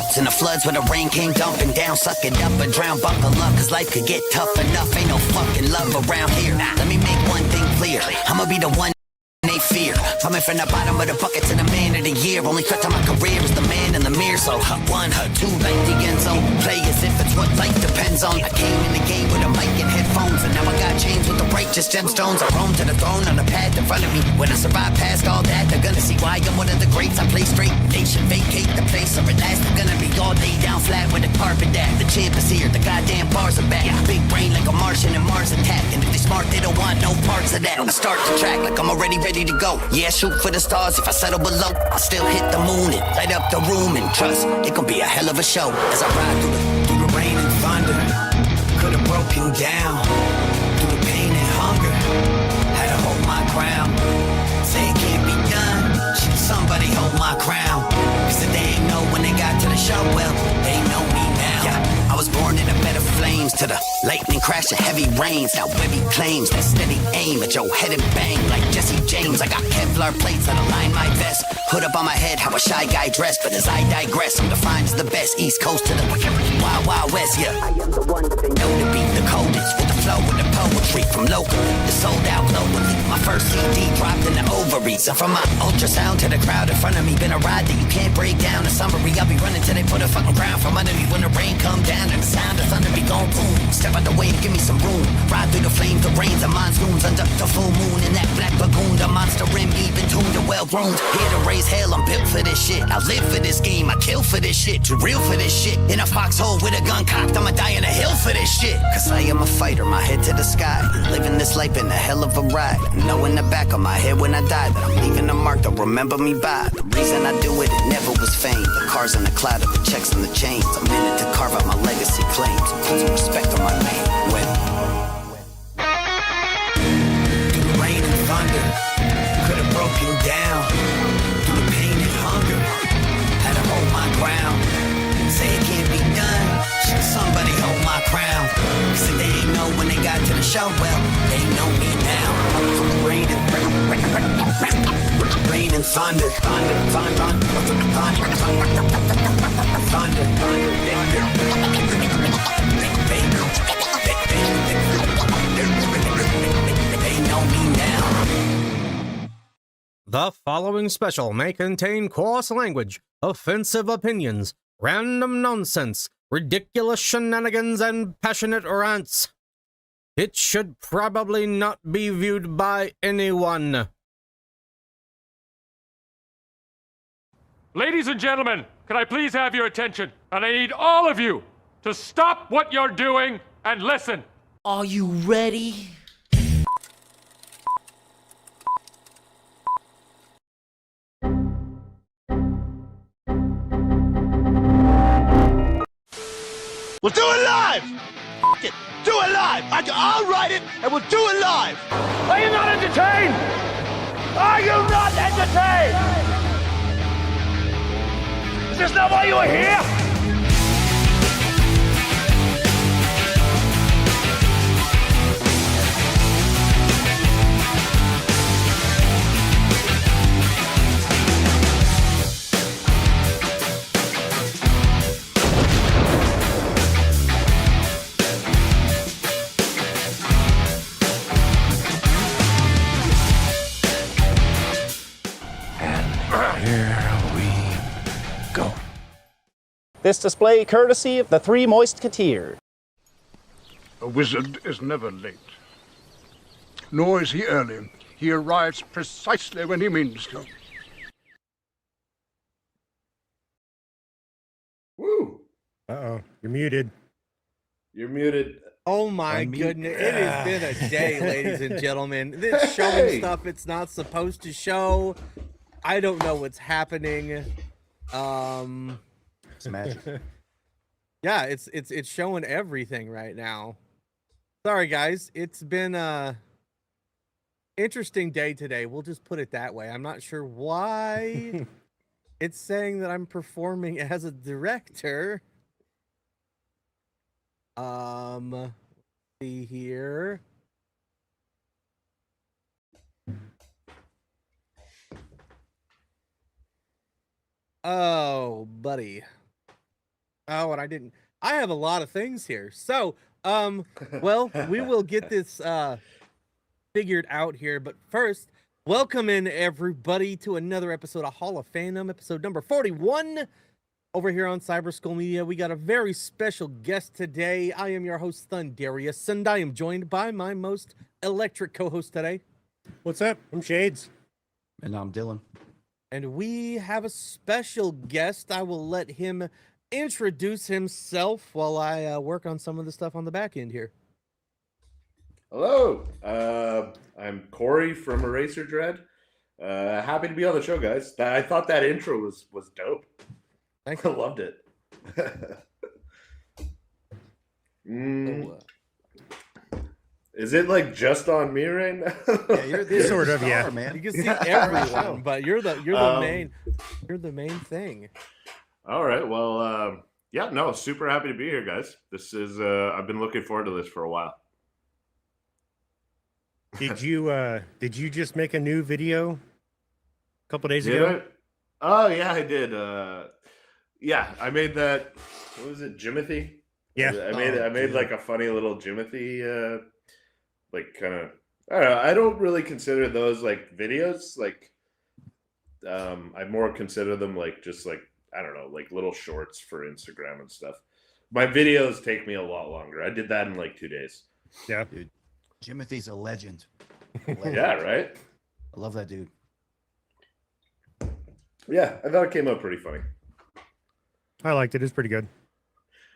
boats in the floods where the rain came dumping down. Suck it up or drown, buckle up, cause life could get tough enough. Ain't no fucking love around here. Let me make one thing clear, I'ma be the one they fear. Coming from the bottom of the bucket to the man of the year. Only threat to my career is the man in the mirror. So hut one, hut two, like the end zone. Play as if it's what life depends on. I came in the game with a mic and headphones, and now I got chains with the righteous gemstones. I roam to the throne on the path in front of me. When I survive past all that, they're gonna see why I'm one of the greats. I play straight. Nation vacate the place or it last. They're gonna be all laid down flat with a carpet that. The champ is here, the goddamn bars are back. Big brain like a Martian and Mars attack. And if they smart, they don't want no parts of that. I start the track like I'm already ready to go. Yeah, shoot for the stars. If I settle below, I'll still hit the moon and light up the room. And trust, it gon' be a hell of a show as I ride through the rain and thunder. Could've broken down through the pain and hunger. Had to hold my ground. Say it can't be done. Should somebody hold my crown? Cause if they ain't know when they got to the show, well, they know me now. Yeah, I was born in a bed of flames to the lightning crash of heavy rains. Now Webby claims that steady aim at your head and bang like Jesse James. I got Kevlar plates that align my vest. Hood up on my head, how a shy guy dressed. But as I digress, I'm defined as the best. East Coast to the Wild Wild West, yeah. I am the one that they know to beat the coldest. With the flow, with the poetry from local. It's sold out globally. My first CD dropped in the ovaries. And from my ultrasound to the crowd in front of me, been a ride that you can't break down. A summary, I'll be running till they put a fucking ground from under me. When the rain come down and the sound of thunder be gon' boom. Step out the way and give me some room. Ride through the flames, the rains, the monsoons under the full moon. In that black lagoon, the monster in me been tuned and well groomed. Here to raise hell, I'm built for this shit. I live for this game, I kill for this shit. Too real for this shit. In a foxhole with a gun cocked, I'ma die in a hill for this shit. Cause I am a fighter, my head to the sky. Living this life in a hell of a ride. Know in the back of my head when I die that I'm leaving a mark they'll remember me by. The reason I do it, it never was fame. The cars in the cloud of the checks and the chains. I'm in it to carve out my legacy claims. Put some respect on my name. When through the rain and thunder, could've broke you down. Through the pain and hunger, had to hold my ground. Say it can't be done, should somebody hold my crown? Cause if they ain't know when they got to the show, well, they know me now. Rain and thunder, they know me now. The following special may contain coarse language, offensive opinions, random nonsense, ridiculous shenanigans, and passionate rants. It should probably not be viewed by anyone. Ladies and gentlemen, can I please have your attention? And I need all of you to stop what you're doing and listen. Are you ready? We'll do it live! F it! Do it live! I'll write it and we'll do it live! Are you not entertained? Are you not entertained? Is this not why you are here? This display courtesy of the Three Moisketeers. A wizard is never late. Nor is he early. He arrives precisely when he means to. Woo! Uh-oh, you're muted. You're muted. Oh my goodness, it has been a day, ladies and gentlemen. This showing stuff it's not supposed to show. I don't know what's happening. It's magic. Yeah, it's showing everything right now. Sorry guys, it's been a interesting day today. We'll just put it that way. I'm not sure why it's saying that I'm performing as a director. Let's see here. Oh, buddy. Oh, and I have a lot of things here. So, well, we will get this figured out here, but first, welcome in everybody to another episode of Hall of Fandom, episode number 41. Over here on Cyber Skull Media, we got a very special guest today. I am your host, Thundarius, and I am joined by my most electric co-host today. What's up? I'm Shades. And I'm Dillon. And we have a special guest. I will let him introduce himself while I work on some of the stuff on the back end here. Hello, I'm Corey from EraserDread. Happy to be on the show, guys. I thought that intro was dope. Thank I you. loved it. Is it like just on me right now? Yeah, you're the Sort of, star, yeah. man. You can see everyone, but you're the main thing. All right. Well, yeah, no, super happy to be here, guys. This is I've been looking forward to this for a while. Did you just make a new video a couple days Did ago? I? Oh yeah, I did. Yeah, I made that. What was it, Jimothy? Yeah. I made like a funny little Jimothy, like kind of. I don't know. I don't really consider those like videos. Like, I more consider them like just like I don't know, like little shorts for Instagram and stuff. My videos take me a lot longer. I did that in like 2 days. Yeah. Dude, Jimothy's a legend. Yeah, right. I love that dude. Yeah, I thought it came out pretty funny. I liked it. It's pretty good.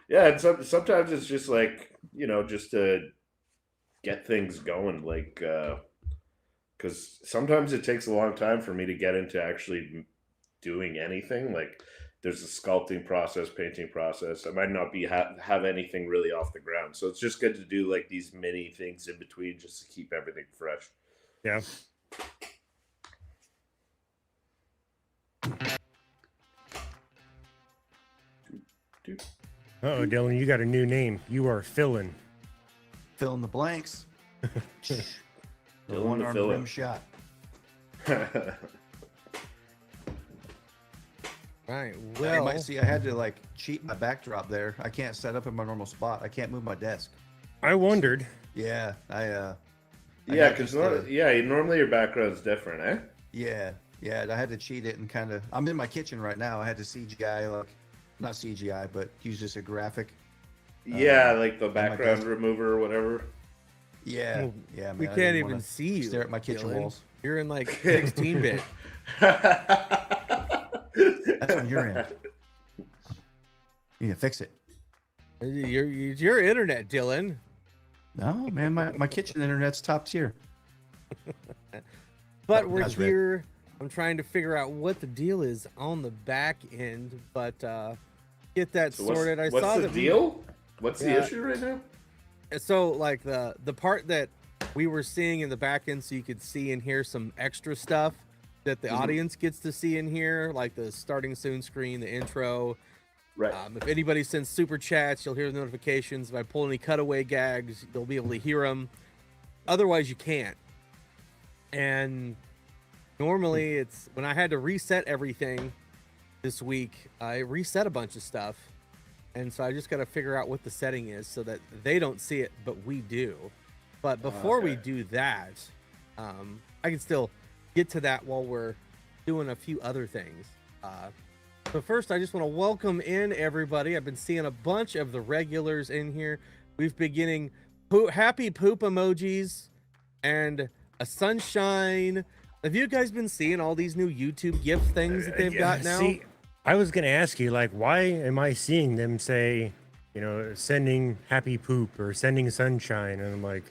Yeah, and sometimes it's just like, just to get things going, like, because sometimes it takes a long time for me to get into actually doing anything. Like, there's a sculpting process, painting process. I might not be have anything really off the ground, so it's just good to do like these mini things in between just to keep everything fresh. Yeah. Uh-oh, Dylan, you got a new name. You are Fillin. Fill in the blanks. The Dillon one the arm fill-in. rim shot. Right. You Well, might see I had to like cheat my backdrop there. I can't set up in my normal spot. I can't move my desk. I wondered. Yeah, I Yeah, got because just, normally your background's different, eh? yeah, I had to cheat it and kind of. I'm in my kitchen right now. I had to CGI like, not CGI, but use just a graphic. Yeah, like the my background desk. remover or whatever. Yeah, Well, yeah. Man, we I can't didn't even wanna see you. Stare at my kitchen Dylan. walls. You're in like 16-bit. That's when you're in. You need to fix it. Your internet, Dylan. No, man, my kitchen internet's top tier. But we're That's right. here. I'm trying to figure out what the deal is on the back end, but get that So sorted. I what's saw the that deal? What's Yeah. the issue right now? So like the part that we were seeing in the back end, so you could see and hear some extra stuff that the audience gets to see in here, like the starting soon screen, the intro. Right. If anybody sends super chats, you'll hear the notifications. If I pull any cutaway gags, you'll be able to hear them. Otherwise, you can't. And normally, it's when I had to reset everything this week, I reset a bunch of stuff. And so I just got to figure out what the setting is so that they don't see it, but we do. But before we do that, I can still get to that while we're doing a few other things. But first, I just want to welcome in everybody. I've been seeing a bunch of the regulars in here. We've been getting happy poop emojis and a sunshine. Have you guys been seeing all these new YouTube gift things that they've got now? See, I was going to ask you, like, why am I seeing them say, sending happy poop or sending sunshine? And I'm like,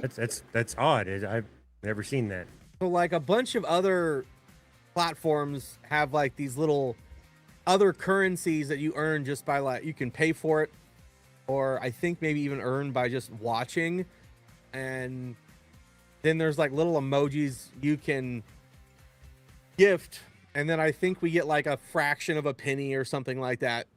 that's odd. I've never seen that. So like a bunch of other platforms have like these little other currencies that you earn just by like, you can pay for it, or I think maybe even earn by just watching. And then there's like little emojis you can gift. And then I think we get like a fraction of a penny or something like that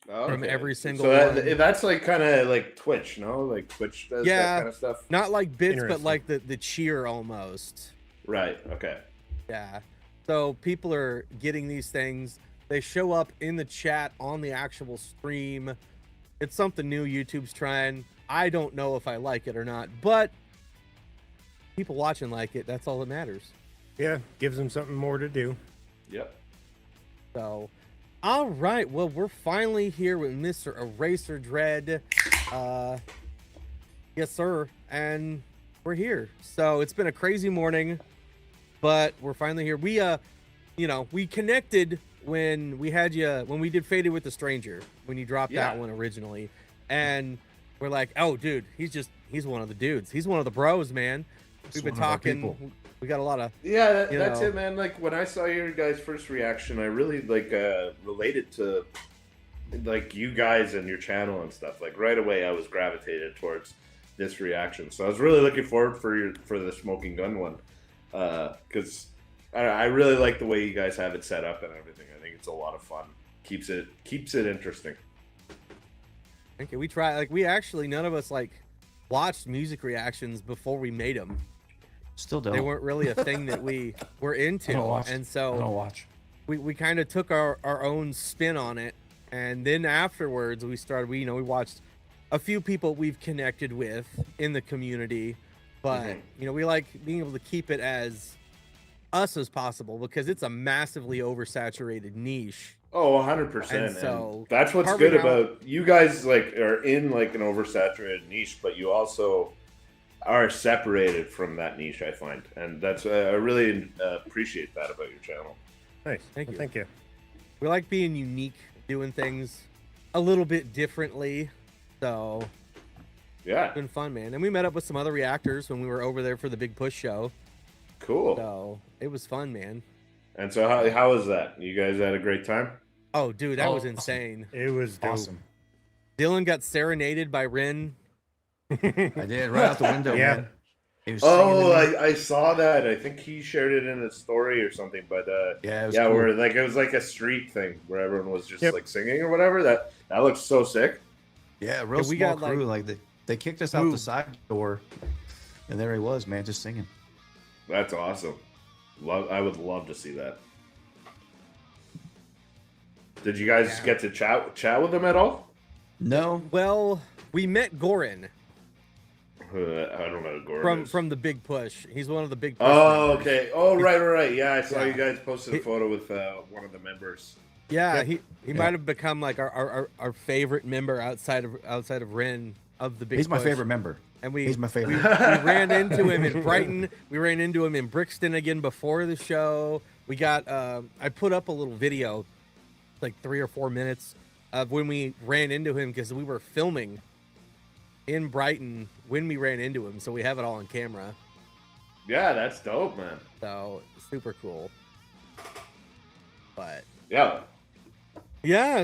from every single one. That's like kind of like Twitch, no? Like Twitch does that kind of stuff. Not like bits, but Interesting. like the cheer almost. Right. Okay. Yeah. So people are getting these things. They show up in the chat on the actual stream. It's something new YouTube's trying. I don't know if I like it or not, but people watching like it. That's all that matters. Yeah, gives them something more to do. Yep. So, all right. Well, we're finally here with Mr. EraserDread. Yes, sir. And we're here. So it's been a crazy morning, but we're finally here. We, we connected when we had you, when we did Faded with the Stranger, when you dropped that one originally. And we're like, oh, dude, he's one of the dudes. He's one of the bros, man. We've been talking. We got a lot of that's it, man. Like when I saw your guys' first reaction, I really related to like you guys and your channel and stuff. Like right away, I was gravitated towards this reaction. So I was really looking forward for the Smoking Gun one, because I really like the way you guys have it set up and everything. I think it's a lot of fun. Keeps it interesting. Thank you. We try, like, we actually, none of us like watched music reactions before we made them. Still don't. They weren't really a thing that we were into. And so I don't watch. We kind of took our own spin on it. And then afterwards we started, we watched a few people we've connected with in the community, but we like being able to keep it as us as possible because it's a massively oversaturated niche. Oh, 100%. And so that's what's good about you guys. Like are in like an oversaturated niche, but you also are separated from that niche. I find, and that's I really appreciate that about your channel. Nice, thank you. Thank you. We like being unique, doing things a little bit differently. So yeah, it's been fun, man. And we met up with some other reactors when we were over there for the Big Push show. Cool. So it was fun, man. And so how was that? You guys had a great time? Oh, dude, that was insane. It was awesome. Dillon got serenaded by Rin. I did right out the window. Yeah. Man. He was I saw that. I think he shared it in a story or something. But yeah, it was cool. where like it was like a street thing where everyone was just like singing or whatever. That looks so sick. Yeah, real small got, crew. Like they kicked us out the side door, and there he was, man, just singing. That's awesome. I would love to see that. Did you guys get to chat with him at all? No. Well, we met Goran. I don't know who Goran is. From the Big Push. He's one of the Big Push members. Okay. Oh, right. Yeah, I saw you guys posted a photo with one of the members. Yeah, he might have become like our favorite member outside of Rin of the Big Push. He's my favorite member. And he's my favorite. We ran into him in Brighton. We ran into him in Brixton again before the show. We got I put up a little video, like 3 or 4 minutes of when we ran into him because we were filming in Brighton when we ran into him, so we have it all on camera. Yeah, that's dope, man. So super cool. But yeah,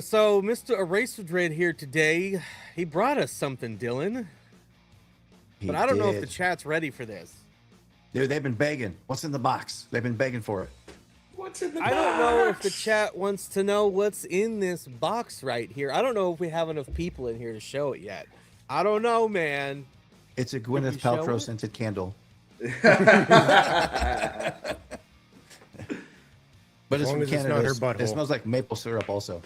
so Mr. EraserDread here today. He brought us something, Dillon. But I don't know if the chat's ready for this. Dude, they've been begging. What's in the box? They've been begging for it. What's in the box? I don't know if the chat wants to know what's in this box right here. I don't know if we have enough people in here to show it yet. I don't know, man. It's a Gwyneth Paltrow scented candle. But it's from Canada. It smells like maple syrup also.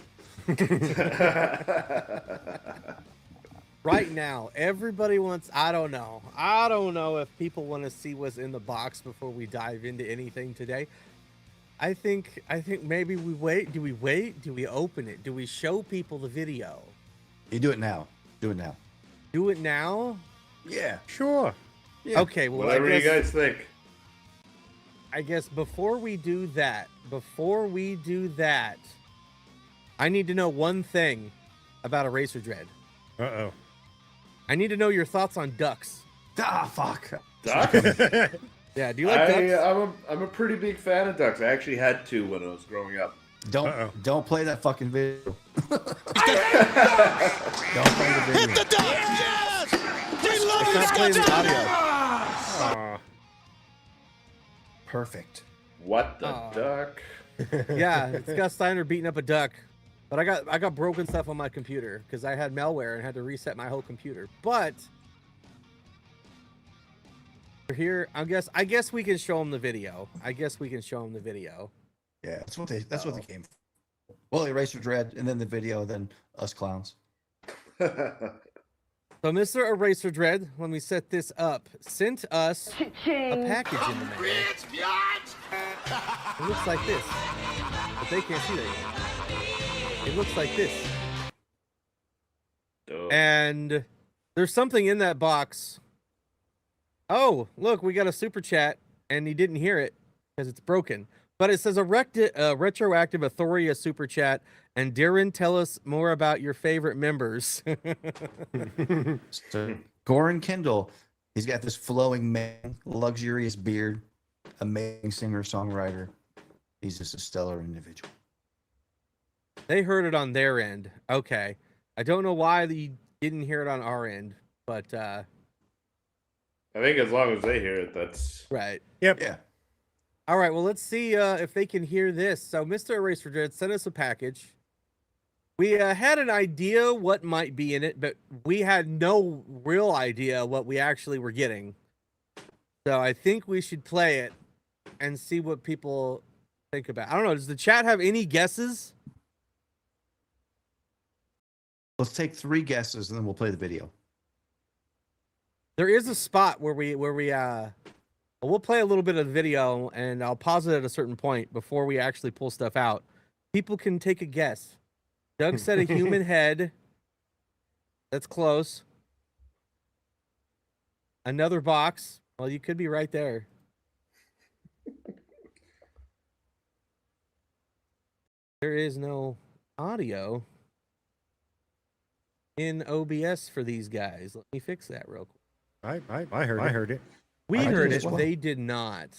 Right now, everybody wants, I don't know if people want to see what's in the box before we dive into anything today. I think maybe we wait. Do we wait? Do we open it? Do we show people the video? You do it now. Do it now. Do it now? Yeah. Sure. Yeah. Okay, well, whatever you guys think. I guess before we do that, I need to know one thing about EraserDread. Uh-oh. I need to know your thoughts on ducks. Ah, fuck. Ducks? Yeah, do you like ducks? I'm a pretty big fan of ducks. I actually had 2 when I was growing up. Don't play that fucking video. Don't play the video. Hit the duck! Yes! We love It's not playing the audio. Perfect. What the duck? Yeah, it's Gus Steiner beating up a duck. But I got broken stuff on my computer because I had malware and had to reset my whole computer. But here, I guess we can show them the video. Yeah, that's what they came for. Well, EraserDread, and then the video, then us clowns. So Mr. EraserDread, when we set this up, sent us a package in the mail. It looks like this, but they can't see that yet. It looks like this. And there's something in that box. Oh, look, we got a super chat, and he didn't hear it because it's broken. But it says a retroactive Athoria super chat, and Darren, tell us more about your favorite members. So, Goran Kendall, he's got this flowing mane, luxurious beard, amazing singer-songwriter. He's just a stellar individual. They heard it on their end. Okay. I don't know why you didn't hear it on our end, but I think as long as they hear it, that's right. Yep. Yeah. All right, well, let's see if they can hear this. So Mr. EraserDread sent us a package. We had an idea what might be in it, but we had no real idea what we actually were getting. So I think we should play it and see what people think about it. I don't know. Does the chat have any guesses? Let's take 3 guesses, and then we'll play the video. There is a spot where we'll play a little bit of the video, and I'll pause it at a certain point before we actually pull stuff out. People can take a guess. Doug said a human head. That's close. Another box. Well, you could be right there. There is no audio in OBS for these guys. Let me fix that real quick. I heard it. We I heard did it. as well. They did not.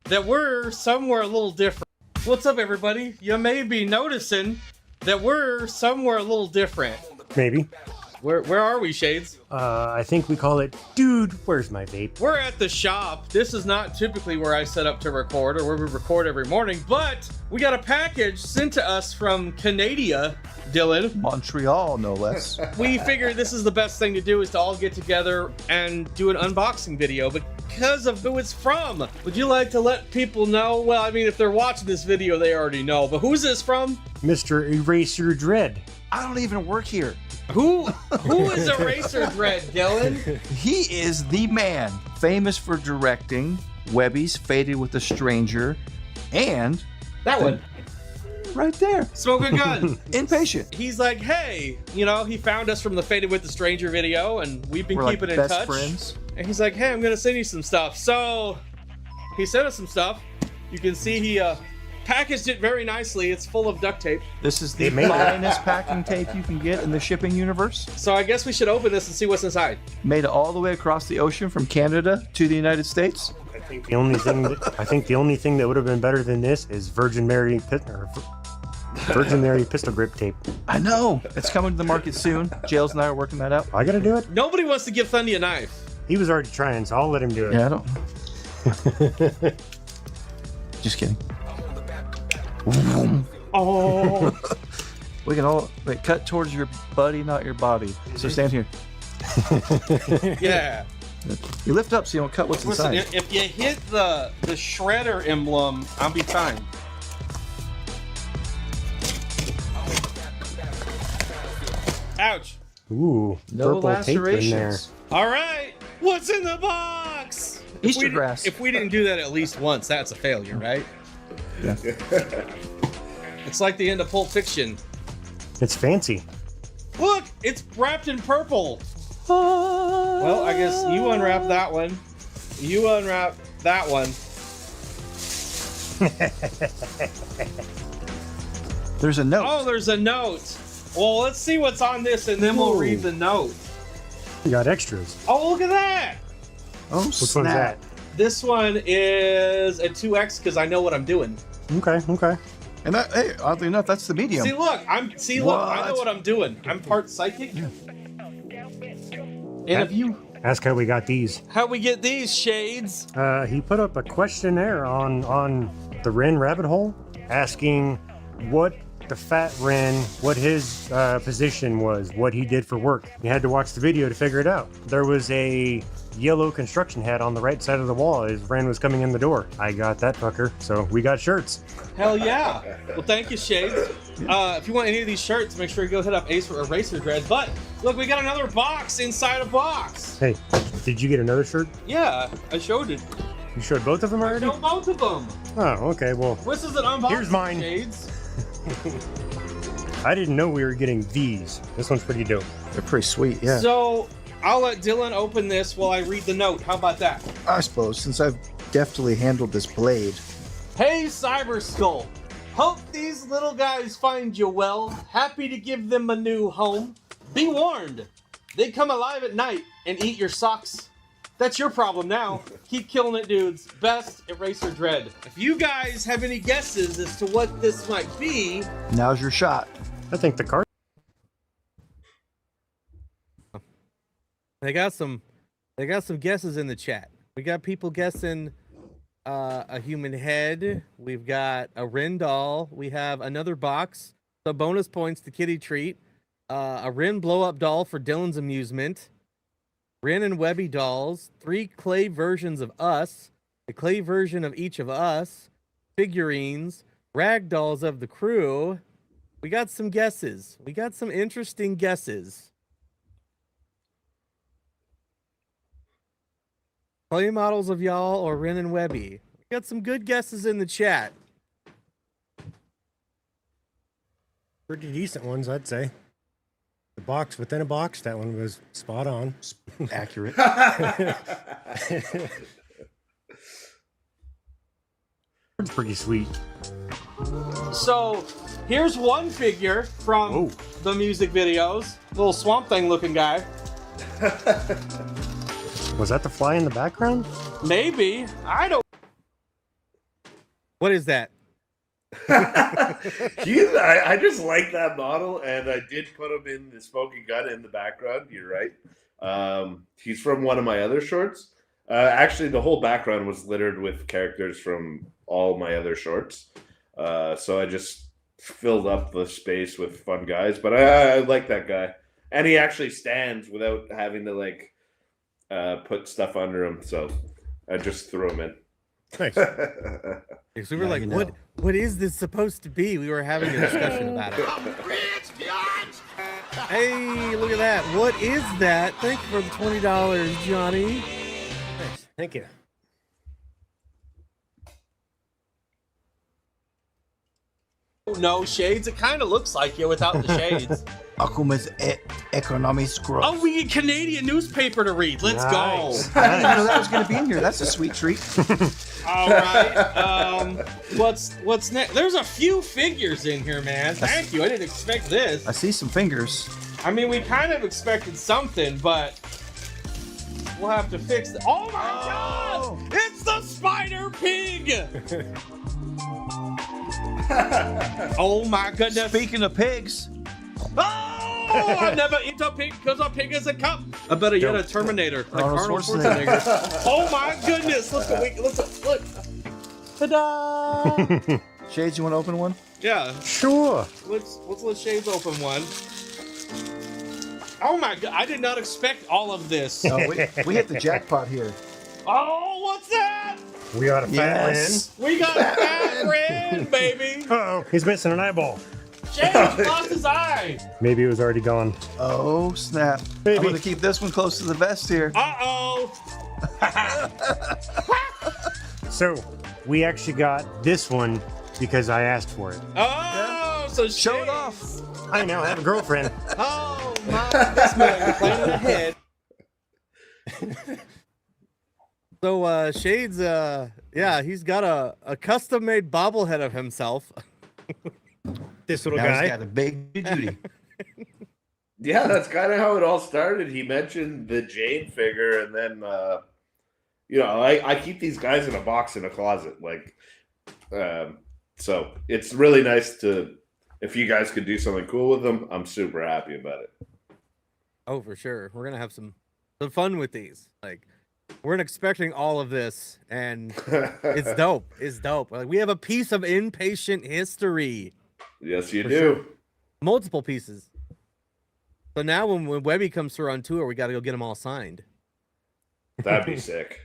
That we're somewhere a little different. What's up, everybody? You may be noticing that we're somewhere a little different. Maybe. Where are we, Shades? I think we call it, dude, where's my vape? We're at the shop. This is not typically where I set up to record or where we record every morning, but we got a package sent to us from Canada, Dillon. Montreal, no less. We figured this is the best thing to do is to all get together and do an unboxing video because of who it's from. Would you like to let people know? Well, I mean, if they're watching this video, they already know, but who's this from? Mr. EraserDread. I don't even work here. Who is EraserDread, Dillon? He is the man, famous for directing Webby's Faded with a Stranger, and That one. right there, Smoking Gun. Inpatient. He's like, hey, you know, he found us from the Faded with the Stranger video, and we've been We're keeping like in best touch. friends. And he's like, hey, I'm gonna send you some stuff. So he sent us some stuff. You can see he packaged it very nicely. It's full of duct tape. This is the finest packing tape you can get in the shipping universe. So I guess we should open this and see what's inside. Made it all the way across the ocean from Canada to the United States. I think the only thing that would have been better than this is Virgin Mary pistol grip tape. I know. It's coming to the market soon. Jails and I are working that out. I gotta do it. Nobody wants to give Thundy a knife. He was already trying, so I'll let him do it. Yeah, I don't. Just kidding. Oh. We can all cut towards your buddy, not your body. So stand here. Yeah. You lift up so you don't cut what's Listen, inside. if you hit the shredder emblem, I'll be fine. Ouch. Ooh, No purple tape in there. lacerations. All right. What's in the box? Easter grass. If we didn't do that at least once, that's a failure, right? Yeah. It's like the end of Pulp Fiction. It's fancy. Look, it's wrapped in purple. Well, I guess you unwrap that one. You unwrap that one. There's a note. Oh, there's a note. Well, let's see what's on this, and then we'll Ooh. read the note. You got extras. Oh, look at that. Oh, Which snap. one's that? This one is a 2X because I know what I'm doing. Okay. And that, hey, oddly enough, that's the medium. See, look, I know What? what I'm doing. I'm part psychic. Yeah. And if you, Ask how we got these. how we get these shades? He put up a questionnaire on the Ren rabbit hole asking what the fat Ren what his position was, what he did for work. You had to watch the video to figure it out. There was a yellow construction hat on the right side of the wall as Ren was coming in the door. I got that fucker, so we got shirts. Hell yeah. Well, thank you, Shades. If you want any of these shirts, make sure you go hit up Ace for EraserDread. But look, we got another box inside a box. Hey, did you get another shirt? Yeah, I showed it. You showed both of them already? I showed both of them. Oh, okay, well. This is an unboxing. Here's mine. Shades. I didn't know we were getting these. This one's pretty dope. They're pretty sweet, yeah. So I'll let Dillon open this while I read the note. How about that? I suppose, since I've deftly handled this blade. Hey, Cyber Skull. Hope these little guys find you well. Happy to give them a new home. Be warned, they come alive at night and eat your socks. That's your problem now. Keep killing it, dudes. Best, EraserDread. If you guys have any guesses as to what this might be, Now's your shot. I think the card. They got some guesses in the chat. We got people guessing a human head. We've got a Ren doll. We have another box. So bonus points to Kitty Treat. A Ren blow-up doll for Dillon's amusement. Ren and Webby dolls. 3 clay versions of us. A clay version of each of us. Figurines. Rag dolls of the crew. We got some guesses. We got some interesting guesses. Clay models of y'all or Ren and Webby. We got some good guesses in the chat. Pretty decent ones, I'd say. The box within a box, that one was spot on. Accurate. It's pretty sweet. so here's one figure from the music videos. Little Swamp Thing looking guy. Was that the fly in the background? Maybe. I don't. What is that? I just like that model, and I did put him in the Smoking Gun in the background. You're right. He's from one of my other shorts. Actually, the whole background was littered with characters from all my other shorts. So I just filled up the space with fun guys. But I like that guy. And he actually stands without having to, put stuff under him. So I just threw him in. Nice. So we were like, what is this supposed to be? We were having a discussion about it. Hey, look at that. What is that? Thank you for the $20, Johnny. Nice. Thank you. No shades. It kind of looks like you without the shades. Akuma's economy scrub. Oh, we get Canadian newspaper to read. Let's Nice. go. I didn't know that was going to be in here. That's a sweet treat. All right. What's next? There's a few figures in here, man. Thank you. I didn't expect this. I see some fingers. I mean, we kind of expected something, but we'll have to fix it. Oh my God! It's the Spider Pig. Oh my goodness! Speaking of pigs. Oh, I never eat a pig because a pig is a cup. I better get a Terminator, like Arnold Schwarzenegger. Oh my goodness! Look! Ta-da! Shades, you want to open one? Yeah. Sure. Let's let Shades open one. Oh my God! I did not expect all of this. No, we hit the jackpot here. Oh, what's that? We got a fat Yes. We got a fat Ren, baby. Ren. Uh-oh, he's missing an eyeball. Shades lost his eye. Maybe it was already gone. Oh, snap. Maybe. I'm going to keep this one close to the vest here. Uh-oh. So, we actually got this one because I asked for it. Oh, so Show it Shades- off. I now have a girlfriend. Oh my! This man planning ahead. So Shades, yeah, he's got a custom-made bobblehead of himself. This little Now guy. he's got a big duty. Yeah, that's kind of how it all started. He mentioned the Jane figure, and then, I keep these guys in a box in a closet. So it's really nice if you guys could do something cool with them, I'm super happy about it. Oh, for sure. We're gonna have some fun with these. Weren't expecting all of this, and it's dope. It's dope. We have a piece of inpatient history. Yes, you For do. sure. Multiple pieces. So now when Webby comes through on tour, we got to go get them all signed. That'd be sick.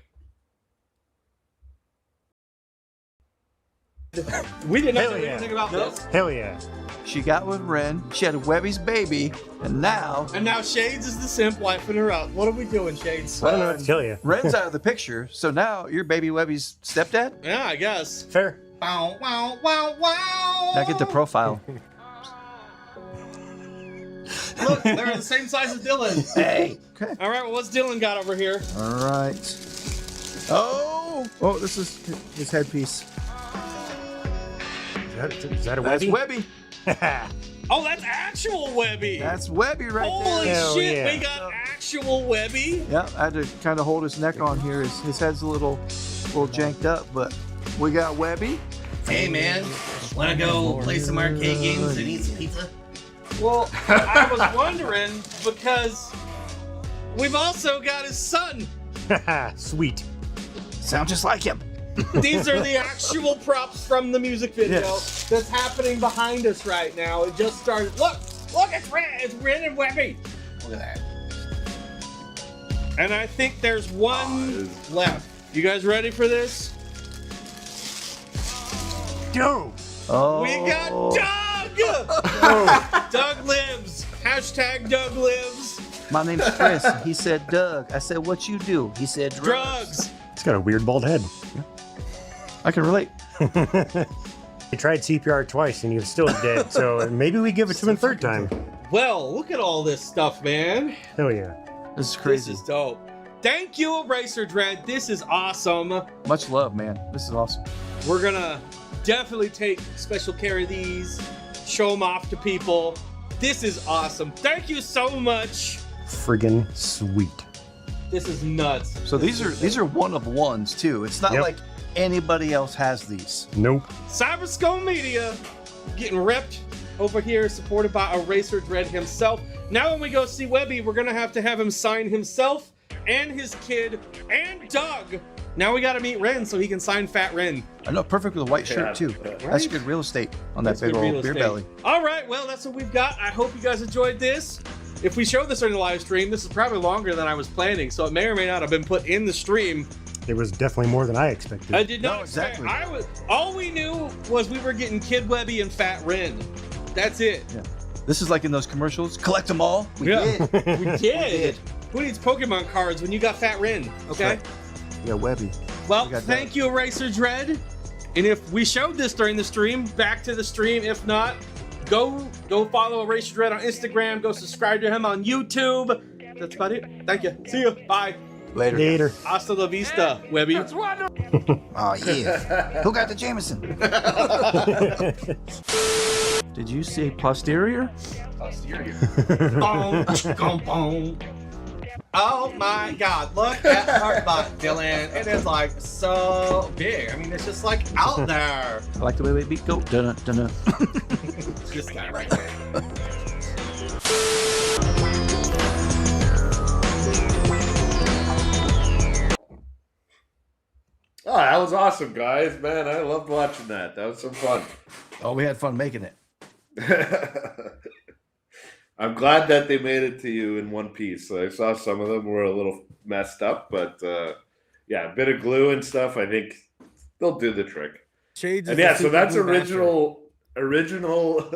We did not Hell know yeah. anything about this. Hell yeah. She got with Ren. She had Webby's baby, and now And now Shades is the simp wiping her out. What are we doing, Shades? I don't know what to tell you. Ren's out of the picture. So now you're baby Webby's stepdad. Yeah, I guess. Fair. Wow, wow, wow, wow. Now get the profile. Look, they're the same size as Dillon. Hey. Okay. All right, well, what's Dillon got over here? All right. Oh, this is his headpiece. Is that a That's Webby? Webby. Oh, that's actual Webby. That's Webby right Holy there. Hell shit, yeah. we got actual Webby. Yeah, I had to kind of hold his neck on here. His head's a little janked up, but we got Webby. Hey man, wanna go play some arcade games and eat some pizza? Well, I was wondering because we've also got his son. Sweet. Sound just like him. These are the actual props from the music video Yes. that's happening behind us right now. It just started. Look, it's Ren and Webby. Look at that. And I think there's one left. You guys ready for this? Dope. Oh. We got Doug! Doug lives. Hashtag Doug lives. My name's Chris. He said Doug. I said, what you do? He said Drugs. He's got a weird bald head. I can relate. He tried CPR twice and he was still dead, so maybe we give it to him a third time. Well, look at all this stuff, man. Hell yeah. This is crazy. This is dope. Thank you, EraserDread. This is awesome. Much love, man. This is awesome. We're gonna definitely take special care of these, show them off to people. This is awesome. Thank you so much. Friggin' sweet. This is nuts. So these are one of ones too. It's not Yep. like anybody else has these. Nope. Cyberskull Media getting ripped over here, supported by EraserDread himself. Now when we go see Webby, we're gonna have to have him sign himself and his kid and Doug. Now we gotta meet Ren so he can sign Fat Ren. I know, perfect with a white shirt too. That's good real estate on that big old beer belly. All right, well, that's what we've got. I hope you guys enjoyed this. If we show this on the live stream, this is probably longer than I was planning, so it may or may not have been put in the stream. It was definitely more than I expected. I did not No, expect. exactly. All we knew was we were getting Kid Webby and Fat Ren. That's it. Yeah. This is like in those commercials. Collect them all. We Yeah. did. We did. Who needs Pokemon cards when you got Fat Ren? Okay. Right. Yeah, Webby. Well, We got thank you, EraserDread. And if we showed this during the stream, back to the stream. If not, go follow EraserDread on Instagram. Go subscribe to him on YouTube. That's about it. Thank you. See you. Bye. Later. Hasta la vista, Webby. Oh yeah. Who got the Jameson? Did you say posterior? Boom, boom, boom. Oh my God! Look at Heartbot, Dillon. It is like so big. I mean, it's just like out there. I like the way we beat go. Dun dun dun. This guy right there. Oh, that was awesome, guys. Man, I loved watching that. That was some fun. Oh, we had fun making it. I'm glad that they made it to you in one piece. I saw some of them were a little messed up, but yeah, a bit of glue and stuff. I think they'll do the trick. Shades. And is yeah, the so super that's glue original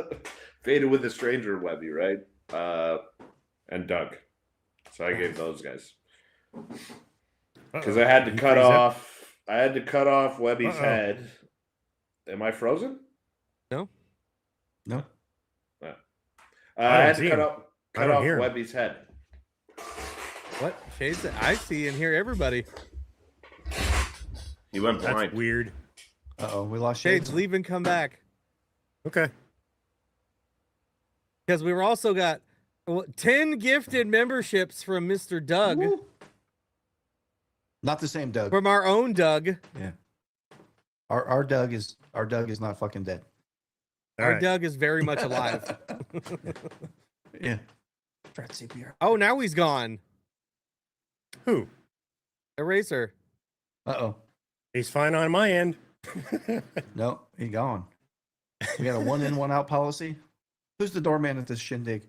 Faded with a Stranger Webby, right? And Doug. So I gave those guys because I had to cut off. I had to cut off Webby's head. Am I frozen? No. No. I had to cut off hear him. Webby's head. What? Shades? I see and hear everybody. He went blind. That's weird. Uh-oh, we lost Shades, Shades. leave and come back. Okay. Because we were also got 10 gifted memberships from Mr. Doug. Woo. Not the same Doug. From our own Doug. Yeah. Our Doug is not fucking dead. Our right. Doug is very much alive. Yeah. Try CPR. Oh, now he's gone. Who? Eraser. Uh-oh. He's fine on my end. No, he gone. We got a 1 in, 1 out policy. Who's the doorman at this shindig?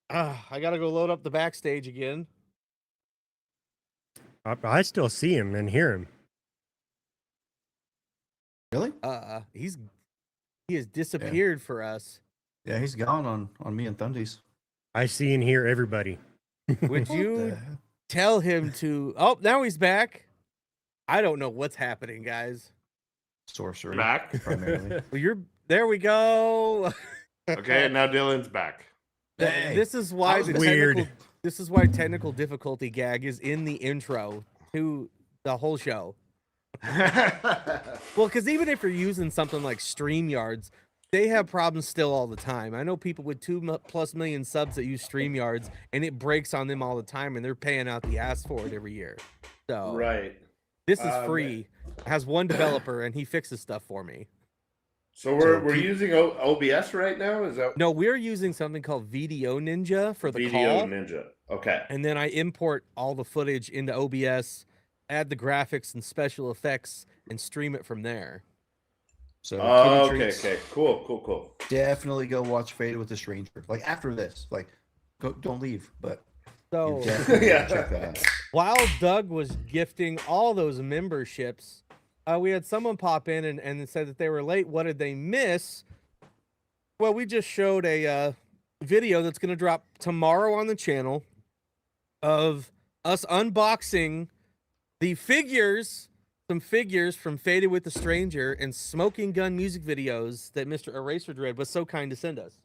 I gotta go load up the backstage again. I still see him and hear him. Really? He has disappeared for us. Yeah, he's gone on me and Thundy's. I see and hear everybody. Would you tell him to? Oh, now he's back. I don't know what's happening, guys. Sorcery. Back. Primarily. Well, there we go. Okay, now Dillon's back. Hey, This is why weird. This is why technical difficulty gag is in the intro to the whole show. Well, because even if you're using something like StreamYards, they have problems still all the time. I know people with 2+ million subs that use StreamYards, and it breaks on them all the time, and they're paying out the ass for it every year. So Right. this is free. It has one developer, and he fixes stuff for me. So we're using OBS right now? Is that No, we're using something called Video Ninja for the Video call. Ninja? Okay. And then I import all the footage into OBS, add the graphics and special effects, and stream it from there. So okay, cool. Definitely go watch Faded with a Stranger. Like after this, like don't leave, but So you definitely Yeah. check that out. while Doug was gifting all those memberships, we had someone pop in and said that they were late. What did they miss? Well, we just showed a video that's going to drop tomorrow on the channel of us unboxing the figures, some figures from Faded with the Stranger and Smoking Gun music videos that Mr. EraserDread was so kind to send us.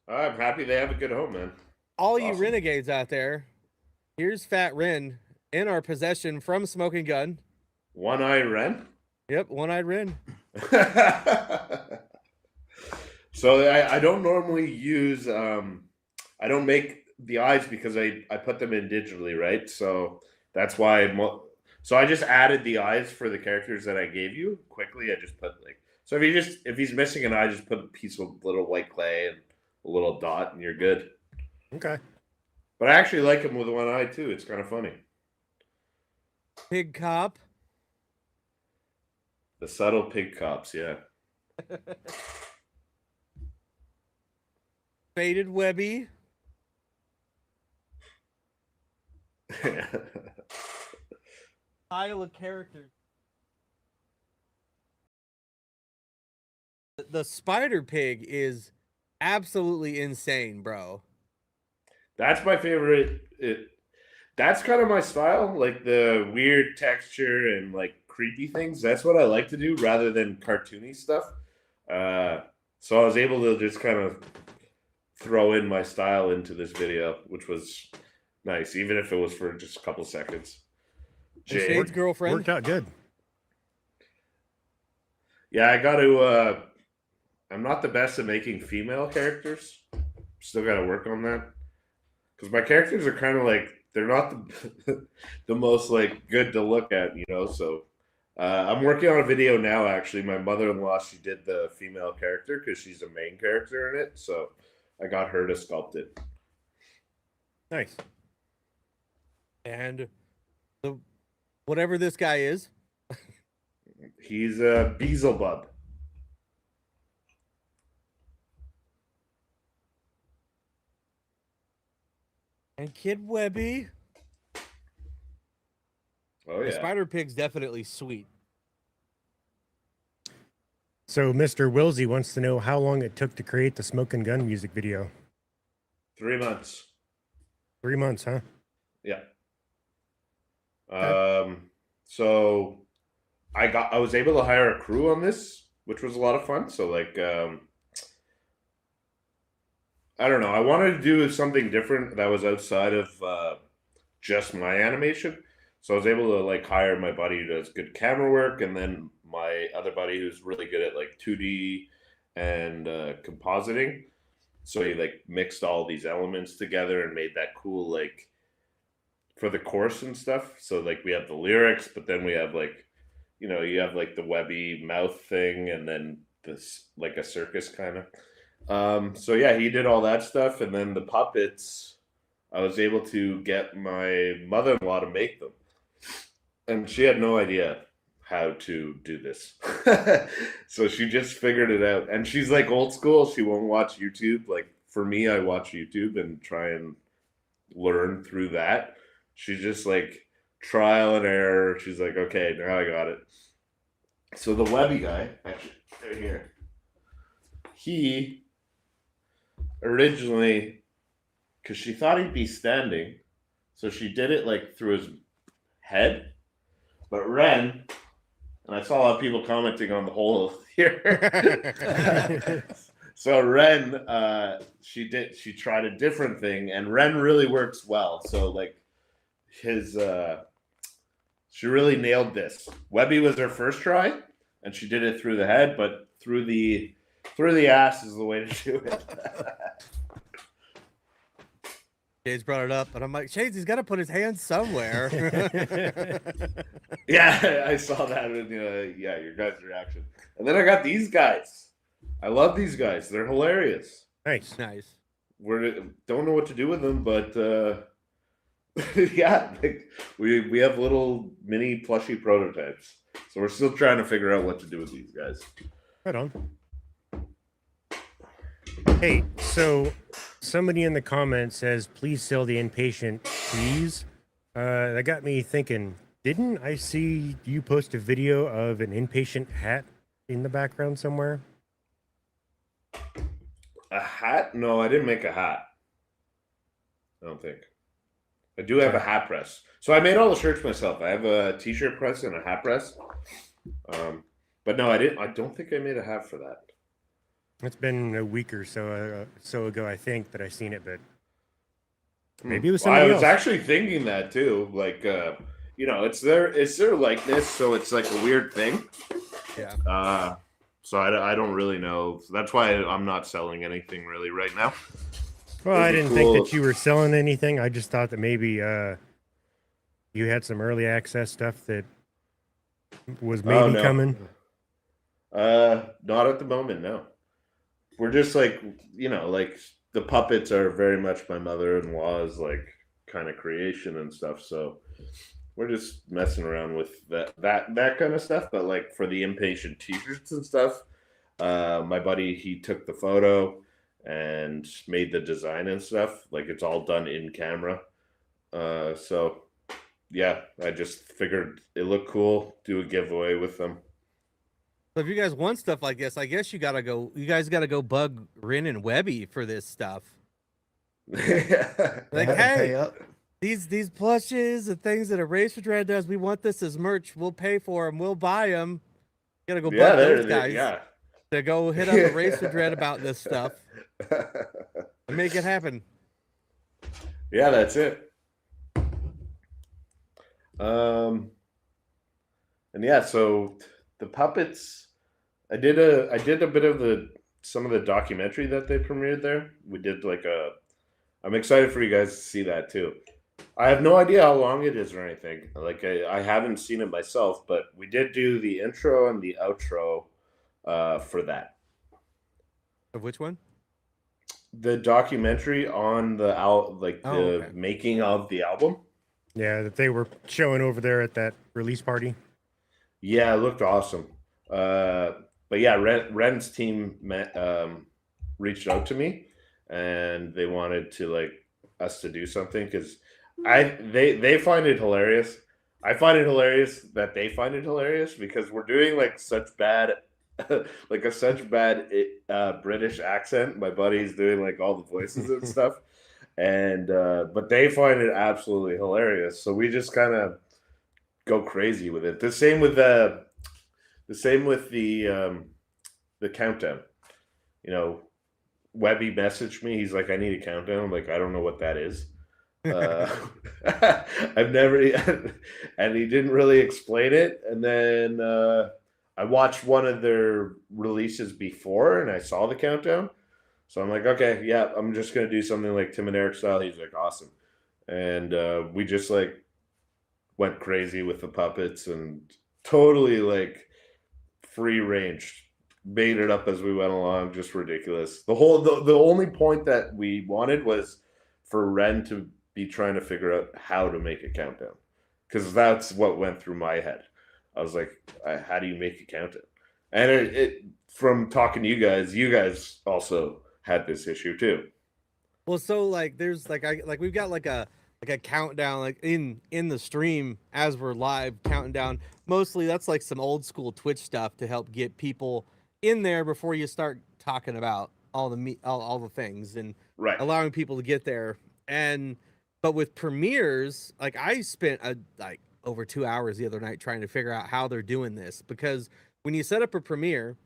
I'm happy they have a good home, man. All you Awesome. renegades out there, here's Fat Ren in our possession from Smoking Gun. One-Eye Ren? Yep, One-Eyed Ren. So I don't normally use I don't make the eyes because I put them in digitally, right? So that's why so I just added the eyes for the characters that I gave you quickly. I just put like, so if he's missing an eye, just put a piece of little white clay and a little dot and you're good. Okay. But I actually like him with one eye too. It's kind of funny. Pig Cop. The subtle pig cops, yeah. Faded Webby. Pile of characters. The spider pig is absolutely insane, bro. That's my favorite. That's kind of my style, like the weird texture and like creepy things. That's what I like to do rather than cartoony stuff. So I was able to just kind of throw in my style into this video, which was nice, even if it was for just a couple seconds. Shade's girlfriend worked out good. Yeah, I got to. I'm not the best at making female characters. Still got to work on that because my characters are kind of like they're not the most like good to look at, you know. So I'm working on a video now. Actually, my mother-in-law, she did the female character because she's a main character in it. So I got her to sculpt it. Nice. and whatever this guy is. He's a Beelzebub. And Kid Webby. Oh yeah. The spider pig's definitely sweet. So Mr. Wilsey wants to know how long it took to create the Smoking Gun music video. 3 months. 3 months, huh? Yeah. Okay. So I was able to hire a crew on this, which was a lot of fun. So like I don't know. I wanted to do something different that was outside of just my animation. So I was able to like hire my buddy who does good camera work, and then my other buddy who's really good at like 2D and compositing. So he like mixed all these elements together and made that cool like for the chorus and stuff. So like we have the lyrics, but then we have like, you know, you have like the Webby mouth thing, and then this like a circus kind of. So yeah, he did all that stuff, and then the puppets, I was able to get my mother-in-law to make them, and she had no idea how to do this. So she just figured it out. And she's like old school. She won't watch YouTube. Like for me, I watch YouTube and try and learn through that. She's just like trial and error. She's like, okay, now I got it. So the Webby guy, actually, right here, he originally, because she thought he'd be standing, so she did it like through his head. But Ren, and I saw a lot of people commenting on the hole here. So Ren, she tried a different thing, and Ren really works well. So like she really nailed this. Webby was her first try, and she did it through the head, but through the ass is the way to do it. Shades brought it up, and I'm like, Shades, he's got to put his hands somewhere. Yeah, I saw that in your guys' reaction. And then I got these guys. I love these guys. They're hilarious. Nice. Don't know what to do with them, but yeah, we have little mini plushy prototypes. So we're still trying to figure out what to do with these guys. Right on. Hey, so somebody in the comments says, please sell the Inpatient, please. That got me thinking, didn't I see you post a video of an Inpatient hat in the background somewhere? A hat? No, I didn't make a hat. I don't think. I do have a hat press. So I made all the shirts myself. I have a t-shirt press and a hat press. But no, I didn't. I don't think I made a hat for that. It's been a week or so ago, I think, that I seen it, but maybe it was somebody else. I was actually thinking that too. Like, it's their likeness, so it's like a weird thing. Yeah. So I don't really know. So that's why I'm not selling anything really right now. Well, I didn't think that you were selling anything. I just thought that maybe you had some early access stuff that was maybe coming. Not at the moment, no. We're just like, like the puppets are very much my mother-in-law's like kind of creation and stuff. So we're just messing around with that kind of stuff. But like for the Inpatient t-shirts and stuff, my buddy, he took the photo and made the design and stuff. Like it's all done in camera. So yeah, I just figured it looked cool, do a giveaway with them. So if you guys want stuff like this, I guess you guys gotta go bug Rin and Webby for this stuff. Like, hey, these plushes and things that EraserDread does, we want this as merch. We'll pay for them. We'll buy them. You gotta go bug those guys to go hit up EraserDread about this stuff and make it happen. Yeah, that's it. And yeah, so the puppets, I did a bit of some of the documentary that they premiered there. We did I'm excited for you guys to see that too. I have no idea how long it is or anything. Like I haven't seen it myself, but we did do the intro and the outro for that. Of which one? The documentary on the making of the album. Yeah, that they were showing over there at that release party. Yeah, it looked awesome. But yeah, Ren's team reached out to me, and they wanted to us to do something because they find it hilarious. I find it hilarious that they find it hilarious because we're doing such bad British accent. My buddy's doing all the voices and stuff, and but they find it absolutely hilarious. So we just kind of go crazy with it. The same with the countdown. Webby messaged me. He's like, I need a countdown. I'm like, I don't know what that is. I've never, and he didn't really explain it. And then I watched one of their releases before, and I saw the countdown. So I'm like, okay, yeah, I'm just gonna do something like Tim and Eric style. He's like, awesome, and we just went crazy with the puppets and totally free range, made it up as we went along, just ridiculous. The only point that we wanted was for Ren to be trying to figure out how to make a countdown, because that's what went through my head. I was like, how do you make a countdown? And it from talking to you guys also had this issue too. Well, so like there's we've got like a countdown like in the stream as we're live counting down. Mostly that's like some old school Twitch stuff to help get people in there before you start talking about all the things and allowing people to get there. But with premieres, like I spent over 2 hours the other night trying to figure out how they're doing this, because when you set up a premiere,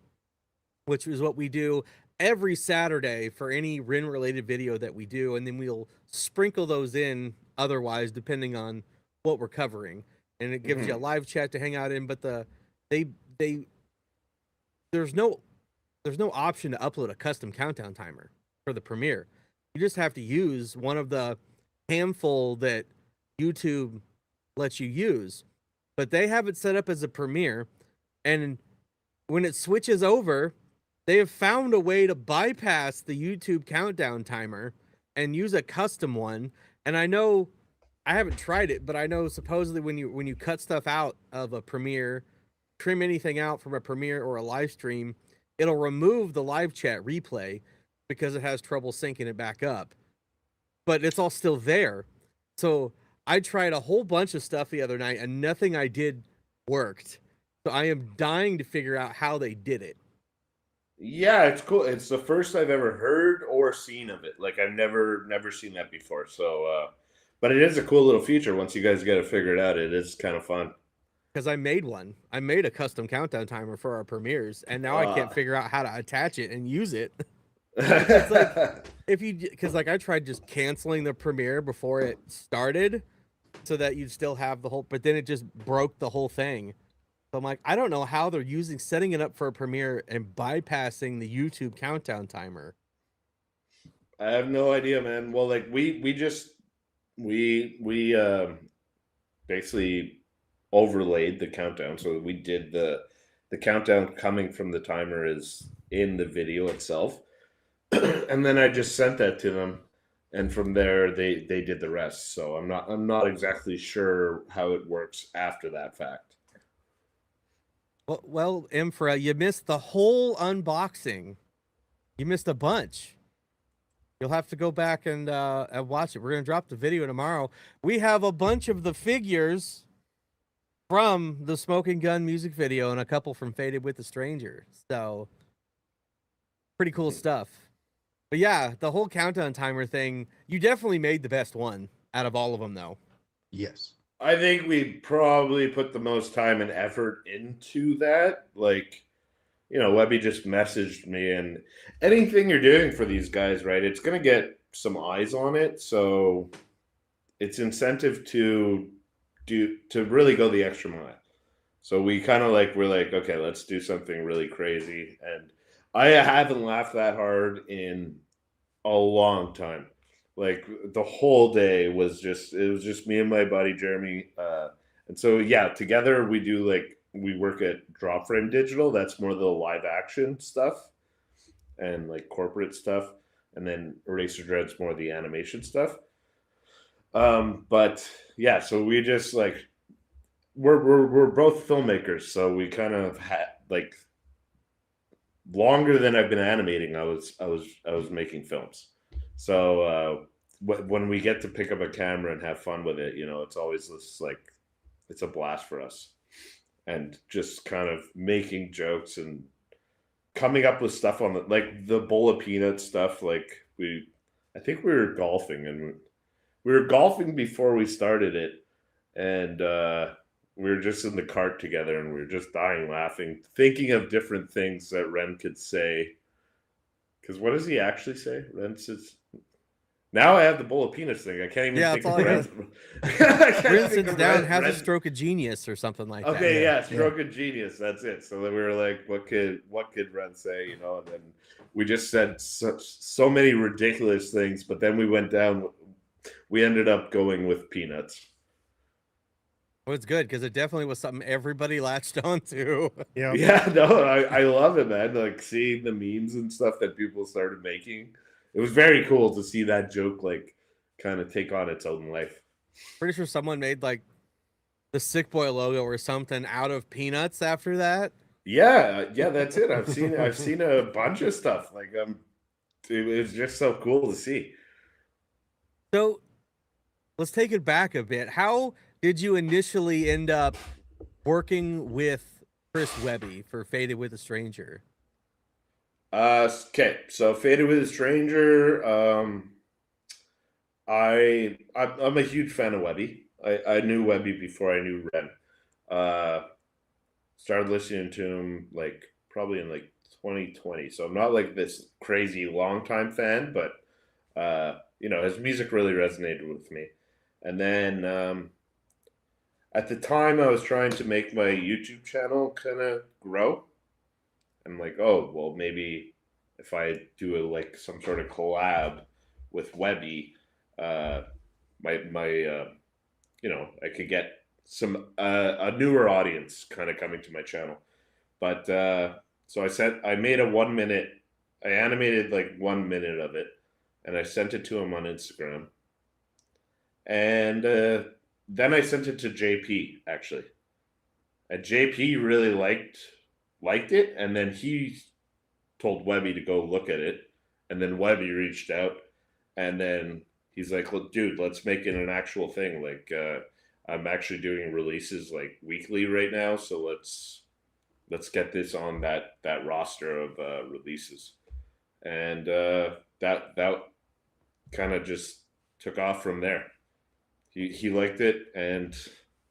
which is what we do every Saturday for any Ren related video that we do, and then we'll sprinkle those in otherwise depending on what we're covering, and it gives you a live chat to hang out in. But there's no option to upload a custom countdown timer for the premiere. You just have to use one of the handful that YouTube lets you use, but they have it set up as a premiere, and when it switches over, they have found a way to bypass the YouTube countdown timer and use a custom one. And I know, I haven't tried it, but I know supposedly when you cut stuff out of a premiere, trim anything out from a premiere or a live stream, it'll remove the live chat replay because it has trouble syncing it back up. But it's all still there. So I tried a whole bunch of stuff the other night and nothing I did worked. So I am dying to figure out how they did it. Yeah, it's cool. It's the first I've ever heard or seen of it. Like I've never seen that before. So, but it is a cool little feature. Once you guys get it figured out, it is kind of fun. Because I made one. I made a custom countdown timer for our premieres, and now I can't figure out how to attach it and use it. It's like because I tried just canceling the premiere before it started, so that you'd still have the whole. But then it just broke the whole thing. So I'm like, I don't know how they're setting it up for a premiere and bypassing the YouTube countdown timer. I have no idea, man. Well, like we basically overlaid the countdown. So we did the countdown coming from the timer is in the video itself. And then I just sent that to them. And from there they did the rest. So I'm not exactly sure how it works after that fact. Well, Infra, you missed the whole unboxing. You missed a bunch. You'll have to go back and watch it. We're going to drop the video tomorrow. We have a bunch of the figures from the Smoking Gun music video and a couple from Faded with the Stranger. So, pretty cool stuff. But yeah, the whole countdown timer thing, you definitely made the best one out of all of them, though. Yes. I think we probably put the most time and effort into that. Like, Webby just messaged me, and anything you're doing for these guys, right, it's going to get some eyes on it. So it's incentive to really go the extra mile. So we kind of we're like, okay, let's do something really crazy. And I haven't laughed that hard in a long time. Like the whole day was just me and my buddy Jeremy, and so yeah, together we work at Drop Frame Digital. That's more the live action stuff and like corporate stuff, and then EraserDread's more the animation stuff. But yeah, so we just we're both filmmakers, so we kind of had longer than I've been animating. I was making films. So when we get to pick up a camera and have fun with it, it's always this it's a blast for us, and just kind of making jokes and coming up with stuff on the bowl of peanuts stuff. I think we were golfing, and we were golfing before we started it, and we were just in the cart together, and we were just dying laughing, thinking of different things that Ren could say. Because what does he actually say? Ren says, now I have the bowl of peanuts thing. I can't even think of Ren's. Ren sits down, has a stroke of genius or something like that. Okay, yeah, stroke of genius. That's it. So then we were like, what could Ren say? And then we just said so many ridiculous things. But then we went down. We ended up going with peanuts. Well, it's good because it definitely was something everybody latched onto. Yeah, no, I love it, man. Seeing the memes and stuff that people started making. It was very cool to see that joke kind of take on its own life. Pretty sure someone made the Sick Boy logo or something out of Peanuts after that. Yeah, that's it. I've seen a bunch of stuff. Like it was just so cool to see. So let's take it back a bit. How did you initially end up working with Chris Webby for Faded with a Stranger? Okay, so Faded with a Stranger. I'm a huge fan of Webby. I knew Webby before I knew Ren. Started listening to him like probably in like 2020. So I'm not like this crazy long time fan, but his music really resonated with me. And then at the time I was trying to make my YouTube channel kind of grow. I'm like, oh, well, maybe if I do like some sort of collab with Webby, I could get some a newer audience kind of coming to my channel. But so I made a 1 minute, I animated like 1 minute of it, and I sent it to him on Instagram. And then I sent it to JP actually, and JP really liked it, and then he told Webby to go look at it, and then Webby reached out, and then he's like, "Look, dude, let's make it an actual thing. Like, I'm actually doing releases like weekly right now, so let's get this on that roster of releases." And that kind of just took off from there. He liked it, and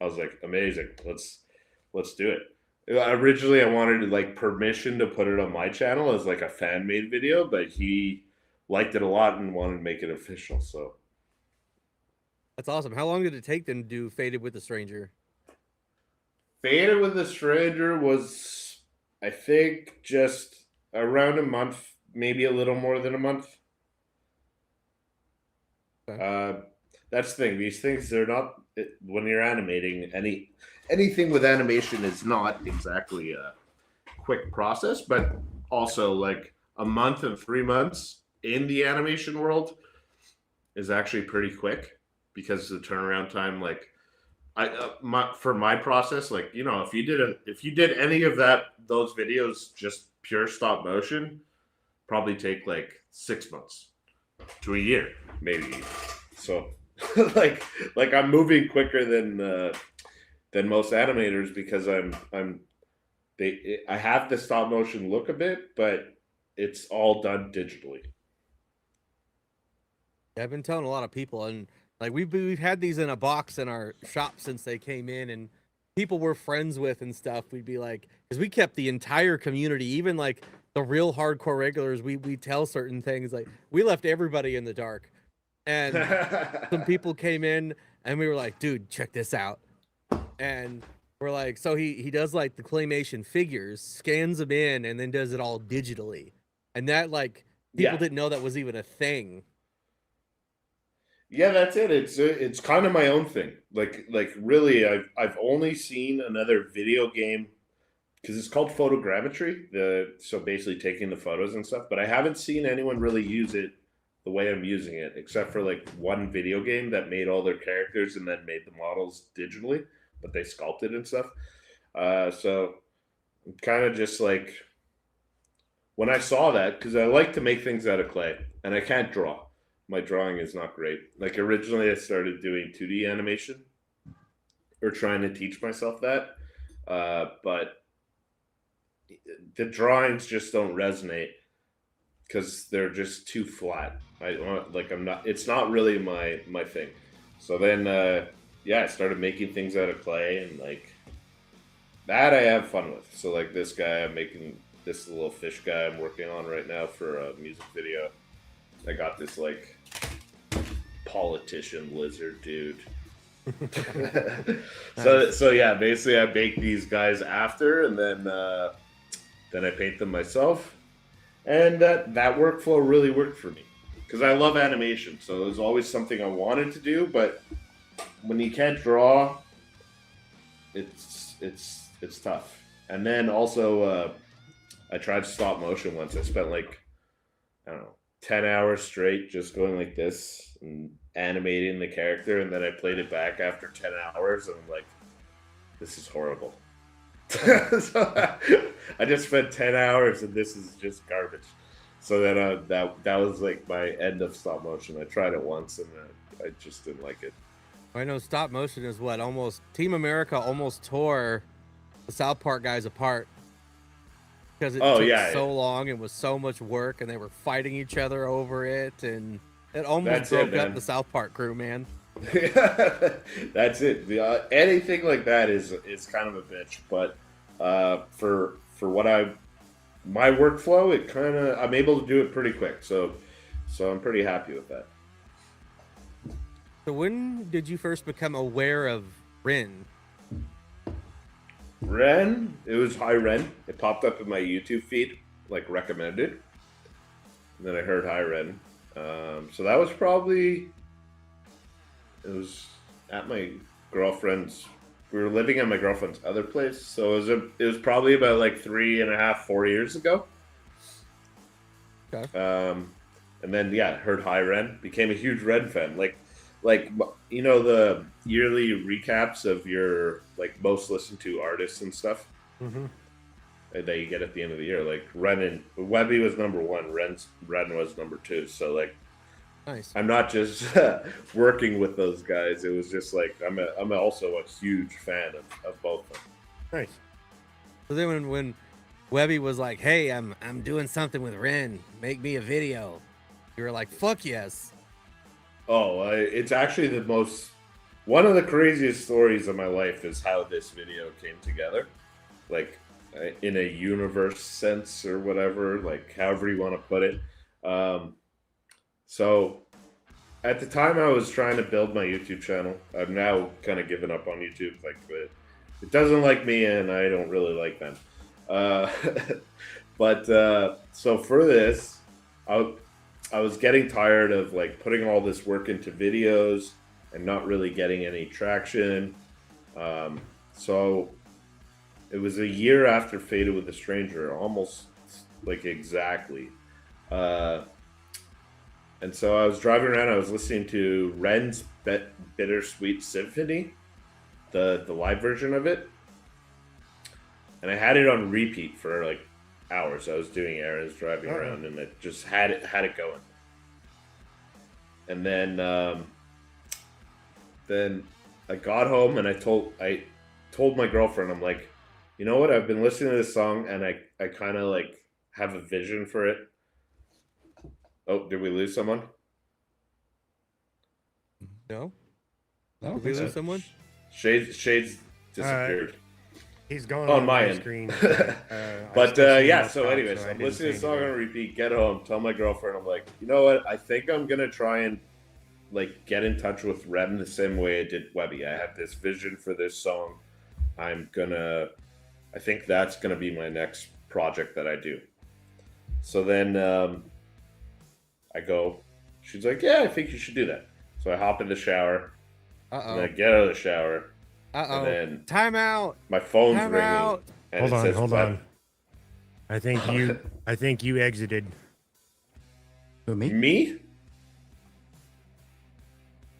I was like, amazing. Let's do it. Originally, I wanted like permission to put it on my channel as like a fan made video, but he liked it a lot and wanted to make it official. So that's awesome. How long did it take them to do Faded with a Stranger? Faded with a Stranger was, I think, just around a month, maybe a little more than a month. Okay. That's the thing. These things, they're not, when you're animating, anything with animation is not exactly a quick process, but also like a month and 3 months in the animation world is actually pretty quick, because the turnaround time, like for my process, like, if you did any of those videos just pure stop motion, probably take like 6 months to a year, maybe. So like I'm moving quicker than most animators, because I have the stop motion look a bit, but it's all done digitally. Yeah, I've been telling a lot of people, and like we've had these in a box in our shop since they came in, and people we're friends with and stuff. We'd be like, because we kept the entire community, even like the real hardcore regulars, we tell certain things, like we left everybody in the dark. And some people came in and we were like, dude, check this out. And we're like, so he does like the claymation figures, scans them in, and then does it all digitally. And that, like, people didn't know that was even a thing. Yeah, that's it. It's kind of my own thing. Like really, I've only seen another video game, because it's called photogrammetry. So basically taking the photos and stuff. But I haven't seen anyone really use it the way I'm using it, except for like one video game that made all their characters and then made the models digitally, but they sculpted and stuff. So kind of just like, when I saw that, because I like to make things out of clay, and I can't draw. My drawing is not great. Like originally I started doing 2D animation, or trying to teach myself that, but the drawings just don't resonate, because they're just too flat. It's not really my thing. So then, I started making things out of clay, and like that I have fun with. So like this guy, I'm making this little fish guy I'm working on right now for a music video. I got this like politician lizard dude. so yeah, basically I bake these guys after, and then I paint them myself. And that workflow really worked for me, because I love animation. So it was always something I wanted to do, but when you can't draw, it's tough. And then also, I tried stop motion once. I spent like, I don't know, 10 hours straight just going like this and animating the character, and then I played it back after 10 hours, and I'm like, this is horrible. So I just spent 10 hours and this is just garbage. So then that was like my end of stop motion. I tried it once and I just didn't like it. I know stop motion is what Team America almost tore the South Park guys apart because it took so long and was so much work, and they were fighting each other over it, and it almost broke up the South Park crew, man. That's it. Anything like that is kind of a bitch, but for what my workflow, it kind of, I'm able to do it pretty quick, so I'm pretty happy with that. So when did you first become aware of Ren? Ren, it was Hi Ren. It popped up in my YouTube feed, like recommended. And then I heard Hi Ren. So that was probably, it was at my girlfriend's, we were living at my girlfriend's other place. So it was probably about like 3.5, 4 years ago. Okay. And then, yeah, heard Hi Ren, became a huge Ren fan. Like, you know, the yearly recaps of your, like, most listened to artists and stuff that you get at the end of the year. Like, Webby was number 1, Ren was number 2. So, like, nice. I'm not just working with those guys. It was just, like, I'm also a huge fan of both of them. Nice. So then when Webby was like, hey, I'm doing something with Ren, make me a video, you were like, fuck yes. Oh, it's actually one of the craziest stories of my life is how this video came together. Like, in a universe sense or whatever, like, however you want to put it. So, at the time I was trying to build my YouTube channel. I've now kind of given up on YouTube. Like, it doesn't like me and I don't really like them. But, so for this, I was getting tired of like putting all this work into videos and not really getting any traction. So it was a year after Faded with a Stranger, almost like exactly. And so I was driving around, I was listening to Ren's Bittersweet Symphony, the live version of it. And I had it on repeat for like hours. I was doing errands, driving around, and it just had it going. And then I got home and I told my girlfriend, I'm like, you know what? I've been listening to this song and I kind of like have a vision for it. Oh, did we lose someone? No. Did we lose someone? Shades disappeared. He's gone on my end. Screen. But yeah, so anyways, I'm listening to the song on repeat, get home, tell my girlfriend, I'm like, you know what? I think I'm going to try and like get in touch with Ren the same way I did Webby. I have this vision for this song. I think that's going to be my next project that I do. So then I go, she's like, yeah, I think you should do that. So I hop in the shower. And I get out of the shower. And then time out. My phone's ringing. And Hold on. I think you exited. Who, me? Me?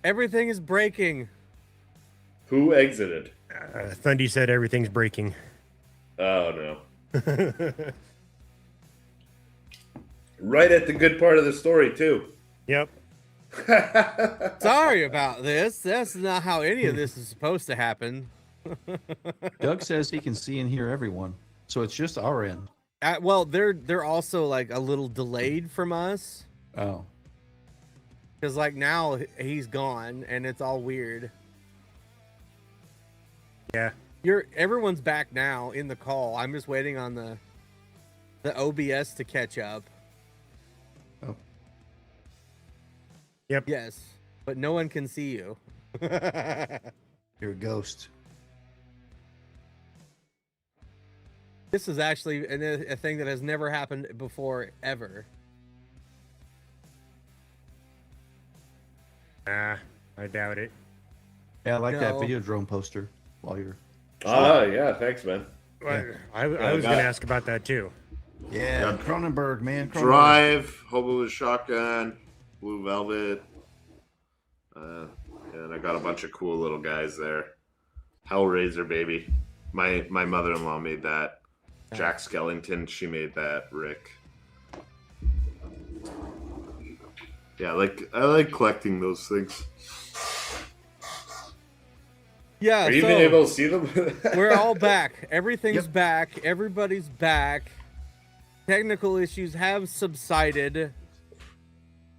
Everything is breaking. Who exited? Thundy said everything's breaking. Oh no. Right at the good part of the story too. Yep. Sorry about this. That's not how any of this is supposed to happen. Doug says he can see and hear everyone, so it's just our end. Well, they're also like a little delayed from us. Oh. Because like now he's gone and it's all weird. Yeah. Everyone's back now in the call. I'm just waiting on the OBS to catch up. Oh. Yep. Yes, but no one can see you. You're a ghost. This is actually a thing that has never happened before, ever. I doubt it. Yeah, I like that video drone poster while you're... Yeah, thanks, man. I was going to ask about that, too. Yeah, Cronenberg, man. Drive, Hobo with Shotgun, Blue Velvet. And I got a bunch of cool little guys there. Hellraiser, baby. My mother-in-law made that. Jack Skellington, she made that. Rick. Yeah, I like collecting those things. Yeah. Are you been able to see them? We're all back. Everything's back. Everybody's back. Technical issues have subsided.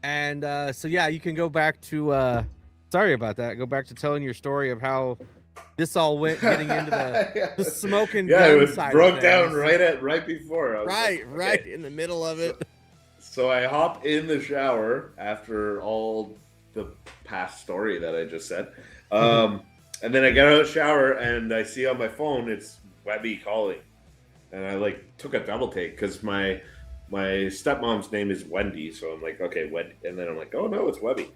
And so yeah, you can go back to sorry about that. Go back to telling your story of how this all went, getting into the smoking gun it was side broke of down things. right before. I was Right in the middle of it. So I hop in the shower after all the past story that I just said. And then I get out of the shower and I see on my phone it's Webby calling. And I took a double take because my stepmom's name is Wendy. So I'm like, okay, Wendy. And then I'm like, oh no, it's Webby.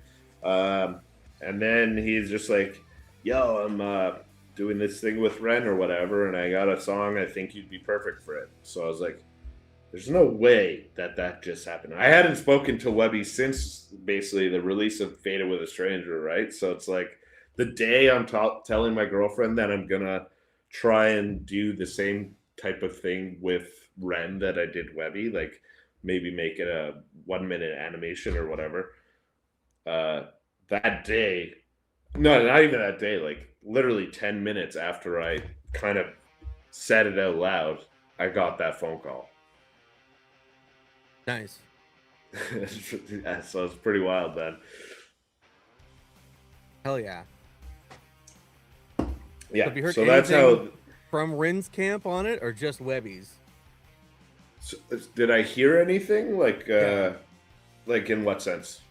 And then he's just like, yo, I'm doing this thing with Ren or whatever. And I got a song. I think you'd be perfect for it. So I was like, there's no way that just happened. I hadn't spoken to Webby since basically the release of Faded with a Stranger, right? So it's like the day I'm telling my girlfriend that I'm going to try and do the same type of thing with Ren that I did Webby, like maybe make it a 1-minute animation or whatever. That day, no, not even that day, like literally 10 minutes after I kind of said it out loud, I got that phone call. Nice. Yeah, so it's pretty wild, man. Hell yeah. Yeah, Have you heard so that's anything how. from Ren's camp on it, or just Webby's? So, did I hear anything? Like in what sense?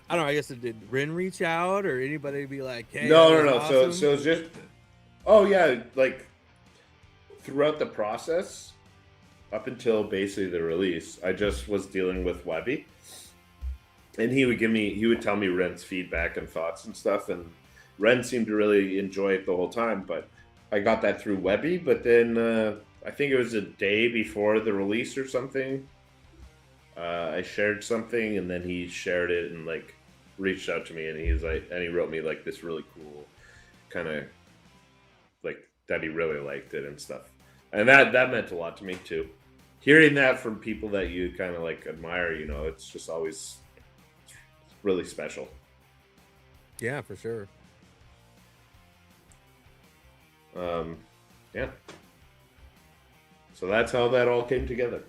I don't know. I guess did Ren reach out, or anybody be like, "Hey, No. awesome? So it's just. Oh yeah, like throughout the process, up until basically the release, I just was dealing with Webby, and he would tell me Ren's feedback and thoughts and stuff, and Ren seemed to really enjoy it the whole time. But I got that through Webby, but then I think it was a day before the release or something. I shared something, and then he shared it and reached out to me, and he wrote me this really cool kind of that he really liked it and stuff, and that meant a lot to me too. Hearing that from people that you kind of admire, it's just always really special. Yeah, for sure. Yeah. So that's how that all came together.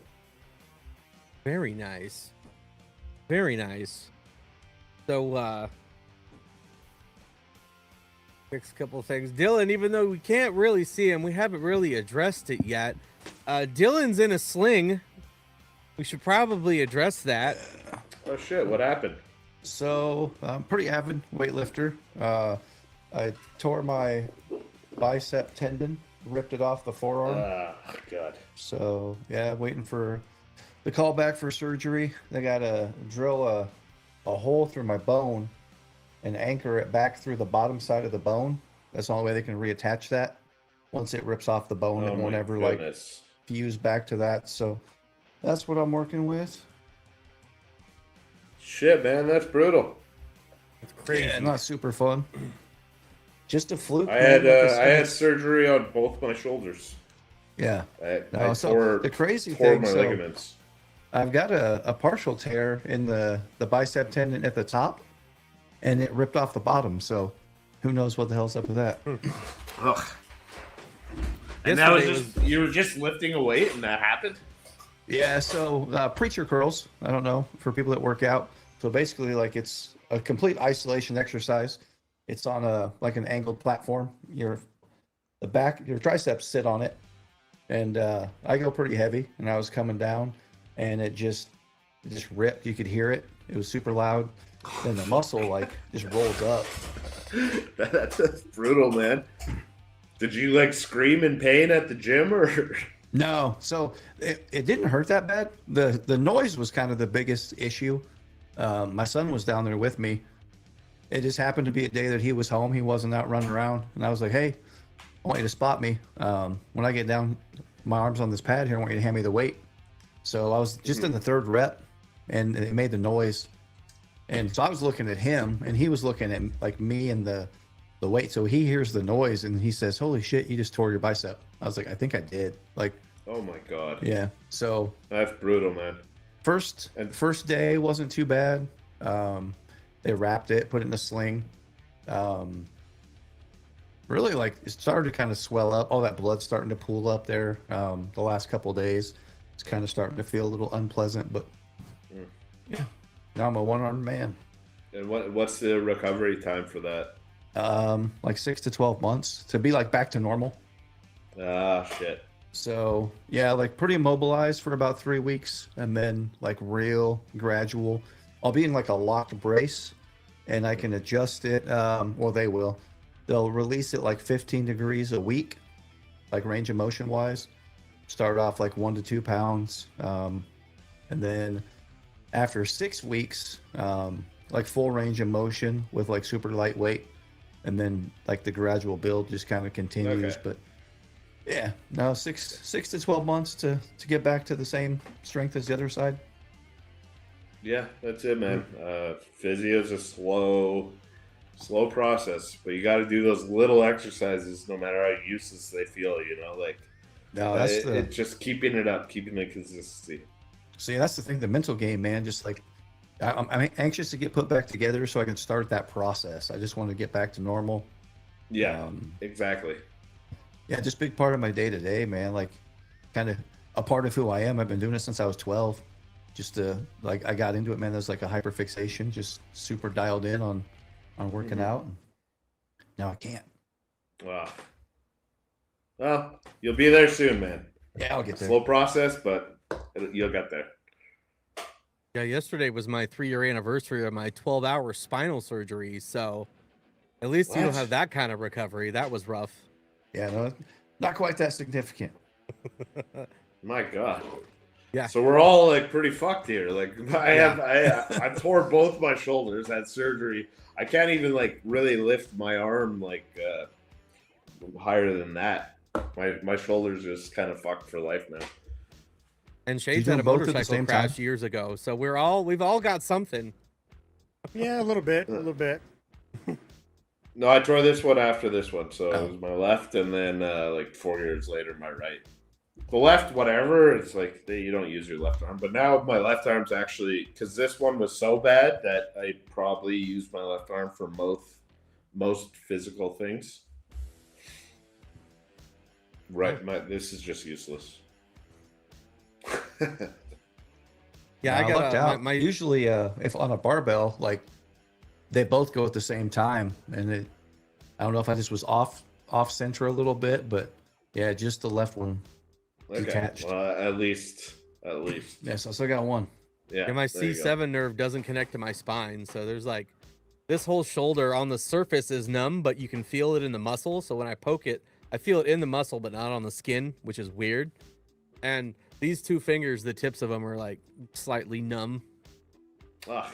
Very nice. Very nice. So, next couple of things. Dillon, even though we can't really see him, we haven't really addressed it yet. Dillon's in a sling. We should probably address that. Oh shit, what happened? So I'm pretty avid weightlifter. I tore my bicep tendon, ripped it off the forearm. Oh god. So yeah, waiting for the call back for surgery. They got to drill a hole through my bone and anchor it back through the bottom side of the bone. That's the only way they can reattach that. Once it rips off the bone, it won't ever fuse back to that. So that's what I'm working with. Shit, man, that's brutal. It's crazy. Yeah, not super fun. Just a fluke. I had surgery on both my shoulders. Yeah. I tore the crazy thing, my ligaments. I've got a partial tear in the bicep tendon at the top, and it ripped off the bottom. So who knows what the hell's up with that? Ugh. And that was just you were just lifting a weight and that happened? Yeah, so preacher curls, I don't know, for people that work out. So basically it's a complete isolation exercise. It's on an angled platform. Your triceps sit on it. And I go pretty heavy, and I was coming down, and it just ripped. You could hear it. It was super loud. Then the muscle just rolls up. That's brutal, man. Did you scream in pain at the gym or? No, so it didn't hurt that bad. The noise was kind of the biggest issue. My son was down there with me. It just happened to be a day that he was home. He wasn't out running around, and I was like, "Hey, I want you to spot me. When I get down, my arms on this pad here, I want you to hand me the weight." So I was just in the third rep, and it made the noise. And so I was looking at him, and he was looking at me in the the weight. So he hears the noise and he says, "Holy shit, you just tore your bicep." I was like, "I think I did." Like, oh my god. Yeah. So that's brutal, man. First day wasn't too bad. They wrapped it, put it in a sling. Really, like, it started to kind of swell up. All that blood starting to pool up there. The last couple of days, it's kind of starting to feel a little unpleasant. But yeah, now I'm a one-armed man. And what's the recovery time for that? Like 6 to 12 months to be like back to normal. Ah, shit. So yeah, like pretty immobilized for about 3 weeks, and then like real gradual. I'll be in like a locked brace, and I can adjust it. Well, they will. They'll release it like 15 degrees a week, like range of motion wise. Start off like 1 to 2 pounds, and then after 6 weeks, like full range of motion with like super lightweight, and then like the gradual build just kind of continues. Okay. But yeah, no, 6 to 12 months to get back to the same strength as the other side. Yeah, that's it, man. Physio is a slow process, but you got to do those little exercises, no matter how useless they feel. You know, like No, that's it's just keeping it up, keeping the consistency. See, that's the thing, the mental game, man. Just like I'm anxious to get put back together so I can start that process. I just want to get back to normal. Yeah, exactly. Yeah, just big part of my day to day, man. Like, kind of a part of who I am. I've been doing it since I was 12. Just like I got into it, man. There's like a hyperfixation, just super dialed in on working out. Now I can't. Wow. Well, you'll be there soon, man. Yeah, I'll get there. Slow process, but you'll get there. Yeah, yesterday was my 3-year anniversary of my 12-hour spinal surgery, so at least you don't have that kind of recovery. That was rough. Yeah, no, not quite that significant. My God. Yeah. So we're all like pretty fucked here. Like I tore both my shoulders, had surgery. I can't even like really lift my arm like higher than that. My shoulders just kind of fucked for life now. And Shade's had a motorcycle crash years ago, so we've all got something. Yeah, a little bit. No, I tore this one after this one, so it was my left, and then like 4 years later, my right. The left, whatever, it's like you don't use your left arm. But now my left arm's actually, because this one was so bad that I probably used my left arm for most physical things. Right, this is just useless. Yeah, I lucked got out. Usually, if on a barbell, like they both go at the same time, and I don't know if I just was off center a little bit, but yeah, just the left one detached. Well, at least. Yes, I still got one. Yeah, and my C7 nerve doesn't connect to my spine, so there's like this whole shoulder on the surface is numb, but you can feel it in the muscle. So when I poke it, I feel it in the muscle, but not on the skin, which is weird. And these two fingers, the tips of them are like slightly numb. Ugh.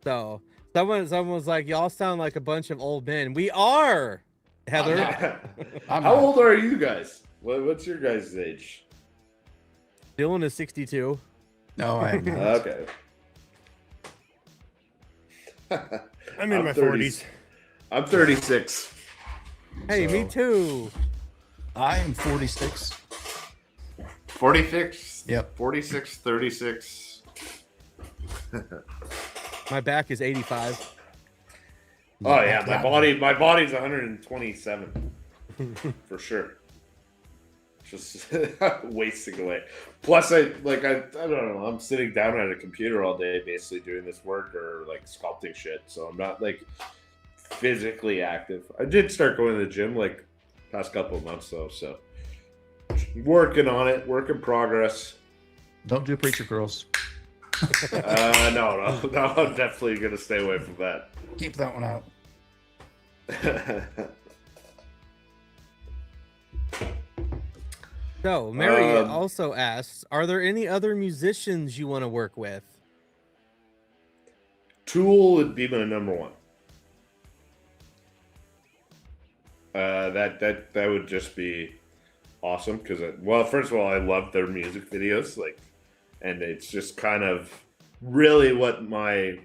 So someone was like, "Y'all sound like a bunch of old men." We are, Heather. How old are you guys? What's your guys' age? Dillon is 62. No, I am not. Okay. I'm in my 40s. I'm 36. Hey, me too. I am 46. 46? Yep. 46, 36. My back is 85. Oh yeah, my body's 127 for sure. Just wasting away. Plus, I don't know. I'm sitting down at a computer all day, basically doing this work or like sculpting shit. So I'm not like physically active. I did start going to the gym like past couple of months though. So working on it, work in progress. Don't do preacher girls. No, I'm definitely gonna stay away from that. Keep that one out. So, Mary also asks, are there any other musicians you want to work with? Tool would be my number one. That would just be awesome because, first of all, I love their music videos, and it's just kind of really what my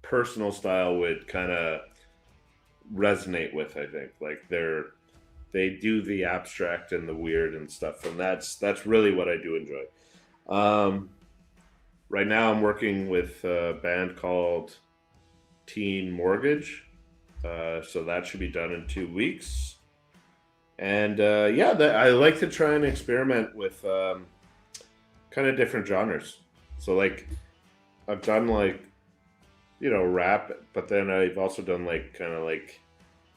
personal style would kind of resonate with. I think like they do the abstract and the weird and stuff, and that's really what I do enjoy. Right now I'm working with a band called Teen Mortgage, so that should be done in 2 weeks. And I like to try and experiment with kind of different genres. So like I've done like, you know, rap, but then I've also done like kind of like,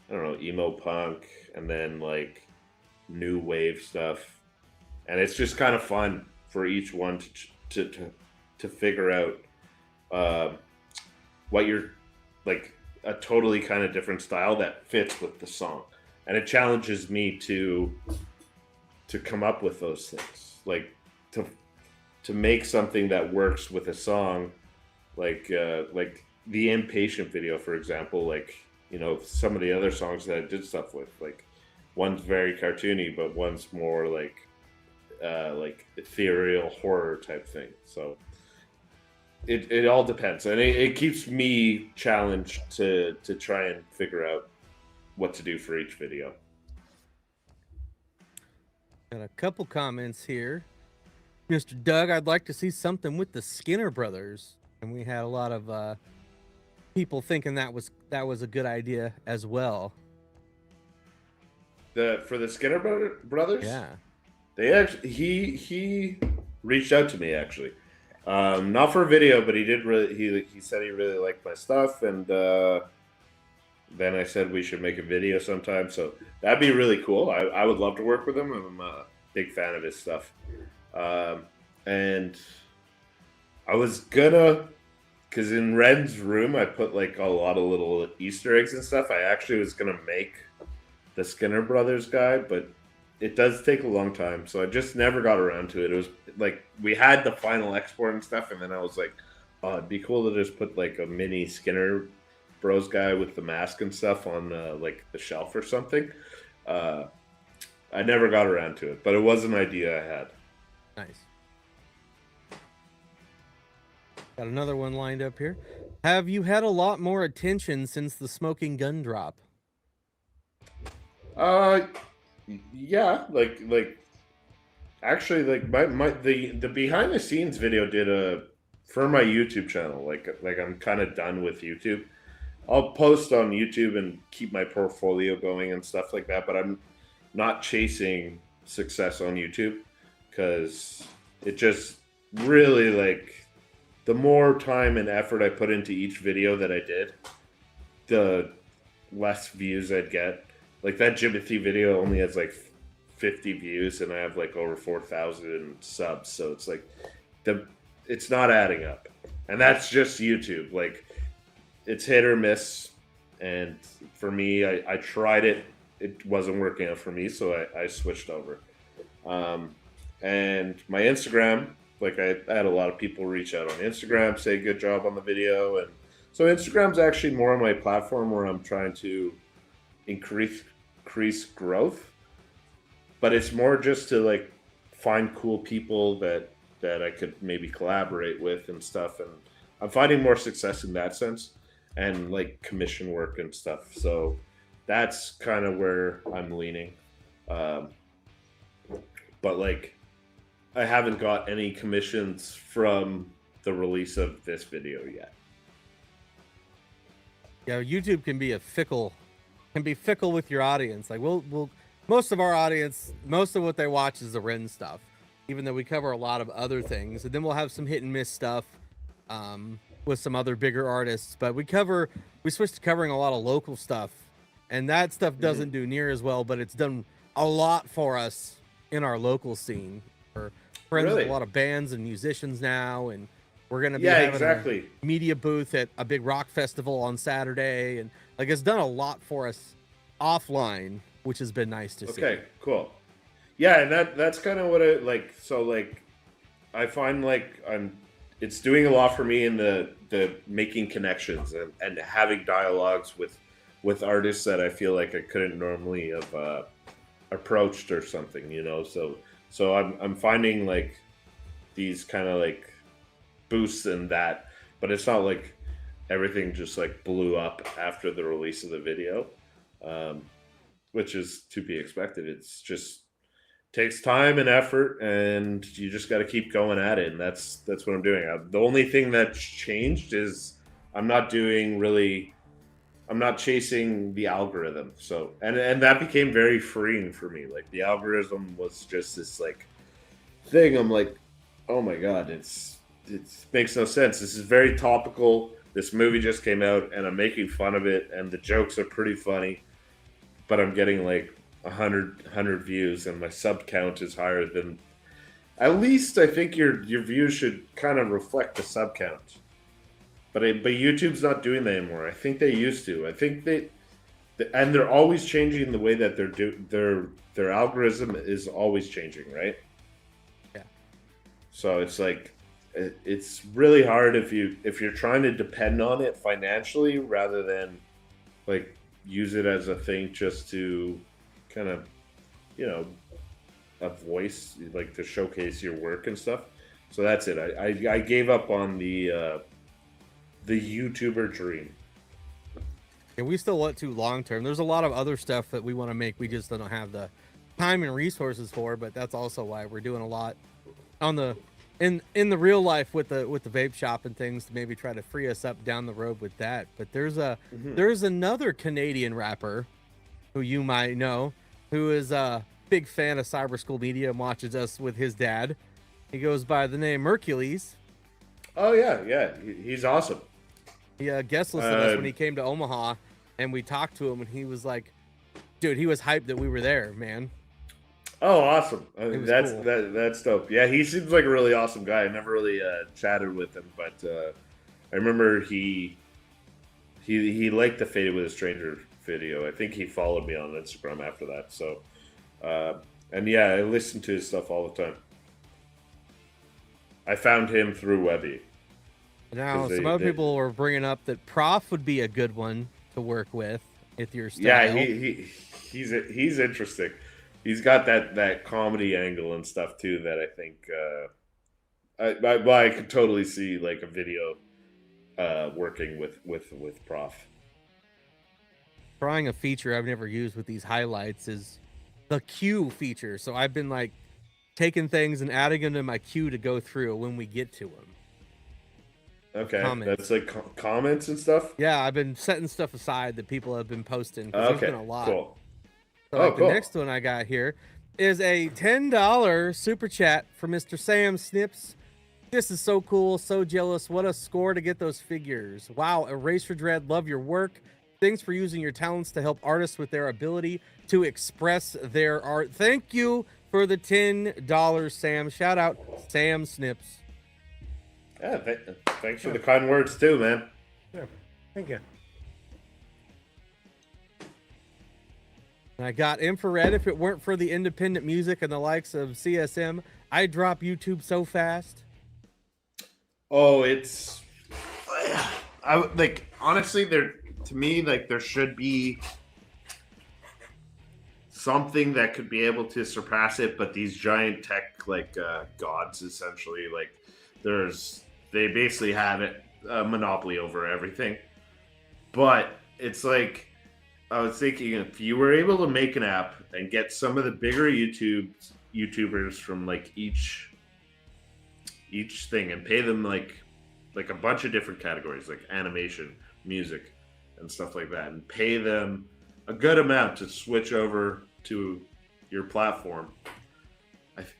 I don't know, emo punk, and then like new wave stuff. And it's just kind of fun for each one to figure out what you're like, a totally kind of different style that fits with the song. And it challenges me to come up with those things, like to make something that works with a song, like the Impatient video, for example. Like, you know, some of the other songs that I did stuff with, like one's very cartoony, but one's more like ethereal horror type thing. So it all depends, and it keeps me challenged to try and figure out what to do for each video. Got a couple comments here. Mr. Doug, I'd like to see something with the Skinner brothers. And we had a lot of people thinking that was a good idea as well. For the Skinner brothers? Yeah. They actually he reached out to me actually. Not for a video, but he did really he said he really liked my stuff, and then I said we should make a video sometime. So that'd be really cool. I would love to work with him. I'm a big fan of his stuff. And I was gonna, because in Ren's room I put like a lot of little Easter eggs and stuff. I actually was gonna make the Skinner brothers guy, but it does take a long time, so I just never got around to it. It was like we had the final export and stuff, and then I was like, oh, it'd be cool to just put like a mini Skinner Bros guy with the mask and stuff on like the shelf or something. I never got around to it, but it was an idea I had. Nice. Got another one lined up here. Have you had a lot more attention since the Smoking Gun drop? Yeah, like actually, like the behind the scenes video did for my YouTube channel. Like I'm kind of done with YouTube. I'll post on YouTube and keep my portfolio going and stuff like that, but I'm not chasing success on YouTube, because it just really, like, the more time and effort I put into each video that I did, the less views I'd get. Like that Jimothy video only has like 50 views, and I have like over 4,000 subs. So it's like it's not adding up, and that's just YouTube. Like, it's hit or miss, and for me, I tried it. It wasn't working out for me, so I switched over. And my Instagram, like I had a lot of people reach out on Instagram, say good job on the video, and so Instagram's actually more of my platform where I'm trying to increase growth, but it's more just to like find cool people that I could maybe collaborate with and stuff, and I'm finding more success in that sense, and like commission work and stuff. So that's kind of where I'm leaning. But like, I haven't got any commissions from the release of this video yet. Yeah, YouTube can be fickle with your audience. Like we'll most of our audience, most of what they watch is the Ren stuff, even though we cover a lot of other things, and then we'll have some hit and miss stuff with some other bigger artists. But we switched to covering a lot of local stuff, and that stuff doesn't do near as well, but it's done a lot for us in our local scene. We're friends with a lot of bands and musicians now, and we're gonna be having a media booth at a big rock festival on Saturday, and like it's done a lot for us offline, which has been nice to see. Okay, cool. Yeah, and that's kind of what I like. So like, I find like it's doing a lot for me in the making connections and having dialogues with artists that I feel like I couldn't normally have approached or something, you know. So I'm finding like these kind of like boosts in that, but it's not like everything just like blew up after the release of the video. which is to be expected. It's just takes time and effort, and you just got to keep going at it. And that's what I'm doing. The only thing that's changed is I'm not chasing the algorithm. So and that became very freeing for me. Like the algorithm was just this like thing. I'm like, oh my god, it makes no sense. This is very topical. This movie just came out, and I'm making fun of it, and the jokes are pretty funny, but I'm getting like 100 views, and my sub count is higher than. At least I think your views should kind of reflect the sub count. But YouTube's not doing that anymore. I think they used to. I think and they're always changing the way that their algorithm is always changing, right? Yeah. So it's like it's really hard if you're trying to depend on it financially rather than like use it as a thing just to kind of, a voice, like to showcase your work and stuff. So that's it. I gave up on the YouTuber dream. And we still want to long term. There's a lot of other stuff that we want to make. We just don't have the time and resources for, but that's also why we're doing a lot on the in the real life with the vape shop and things to maybe try to free us up down the road with that. But there's another Canadian rapper who you might know, who is a big fan of Cyber School Media and watches us with his dad. He goes by the name Mercules. Oh yeah, he's awesome. He guest listed us when he came to Omaha, and we talked to him, and he was like, dude, he was hyped that we were there, man. Oh, awesome. That's cool. that's dope. Yeah, he seems like a really awesome guy. I never really chatted with him, but I remember he liked the Faded with a Stranger video. I think he followed me on Instagram after that. So, and yeah, I listen to his stuff all the time. I found him through Webby. Now, some other people were bringing up that Prof would be a good one to work with your style. Yeah, he's interesting. He's got that comedy angle and stuff too that I think I could totally see like a video working with Prof. Trying a feature I've never used with these highlights is the queue feature. So I've been like taking things and adding them to my queue to go through when we get to them. Okay, Comments. That's like comments and stuff. Yeah, I've been setting stuff aside that people have been posting. Okay, there's been a lot. cool. So like the next one I got here is a $10 super chat for Mr. Sam Snips. This is so cool, so jealous. What a score to get those figures. Wow, EraserDread, love your work. Thanks for using your talents to help artists with their ability to express their art. Thank you for the $10, Sam. Shout out, Sam Snips. Yeah, thanks for the kind words too, man. Yeah, thank you. And I got infrared. If it weren't for the independent music and the likes of CSM, I'd drop YouTube so fast. Oh, honestly, to me, there should be something that could be able to surpass it, but these giant tech gods essentially, they basically have a monopoly over everything. But it's like, I was thinking, if you were able to make an app and get some of the bigger YouTubers from like each thing and pay them like a bunch of different categories, like animation, music, and stuff like that, and pay them a good amount to switch over to your platform,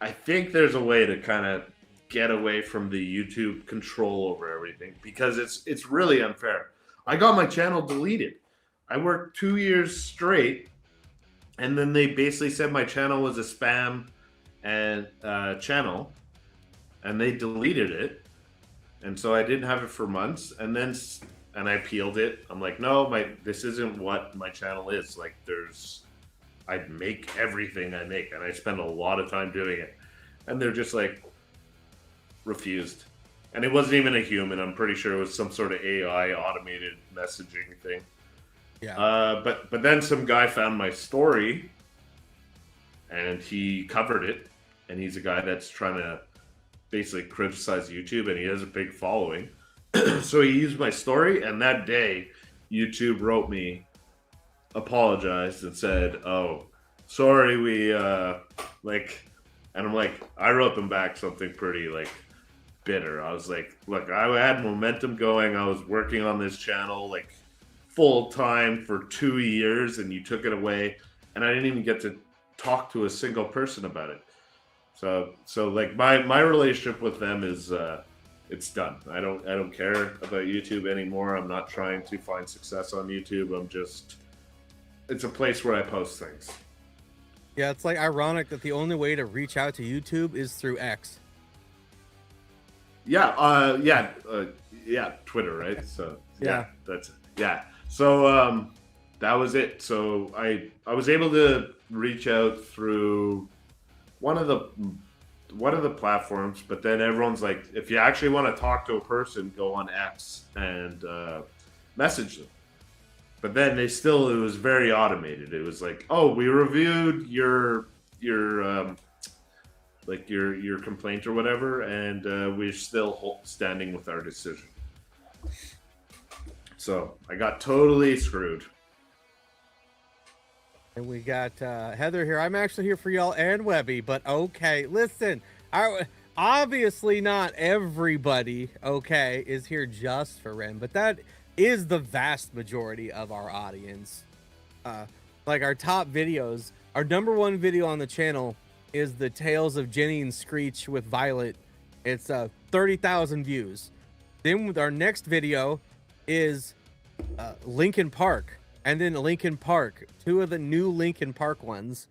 I think there's a way to kind of get away from the YouTube control over everything, because it's really unfair. I got my channel deleted. I worked 2 years straight, and then they basically said my channel was a spam and channel, and they deleted it, and so I didn't have it for months, and I appealed it. I'm like, no, this isn't what my channel is. Like, I make everything I make, and I spend a lot of time doing it, and they're just like refused. And it wasn't even a human. I'm pretty sure it was some sort of AI automated messaging thing. Yeah. But then some guy found my story, and he covered it, and he's a guy that's trying to basically criticize YouTube, and he has a big following. So he used my story, and that day YouTube wrote me apologized and said, "Oh, sorry, we like," and I'm like, I wrote them back something pretty like bitter. I was like, "Look, I had momentum going. I was working on this channel like full time for 2 years, and you took it away, and I didn't even get to talk to a single person about it." So like my relationship with them is it's done. I don't care about YouTube anymore. I'm not trying to find success on YouTube. It's a place where I post things. Yeah, it's like ironic that the only way to reach out to YouTube is through X. Yeah, Twitter, right? So Yeah. that's it. Yeah. So that was it. So I was able to reach out through one of the platforms, but then everyone's like, if you actually want to talk to a person, go on X and message them. But then it was very automated. It was like, oh, we reviewed your complaint or whatever, and we're still standing with our decision. So I got totally screwed. And we got Heather here. I'm actually here for y'all and Webby, but okay, listen. Obviously not everybody, okay, is here just for Ren, but that is the vast majority of our audience. Like our top videos, our #1 video on the channel is the Tales of Jenny and Screech with Violet. It's 30,000 views. Then with our next video is Linkin Park, and then Linkin Park, 2 of the new Linkin Park ones,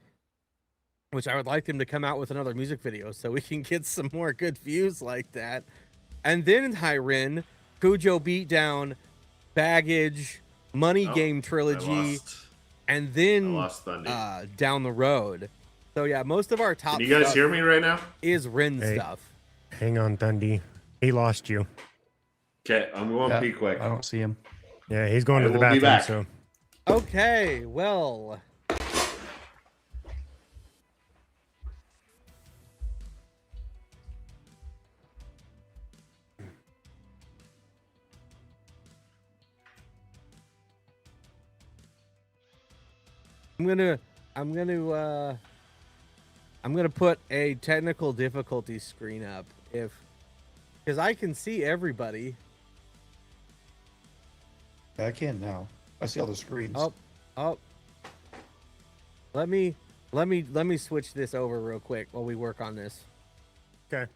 which I would like them to come out with another music video so we can get some more good views like that. And then Hyrin, Cujo Beatdown, Baggage, Money Game Trilogy, and then down the road. So yeah, most of our top. Can you guys hear me right now? Is Ren stuff. Hang on, Thundy. He lost you. Okay, I'm going to be quick. I don't see him. Yeah, he's going to the will be bathroom. back. So. Okay, well. I'm gonna put a technical difficulty screen up because I can see everybody. Yeah, I can now. I see all the screens. Oh. Let me switch this over real quick while we work on this. Okay.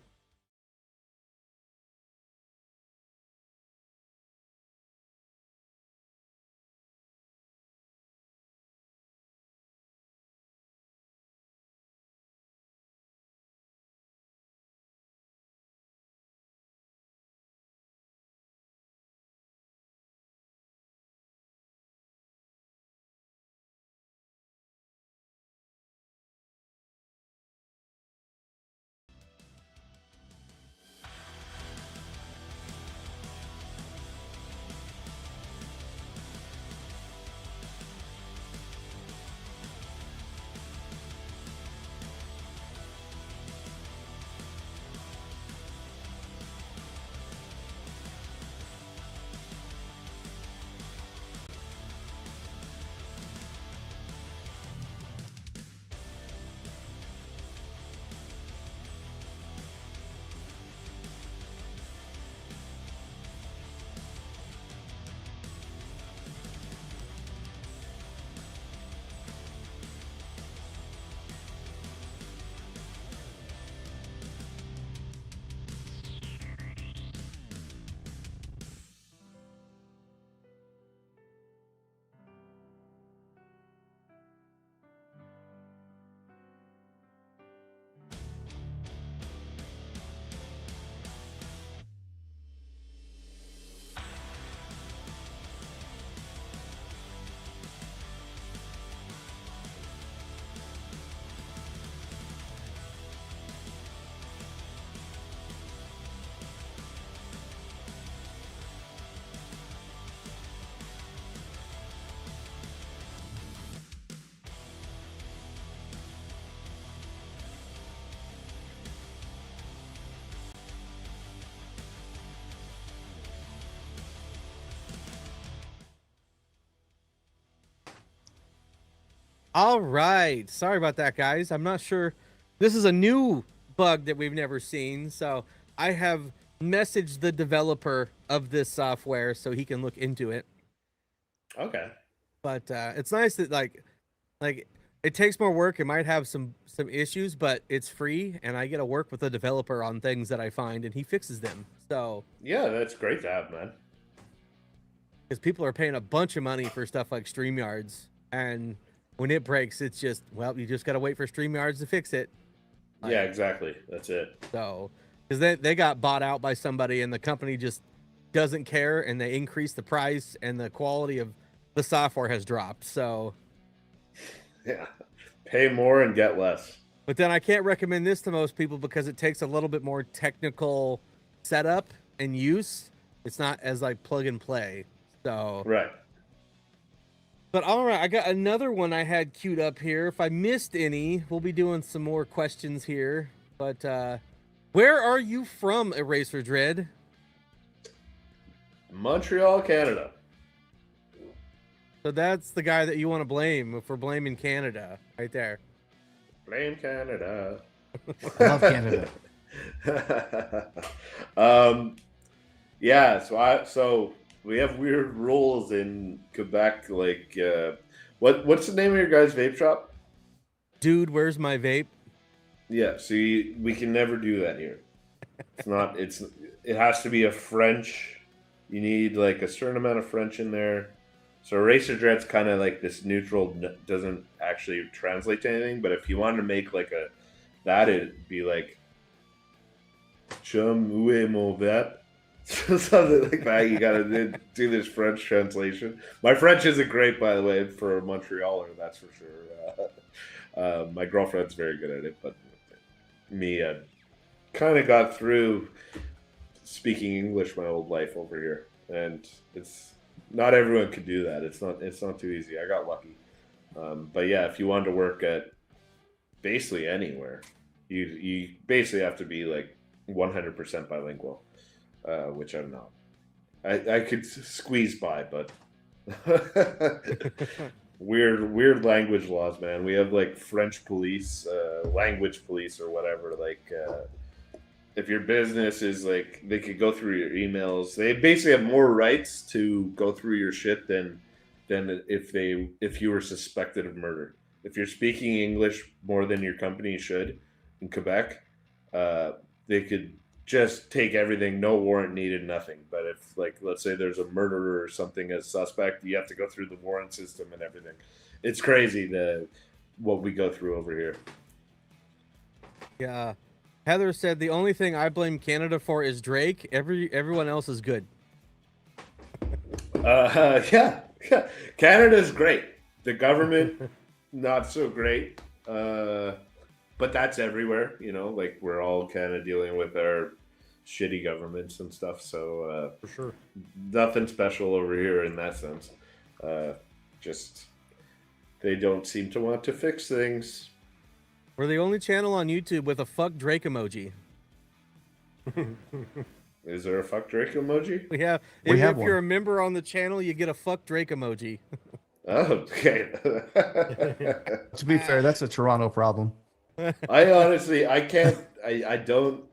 All right. Sorry about that, guys. I'm not sure. This is a new bug that we've never seen. So I have messaged the developer of this software so he can look into it. Okay. But it's nice that like it takes more work. It might have some issues, but it's free, and I get to work with the developer on things that I find, and he fixes them. So yeah, that's great to have, man. Because people are paying a bunch of money for stuff like StreamYards, and when it breaks, it's just, well, you just got to wait for StreamYards to fix it. Yeah, exactly. That's it. So, because they got bought out by somebody, and the company just doesn't care, and they increase the price, and the quality of the software has dropped. So, yeah, pay more and get less. But then I can't recommend this to most people because it takes a little bit more technical setup and use. It's not as like plug and play. So right. But all right, I got another one I had queued up here. If I missed any, we'll be doing some more questions here. But where are you from, EraserDread? Montreal, Canada. So that's the guy that you want to blame if we're blaming Canada, right there. Blame Canada. I love Canada. Yeah, so we have weird rules in Quebec. Like, what's the name of your guys' vape shop? Dude, where's my vape? Yeah, see, we can never do that here. It's not. It has to be a French. You need like a certain amount of French in there. So EraserDread's kind of like this neutral, doesn't actually translate to anything. But if you wanted to make like it'd be like, Chum, où est mon vape? Something like that. You gotta do this French translation. My French isn't great, by the way, for a Montrealer, that's for sure. My girlfriend's very good at it, but me, kind of got through speaking English my whole life over here, and it's not everyone could do that. It's not too easy. I got lucky, but yeah, if you wanted to work at basically anywhere, you basically have to be like 100% bilingual, which I'm not. I could squeeze by, but weird language laws, man. We have like French police, language police, or whatever. Like, if your business is like, they could go through your emails. They basically have more rights to go through your shit than if you were suspected of murder. If you're speaking English more than your company should in Quebec, they could just take everything, no warrant needed, nothing. But if, like, let's say there's a murderer or something as suspect, you have to go through the warrant system and everything. It's crazy what we go through over here. Yeah. Heather said the only thing I blame Canada for is Drake. Everyone else is good. Yeah. Canada's great. The government, not so great. But that's everywhere, like we're all kind of dealing with our shitty governments and stuff. So for sure, nothing special over here in that sense. Just they don't seem to want to fix things. We're the only channel on YouTube with a fuck Drake emoji. Is there a fuck Drake emoji? We have. If you're a member on the channel, you get a fuck Drake emoji. Oh, okay. To be fair, that's a Toronto problem. I honestly, I can't. I don't.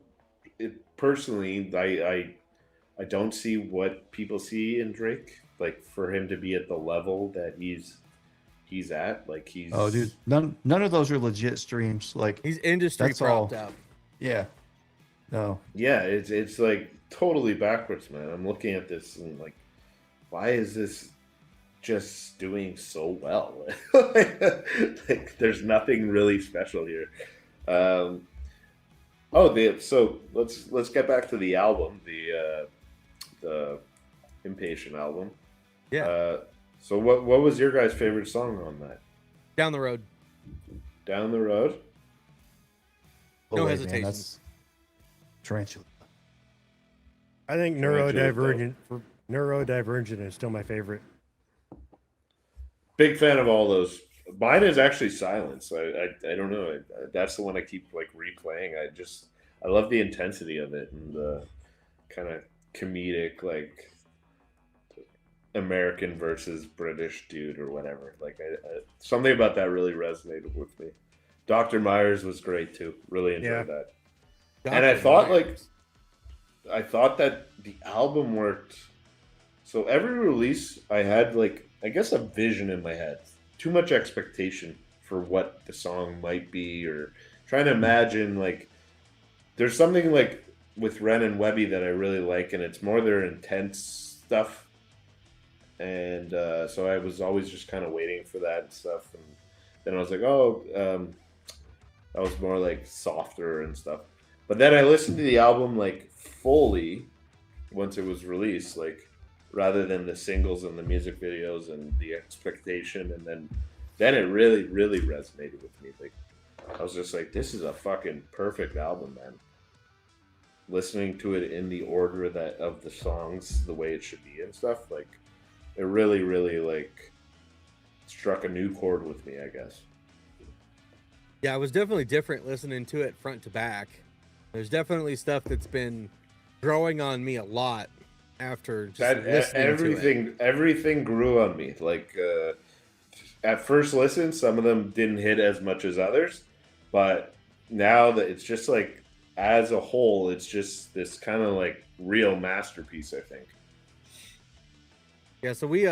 Personally, I don't see what people see in Drake. Like, for him to be at the level that he's at, like he's. Oh, dude, none of those are legit streams. Like, he's industry propped up. Yeah. No. Yeah, it's like totally backwards, man. I'm looking at this and like, why is this just doing so well? Like, there's nothing really special here. So let's get back to the album, the Inpatient album. Yeah. So what was your guys' favorite song on that? Down the Road. Down the Road. No hesitation. That's Tarantula. I think Neurodivergent is still my favorite. Big fan of all those. Mine is actually Silence. I don't know. That's the one I keep like replaying. I love the intensity of it and the kind of comedic, like, American versus British dude or whatever. Like something about that really resonated with me. Dr. Myers was great too. Really enjoyed that. And I thought I thought that the album worked. So every release I had like, I guess, a vision in my head. Too much expectation for what the song might be, or trying to imagine like there's something like with Ren and Webby that I really like, and it's more their intense stuff. And so I was always just kind of waiting for that and stuff. And then I was like, oh, that was more like softer and stuff. But then I listened to the album like fully once it was released, like rather than the singles and the music videos and the expectation. And then it really, really resonated with me. Like I was just like, this is a fucking perfect album, man. Listening to it in the order that of the songs, the way it should be and stuff, like it really, really like struck a new chord with me, I guess. Yeah, it was definitely different listening to it front to back. There's definitely stuff that's been growing on me a lot after just listening to it. Everything grew on me. Like at first listen, some of them didn't hit as much as others, but now that it's just like as a whole, it's just this kind of like real masterpiece, I think. Yeah, so we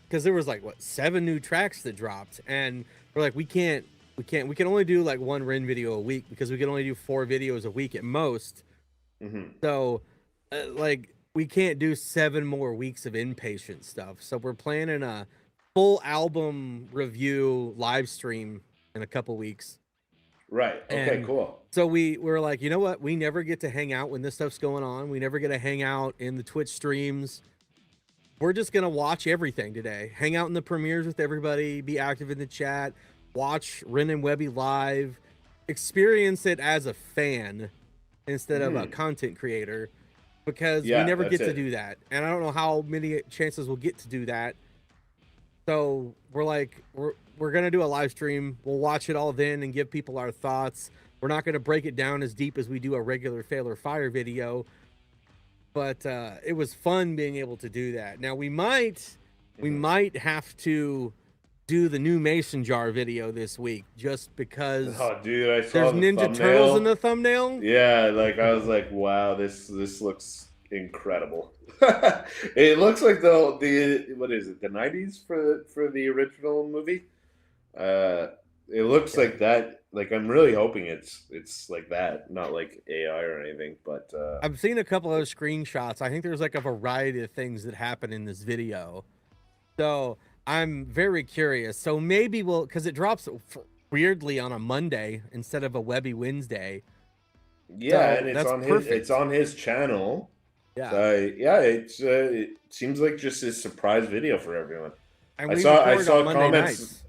because there was like 7 new tracks that dropped, and we're like, we can only do like 1 Ren video a week because we can only do 4 videos a week at most. Mm-hmm. So like we can't do 7 more weeks of Inpatient stuff. So we're planning a full album review live stream in a couple weeks. Right. Okay, cool. So we're like, you know what? We never get to hang out when this stuff's going on. We never get to hang out in the Twitch streams. We're just going to watch everything today. Hang out in the premieres with everybody, be active in the chat, watch Ren and Webby live, experience it as a fan instead of a content creator, because we never get to do that. And I don't know how many chances we'll get to do that. So we're like, we're going to do a live stream. We'll watch it all then and give people our thoughts. We're not going to break it down as deep as we do a regular Fail or Fire video. But it was fun being able to do that. Now we might have to do the new Mason Jar video this week just because dude, I saw there's the Ninja thumbnail. Turtles in the thumbnail. Yeah, like I was like, wow, this looks incredible. It looks like the what is it, the 90s for the original movie. It looks like that. Like I'm really hoping it's like that, not like AI or anything. But I've seen a couple of screenshots. I think there's like a variety of things that happen in this video, so I'm very curious. So maybe because it drops weirdly on a Monday instead of a Webby Wednesday. Yeah, so and it's on his channel. Yeah, it seems like just a surprise video for everyone. And I saw comments. Nights.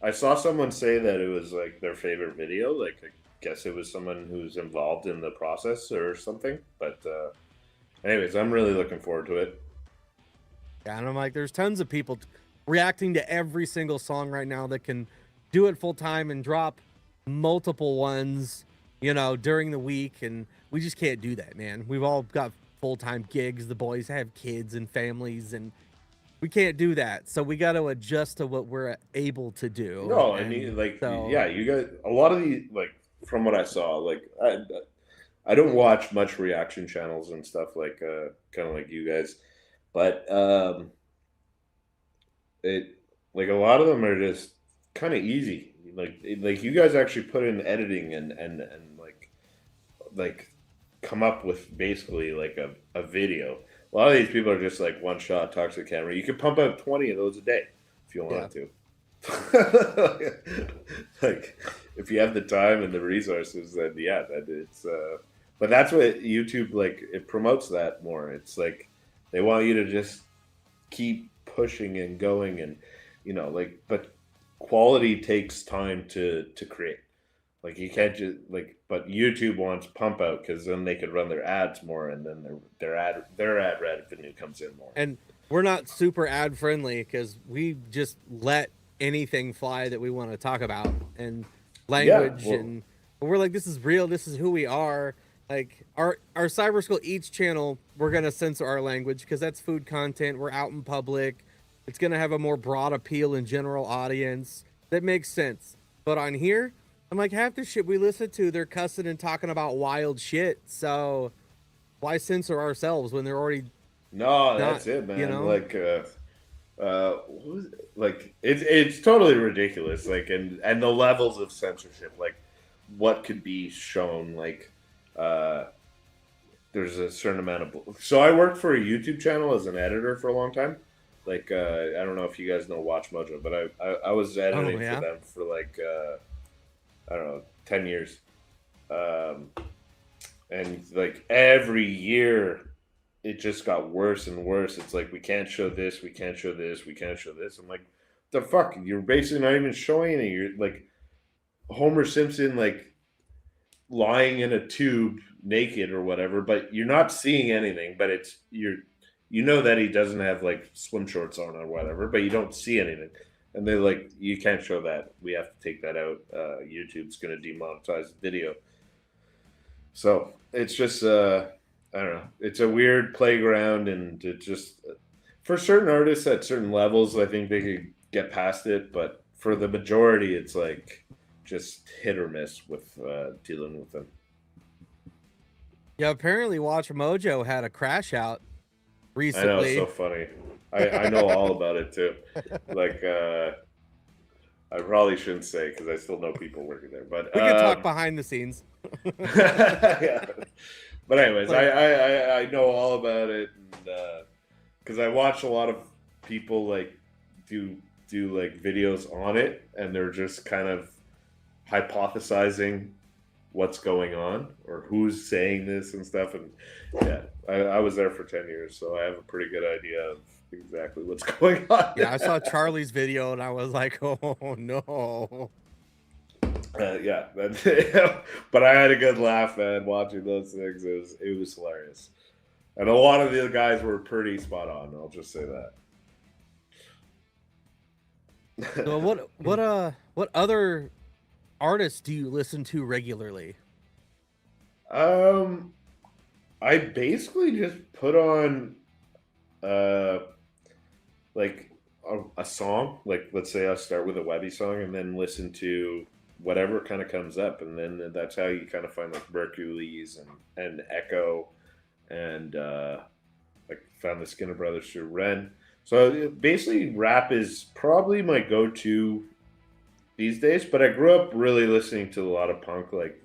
I saw someone say that it was like their favorite video. Like, I guess it was someone who's involved in the process or something. But anyways, I'm really looking forward to it. Yeah, and I'm like, there's tons of people reacting to every single song right now that can do it full time and drop multiple ones, during the week. And we just can't do that, man. We've all got full-time gigs. The boys have kids and families, and we can't do that, so we got to adjust to what we're able to do. No, I mean, you got a lot of these, like, from what I saw, like, I don't watch much reaction channels and stuff, like, kind of like you guys, but, like, a lot of them are just kind of easy. Like, you guys actually put in editing and like, come up with basically, like, a video. A lot of these people are just like one shot, talk to the camera. You could pump out 20 of those a day if you wanted to. Like, if you have the time and the resources, then it's. But that's what YouTube, like, it promotes that more. It's like they want you to just keep pushing and going, and but quality takes time to create. Like, you can't just but YouTube wants pump out because then they could run their ads more, and then their ad revenue comes in more. And we're not super ad friendly because we just let anything fly that we want to talk about and language, and we're like, this is real, this is who we are. Like our Cyber School, each channel, we're gonna censor our language because that's food content. We're out in public. It's gonna have a more broad appeal in general audience. That makes sense. But on here, I'm like, half the shit we listen to, they're cussing and talking about wild shit. So why censor ourselves when they're already No, not, that's it, man. you know? Like, like it's totally ridiculous. Like, and the levels of censorship, like what could be shown, like, there's a certain amount of. So I worked for a YouTube channel as an editor for a long time. Like, I don't know if you guys know Watch Mojo, but I was editing for them for like, I don't know, 10 years. And like every year it just got worse and worse. It's like, we can't show this, we can't show this, we can't show this. I'm like, the fuck? You're basically not even showing anything. You're like Homer Simpson, like lying in a tube naked or whatever, but you're not seeing anything. But it's you know that he doesn't have like swim shorts on or whatever, but you don't see anything. And they're like, you can't show that. We have to take that out. YouTube's going to demonetize the video. So it's just, I don't know. It's a weird playground, and it just, for certain artists at certain levels, I think they could get past it. But for the majority, it's like just hit or miss with dealing with them. Yeah, apparently Watch Mojo had a crash out recently. I know, it's so funny. I know all about it too. Like, I probably shouldn't say because I still know people working there. But we can talk behind the scenes. Yeah. But anyways, I know all about it, because I watch a lot of people like do like videos on it, and they're just kind of hypothesizing what's going on or who's saying this and stuff. And yeah, I was there for 10 years, so I have a pretty good idea of exactly what's going on. Yeah, I saw Charlie's video and I was like, oh no. Yeah, but I had a good laugh, man, watching those things. It was hilarious, and a lot of the guys were pretty spot on. I'll just say that. So what other artists do you listen to regularly? I basically just put on like a song. Like, let's say I start with a Webby song and then listen to whatever kind of comes up, and then that's how you kind of find like Mercules and Echo, and like found the Skinner Brothers through Ren. So basically, rap is probably my go-to these days. But I grew up really listening to a lot of punk, like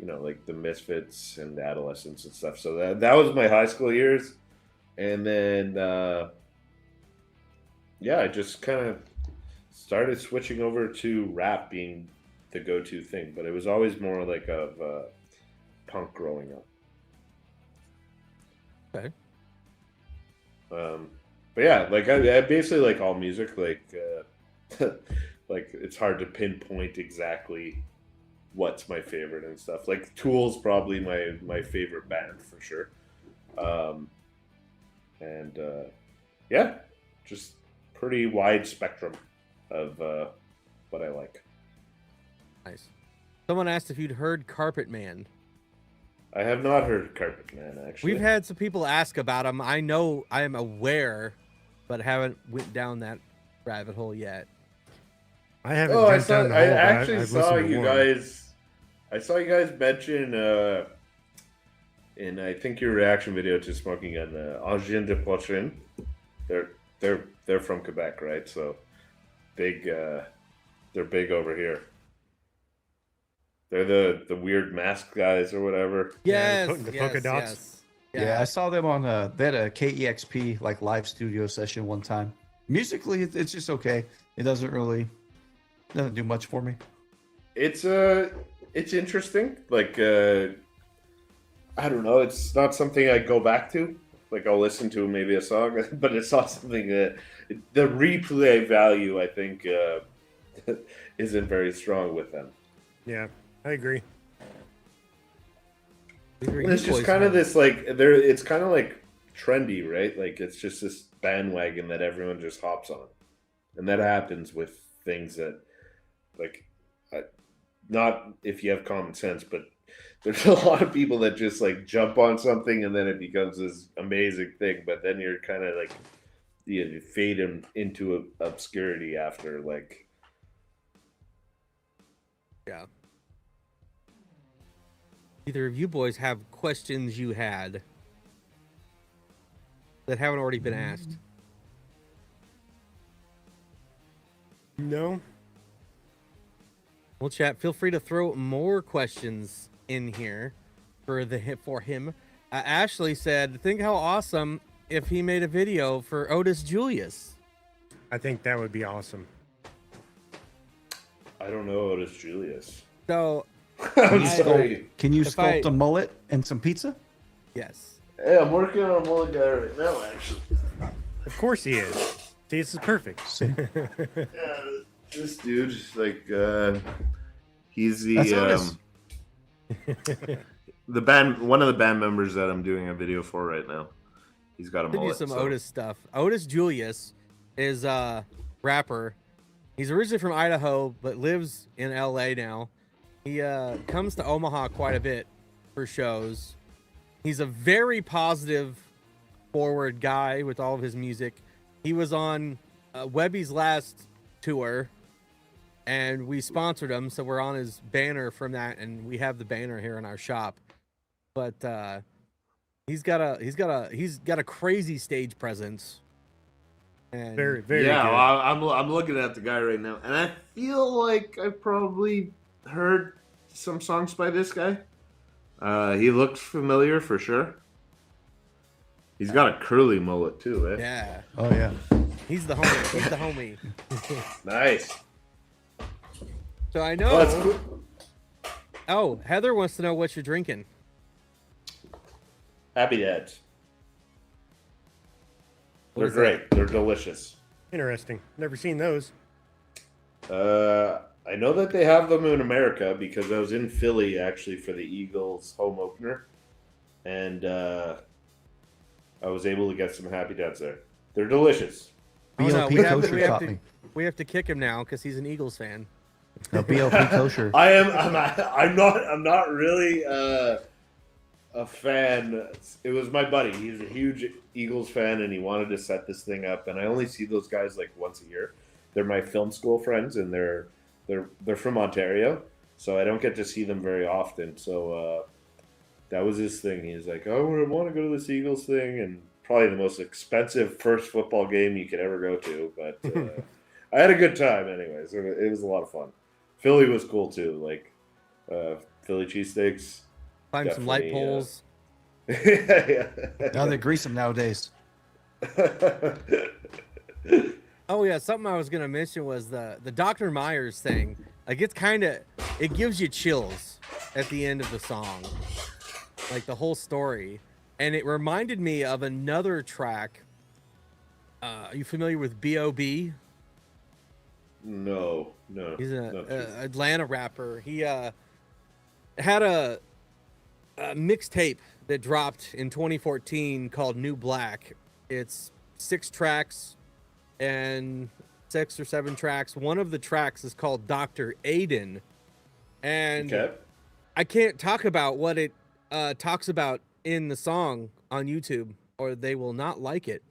you know, like the Misfits and Adolescents and stuff. So that was my high school years, and then yeah, I just kind of started switching over to rap being the go-to thing, but it was always more like of punk growing up. Okay. But yeah, like I basically like all music. Like like it's hard to pinpoint exactly what's my favorite and stuff. Like Tool's probably my favorite band for sure. And yeah, just pretty wide spectrum of what I like. Nice. Someone asked if you'd heard Carpet Man. I have not heard Carpet Man, actually. We've had some people ask about him. I know, I am aware, but haven't went down that rabbit hole yet. I haven't. Oh, I actually saw you guys. I saw you guys mention in I think your reaction video to Smoking Gun, Angine de Poitrine. They're from Quebec, right? So big. They're big over here. They're the weird mask guys or whatever. Yes, the polka dots. Yes. Yeah, I saw them on they had a KEXP like live studio session one time. Musically, it's just okay. It doesn't do much for me. It's interesting. Like I don't know. It's not something I go back to. Like I'll listen to maybe a song, but it's not something that the replay value I think isn't very strong with them. Yeah, I agree. It's just kind of this like it's kind of like trendy, right? Like it's just this bandwagon that everyone just hops on, and that happens with things that like not if you have common sense, but there's a lot of people that just like jump on something and then it becomes this amazing thing, but then you're kind of like you fade into obscurity after, like. Yeah. Either of you boys have questions you had that haven't already been asked? No. Well, chat, feel free to throw more questions in here for him. Ashley said, think how awesome if he made a video for Otis Julius. I think that would be awesome. I don't know Otis Julius. So, I'm sorry. Can you sculpt a mullet and some pizza? Yes. Hey, I'm working on a mullet guy right now, actually. Of course he is. See, this is perfect. Yeah, this dude, like, he's That's the band, one of the band members that I'm doing a video for right now. He's got a Give you mullet. some so. Otis stuff. Otis Julius is a rapper. He's originally from Idaho, but lives in LA now. He comes to Omaha quite a bit for shows. He's a very positive, forward guy with all of his music. He was on Webby's last tour, and we sponsored him, so we're on his banner from that, and we have the banner here in our shop. But he's got a crazy stage presence. And Very, very yeah, good. well, I'm looking at the guy right now, and I feel like I've probably heard some songs by this guy. He looks familiar for sure. He's got a curly mullet too, eh? Yeah. Oh yeah. He's the homie. He's the homie. Nice. So I know. Oh, that's cool. Oh, Heather wants to know what you're drinking. Happy Dads. What They're is great. They're delicious. Interesting. Never seen those. I know that they have them in America because I was in Philly actually for the Eagles home opener, and I was able to get some Happy Dads there. They're delicious. Oh, no, BLP Kosher taught me. we have to kick him now because he's an Eagles fan. No, BLP Kosher. I'm not really a fan. It was my buddy. He's a huge Eagles fan, and he wanted to set this thing up. And I only see those guys like once a year. They're my film school friends, and they're from Ontario, so I don't get to see them very often. So that was his thing. He's like, "Oh, I want to go to this Eagles thing," and probably the most expensive first football game you could ever go to. But I had a good time, anyways. It was a lot of fun. Philly was cool too, like Philly cheesesteaks. Find some light poles. Yeah. Now they grease them nowadays. Oh yeah, something I was gonna mention was the Dr. Myers thing. Like it gives you chills at the end of the song, like the whole story, and it reminded me of another track. Are you familiar with B.O.B.? No. He's an Atlanta rapper. He had a mixtape that dropped in 2014 called New Black. It's 6 tracks and 6 or 7 tracks. One of the tracks is called Dr. Aiden. And Okay. I can't talk about what it talks about in the song on YouTube, or they will not like it.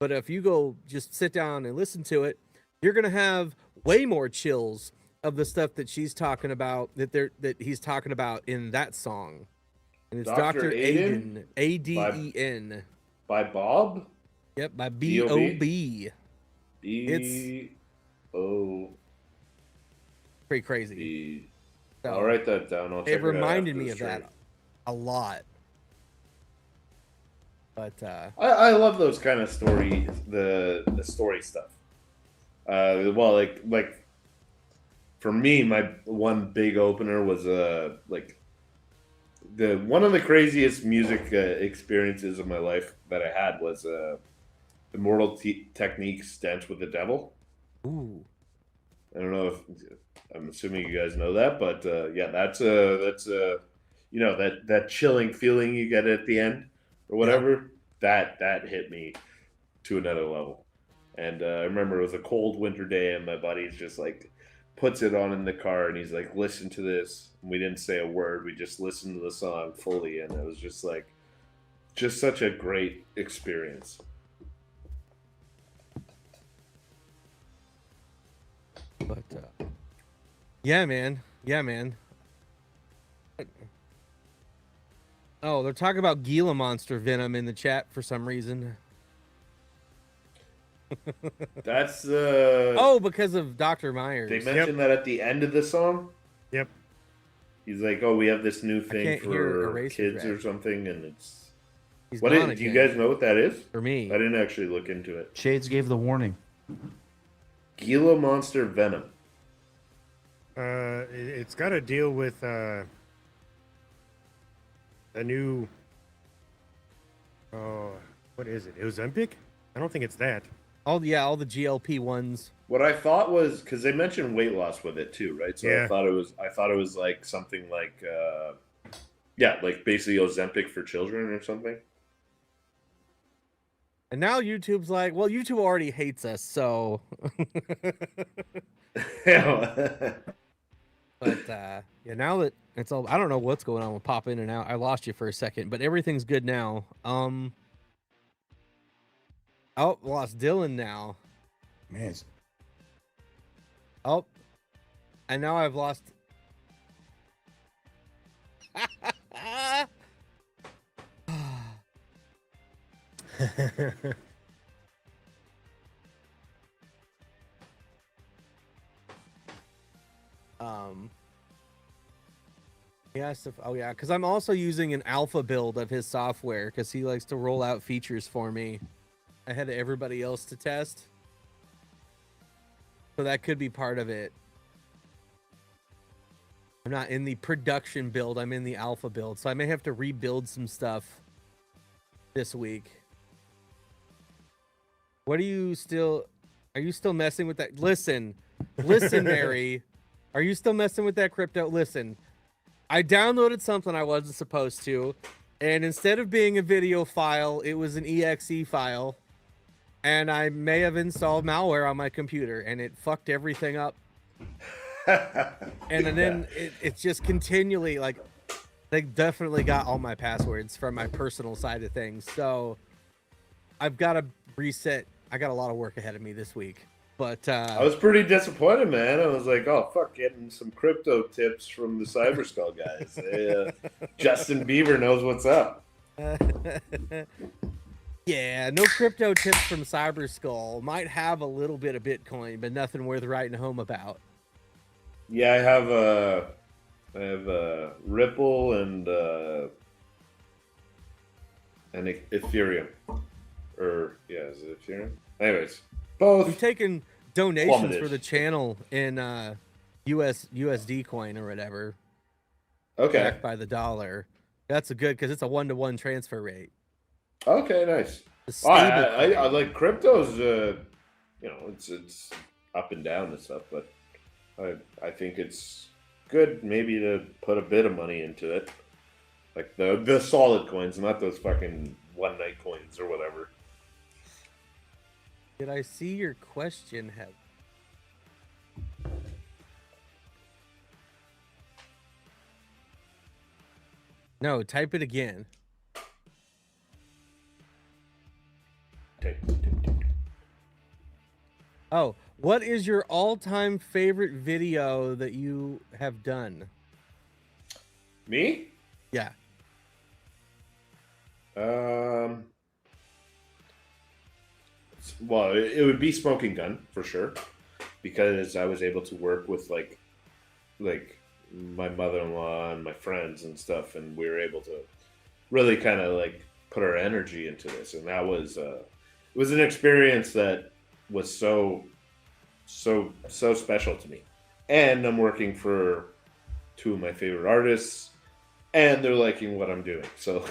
But if you go just sit down and listen to it, you're going to have way more chills of the stuff that she's talking about, that he's talking about in that song. And it's Dr. Aiden, A-D-E-N. By Bob? Yep, by B-O-B. B-O... Pretty crazy. So, I'll write that down. I'll check it reminded out me of that a lot. But I love those kind of story, the story stuff. Well, like for me, my one big opener was like one of the craziest music experiences of my life that I had was Immortal Technique's "Dance with the Devil." Ooh. I don't know if I'm assuming you guys know that, but yeah, that's you know, that chilling feeling you get at the end or whatever. Yeah. That hit me to another level. And I remember it was a cold winter day, and my buddy's just like puts it on in the car, and he's like, "Listen to this." And we didn't say a word. We just listened to the song fully, and it was just like, just such a great experience. But yeah, man. Oh, they're talking about Gila monster venom in the chat for some reason. That's oh, because of Dr. Myers. They mentioned that at the end of the song. Yep. He's like, "Oh, we have this new thing for kids or something," and it's. What is, do you guys know what that is? For me, I didn't actually look into it. Shades gave the warning. Gila monster venom. It's got to deal with a new. Oh, what is it? Ozempic? I don't think it's that. All the GLP ones. What I thought was, because they mentioned weight loss with it too, right? So Yeah. I thought it was like something like, like basically Ozempic for children or something. And now YouTube's like, well, YouTube already hates us, so. But yeah, now that it's all, I don't know what's going on with pop in and out. I lost you for a second, but everything's good now. Oh, lost Dillon now. Man. Oh, and now I've lost. Yes. Oh yeah, because I'm also using an alpha build of his software because he likes to roll out features for me ahead of everybody else to test. So that could be part of it. I'm not in the production build. I'm in the alpha build. So I may have to rebuild some stuff this week. What are you still messing with that? Listen, Mary. Are you still messing with that crypto? Listen, I downloaded something I wasn't supposed to. And instead of being a video file, it was an exe file. And I may have installed malware on my computer, and it fucked everything up. And then it's just continually, like, they definitely got all my passwords from my personal side of things. So I've got to reset. I got a lot of work ahead of me this week. But I was pretty disappointed, man. I was like, "Oh fuck!" Getting some crypto tips from the Cyberskull guys. Justin Bieber knows what's up. Yeah, no crypto tips from Cyberskull. Might have a little bit of Bitcoin, but nothing worth writing home about. Yeah, I have Ripple and Ethereum, or is it Ethereum? Anyways, both. We've taken donations plummeted for the channel in USD coin or whatever. Okay. Backed by the dollar. That's a good because it's a 1-to-1 transfer rate. Okay, nice. The I like cryptos. It's up and down and stuff, but I think it's good maybe to put a bit of money into it, like the solid coins, not those fucking one night coins or whatever. Did I see your question, Hev? No, type it again. Oh, what is your all-time favorite video that you have done? Me? Yeah. Well, it would be Smoking Gun for sure, because I was able to work with like my mother-in-law and my friends and stuff, and we were able to really kind of like put our energy into this, and that was it was an experience that was so special to me. And I'm working for two of my favorite artists, and they're liking what I'm doing, so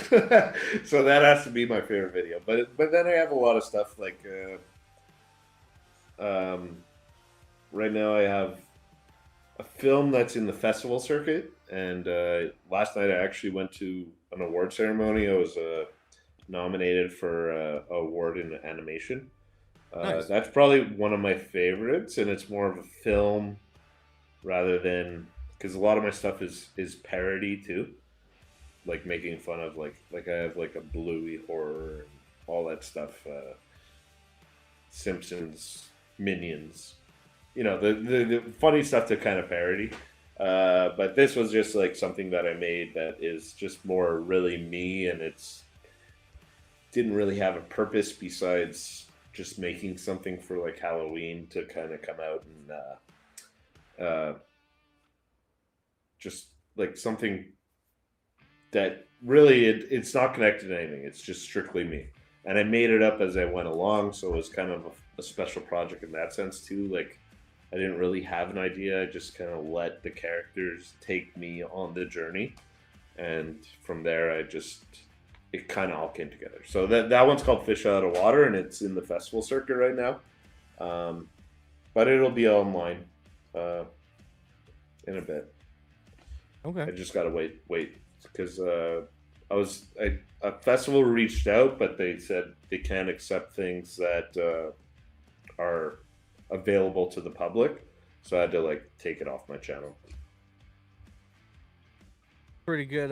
so that has to be my favorite video. But then I have a lot of stuff like right now I have a film that's in the festival circuit, and last night I actually went to an award ceremony. I was nominated for an award in animation. Nice. That's probably one of my favorites, and it's more of a film rather than, because a lot of my stuff is parody too, like making fun of like I have like a Bluey horror and all that stuff, Simpsons, Minions, you know, the funny stuff to kind of parody. But this was just like something that I made that is just more really me, and it's didn't really have a purpose besides just making something for like Halloween to kind of come out and just like something that really it's not connected to anything. It's just strictly me, and I made it up as I went along, so it was kind of a special project in that sense too. Like I didn't really have an idea. I just kind of let the characters take me on the journey, and from there it kind of all came together. So that one's called Fish Out of Water, and it's in the festival circuit right now. But it'll be online in a bit. Okay. I just gotta wait because a festival reached out, but they said they can't accept things that are available to the public, so I had to like take it off my channel. Pretty good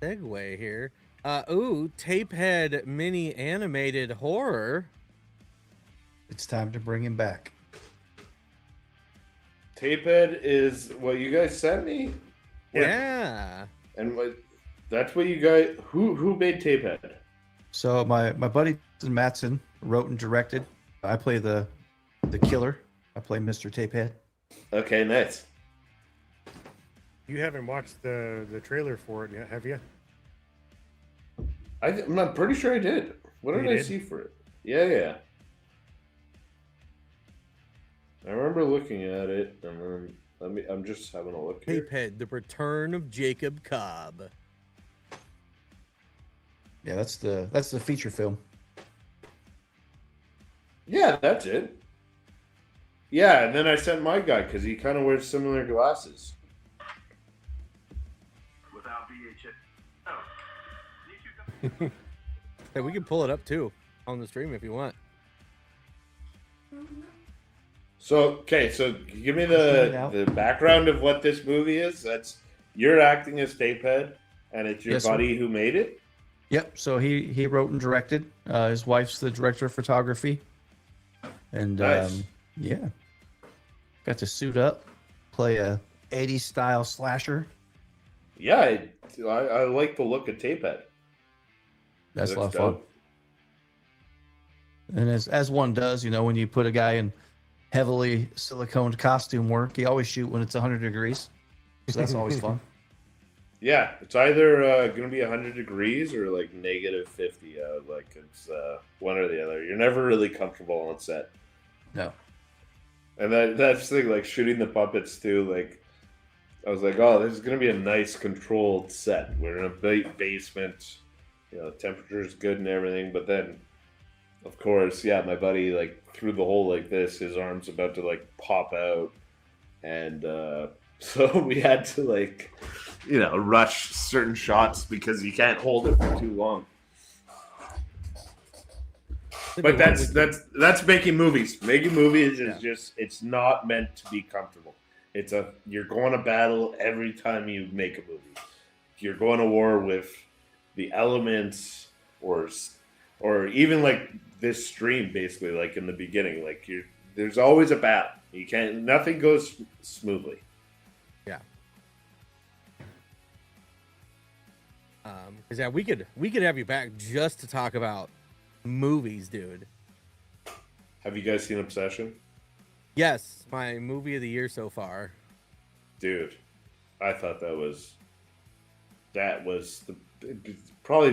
segue here. Ooh, Tapehead mini animated horror. It's time to bring him back. Tapehead is what you guys sent me. Yeah. And that's what you guys who made Tapehead? So my buddy Matson wrote and directed. I play the killer. I play Mr. Tapehead. Okay, nice. You haven't watched the trailer for it yet, have you? I'm pretty sure I did. What did I see for it? Yeah. I remember looking at it, and then I'm just having a look here. Tapehead, the return of Jacob Cobb. Yeah, that's the feature film. Yeah, that's it. Yeah, and then I sent my guy because he kind of wears similar glasses. Without VHS. Hey, we can pull it up too on the stream if you want. So give me the background of what this movie is. That's you're acting as Tapehead, and it's your buddy who made it. Yep. So he wrote and directed. His wife's the director of photography. And Nice. Yeah, got to suit up, play a 80s style slasher. Yeah, I like the look of Tapehead. That's It a lot looks of fun. dope. And as one does, you know, when you put a guy in heavily siliconed costume work, you always shoot when it's 100 degrees. So that's always fun. Yeah, it's either going to be 100 degrees or like -50. Like it's one or the other. You're never really comfortable on set. No. And that's the thing, like shooting the puppets too. Like I was like, oh, this is going to be a nice controlled set. We're in a basement. You know, temperature's good and everything. But then, of course, yeah, my buddy like through the hole like this. His arm's about to like pop out, and so we had to like, you know, rush certain shots because you can't hold it for too long. But that's making movies. Making movies is just, it's not meant to be comfortable. You're going to battle every time you make a movie. You're going to war with the elements or even like this stream basically, like in the beginning, like there's always a battle. Nothing goes smoothly. Yeah. Because we could have you back just to talk about movies, dude. Have you guys seen Obsession? Yes, my movie of the year so far. Dude, I thought that was probably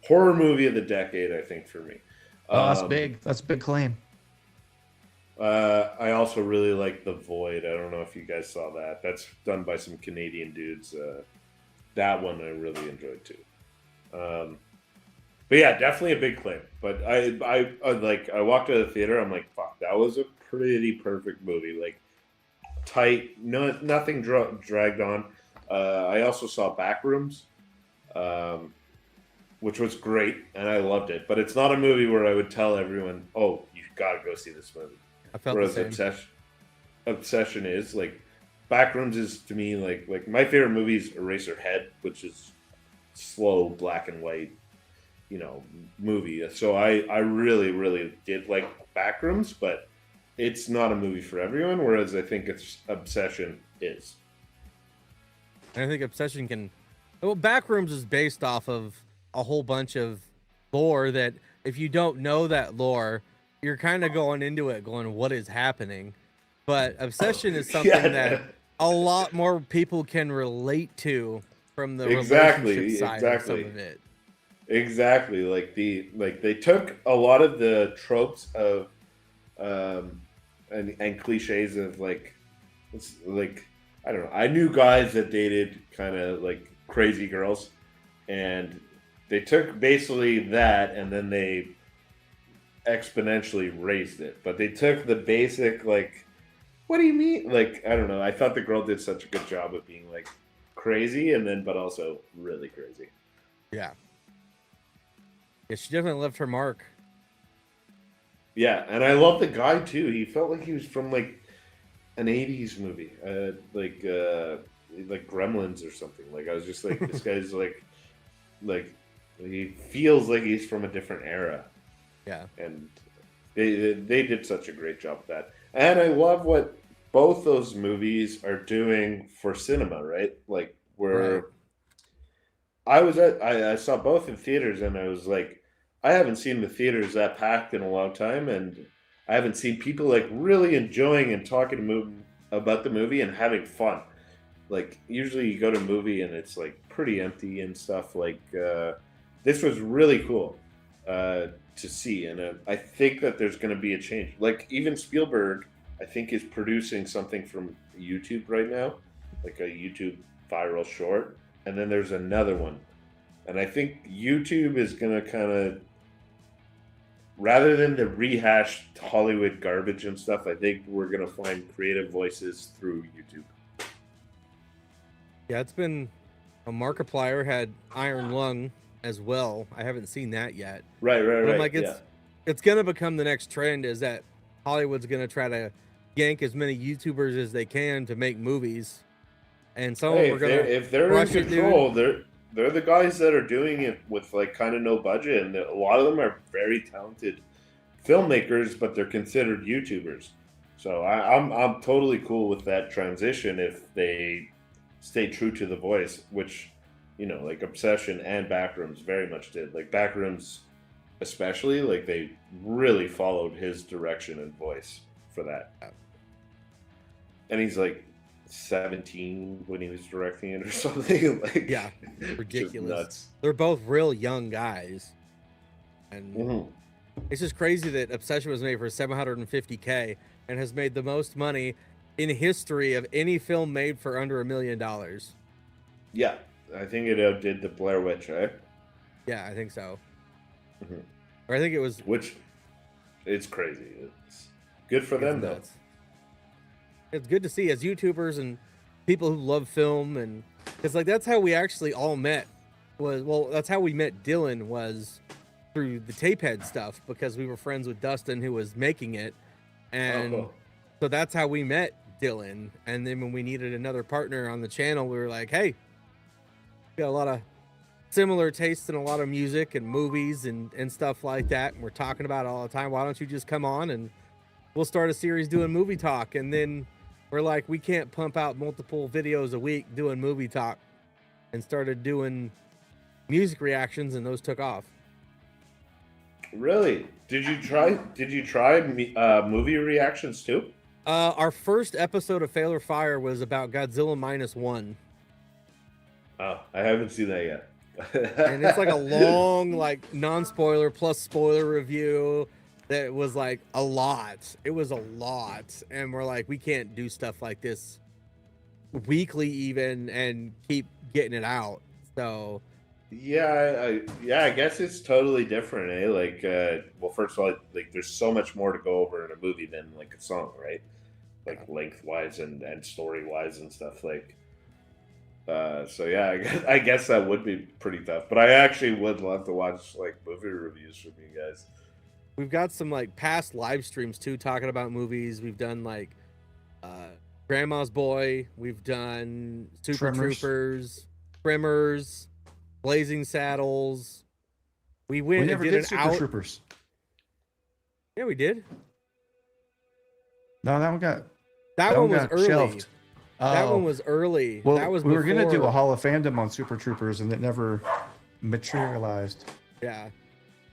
horror movie of the decade, I think, for me. Oh, that's big. That's a big claim. I also really like The Void. I don't know if you guys saw that. That's done by some Canadian dudes. That one I really enjoyed too. But yeah, definitely a big claim. But I walked out of the theater. I'm like, fuck, that was a pretty perfect movie. Like tight, nothing dragged on. I also saw Backrooms, which was great, and I loved it. But it's not a movie where I would tell everyone, "Oh, you got to go see this movie." I felt the same. Obsession is. Like, Backrooms is to me like my favorite movie is Eraserhead, which is slow black and white, movie. So I really did like Backrooms, but it's not a movie for everyone. Whereas I think Obsession is. And I think Obsession can. Well, Backrooms is based off of a whole bunch of lore that if you don't know that lore, you're kind of going into it going, what is happening? But Obsession is something that a lot more people can relate to from the relationship side of some of it. Exactly. They took a lot of the tropes of and cliches of I don't know. I knew guys that dated kind of like crazy girls, and they took basically that and then they exponentially raised it. But they took the basic what do you mean? I don't know. I thought the girl did such a good job of being crazy but also really crazy. Yeah. Yeah, she definitely left her mark. Yeah, and I love the guy too. He felt like he was from an 80s movie. Like Gremlins or something. I was just like, this guy's he feels like he's from a different era. Yeah. And they did such a great job with that. And I love what both those movies are doing for cinema, right? Where I saw both in theaters, and I was like, I haven't seen the theaters that packed in a long time, and I haven't seen people really enjoying and talking about the movie and having fun. Usually you go to a movie and it's pretty empty and stuff. This was really cool to see, and I think that there's going to be a change. Even Spielberg, I think, is producing something from YouTube right now, a YouTube viral short, and then there's another one, and I think YouTube is going to kind of, rather than the rehashed Hollywood garbage and stuff, I think we're going to find creative voices through YouTube. Yeah, it's been a Markiplier had Iron Lung as well. I haven't seen that yet. Right. I'm like, it's gonna become the next trend, is that Hollywood's gonna try to yank as many YouTubers as they can to make movies, and some of them are gonna. If they're in control, they're the guys that are doing it with kind of no budget, and a lot of them are very talented filmmakers, but they're considered YouTubers. So I'm totally cool with that transition if they stay true to the voice, which Obsession and Backrooms very much did. Backrooms especially, they really followed his direction and voice for that. And he's 17 when he was directing it or something. Yeah, ridiculous. Nuts. They're both real young guys, and it's just crazy that Obsession was made for $750K and has made the most money in history of any film made for under $1 million. Yeah, I think it outdid the Blair Witch, right? Yeah, I think so. Or I think it was. Which, it's crazy. It's good for them, though. It's good to see as YouTubers and people who love film, and it's that's how we actually all met. That's how we met Dillon, was through the Tapehead stuff, because we were friends with Dustin, who was making it, and so that's how we met Dillon. And then when we needed another partner on the channel, we were like, hey, we got a lot of similar tastes in a lot of music and movies and stuff like that, and we're talking about it all the time. Why don't you just come on and we'll start a series doing movie talk? And then we're like, we can't pump out multiple videos a week doing movie talk, and started doing music reactions, and those took off. Really? Did you try movie reactions too? Our first episode of Fail or Fire was about Godzilla -1. Oh, I haven't seen that yet. And it's a long, non-spoiler plus spoiler review that was a lot. It was a lot. And we're like, we can't do stuff like this weekly even and keep getting it out. So yeah, I guess it's totally different, eh? Well, first of all, there's so much more to go over in a movie than a song, right? Lengthwise and story-wise and stuff. So yeah, I guess that would be pretty tough. But I actually would love to watch movie reviews from you guys. We've got some past live streams too, talking about movies. We've done Grandma's Boy. We've done Super Tremors. Troopers, Tremors, Blazing Saddles. We went We never and did an Super out. Troopers. Yeah, we did. No, that one got That one was got early. shelved. That Oh. one was early. Well, that was we were going to do a before- Hall of Fandom on Super Troopers, and it never materialized. Yeah.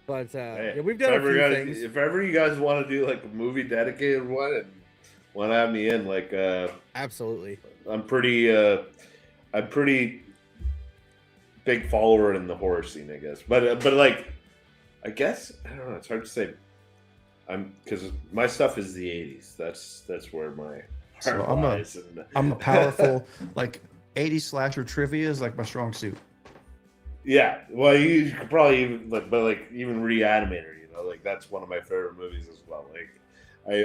But Hey, yeah, we've done a few things. if ever you guys want to do like a movie dedicated one and want to have me in, like Absolutely. I'm pretty big follower in the horror scene, I guess. But like, I guess I don't know. It's hard to say. Because my stuff is the '80s. That's where my heart lies. I'm a powerful like 80s slasher trivia is like my strong suit. Yeah, well, you could probably even but like even Reanimator, like that's one of my favorite movies as well. Like,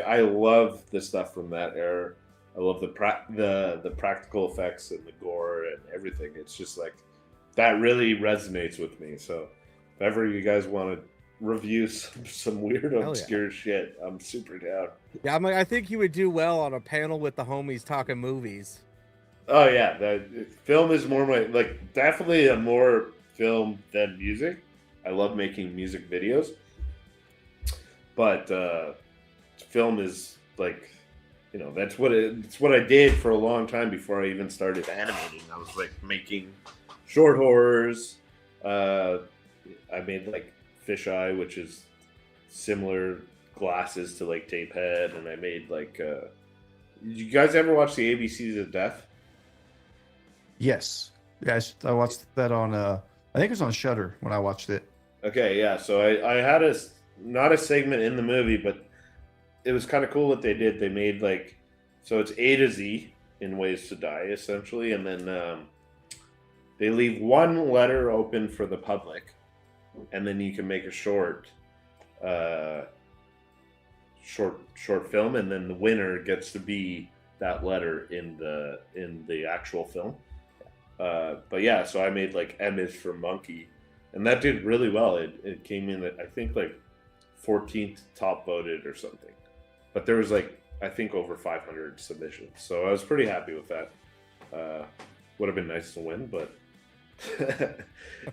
I love the stuff from that era. I love the practical effects and the gore and everything. It's just like that really resonates with me. So if ever you guys want to review some weird obscure shit, I'm super down. Yeah, I think you would do well on a panel with the homies talking movies. Oh yeah, the film is more my definitely a more film than music. I love making music videos, but film is like, that's it's what I did for a long time before I even started animating. I was like making short horrors. I made like Fisheye, which is similar glasses to like Tapehead, and I made like. You guys ever watch the ABCs of Death? Yes. I watched that on I think it was on Shudder when I watched it. Okay, yeah. So I had not a segment in the movie, but it was kind of cool what they did. They made so it's A to Z in Ways to Die essentially, and then they leave one letter open for the public, and then you can make a short film, and then the winner gets to be that letter in the actual film. But yeah, so I made like M is for Monkey, and that did really well. It came in at I think like 14th top voted or something, but there was I think over 500 submissions, so I was pretty happy with that. Would have been nice to win, but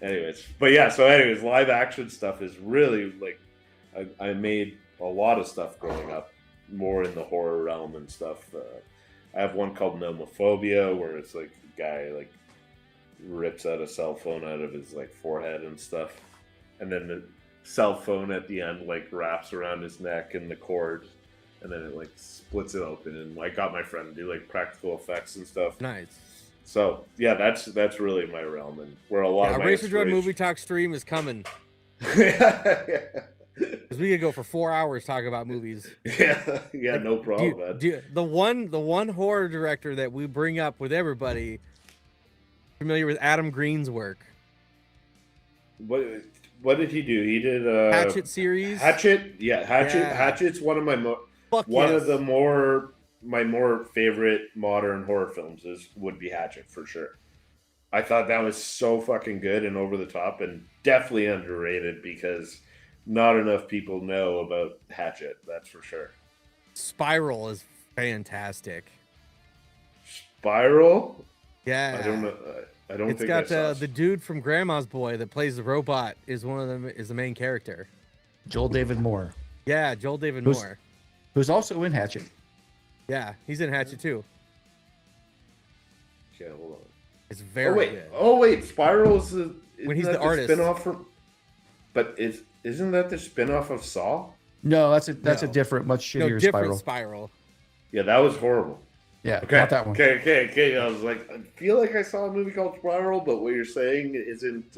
anyways. But yeah, so anyways, live action stuff is really I made a lot of stuff growing up, more in the horror realm and stuff. I have one called Nomophobia, where it's like a guy rips out a cell phone out of his forehead and stuff, and then the cell phone at the end wraps around his neck and the cord, and then it splits it open. And I got my friend to do practical effects and stuff. Nice. So yeah, that's really my realm, and where a lot of my EraserDread movie talk stream is coming. Yeah. Because we could go for 4 hours talking about movies. Yeah, no problem, man. The one horror director that we bring up with everybody, familiar with Adam Green's work. What did he do? He did Hatchet series. Hatchet, yeah, Hatchet. Yeah. Hatchet's one of my my more favorite modern horror films would be Hatchet for sure. I thought that was so fucking good and over the top, and definitely underrated because not enough people know about Hatchet. That's for sure. Spiral is fantastic. Spiral? Yeah. I don't know. I don't it's think got I saw the dude from Grandma's Boy that plays the robot is one of them is the main character. Joel David Moore. Yeah, Joel David Moore. Who's also in Hatchet. Yeah, he's in Hatchet too. Yeah, hold on. It's very good. Oh wait, Spiral's when he's the artist. Spin-off from, but isn't that the spin-off of Saw? No, that's a different, much shittier different Spiral. Yeah, that was horrible. Yeah, okay. Not that one. Okay. I was like, I feel like I saw a movie called Spiral, but what you're saying isn't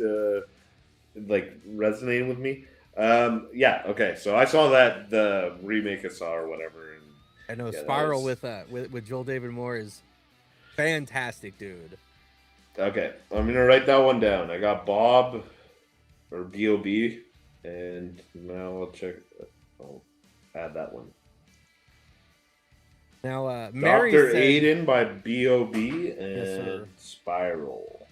resonating with me. Yeah, okay. So I saw the remake of Saw or whatever. And I know Spiral with Joel David Moore is fantastic, dude. Okay, I'm gonna write that one down. I got Bob or B-O-B, and now I'll check. I'll add that one. Now, Mary Dr. said, Aiden by B.O.B. and yes, Spiral.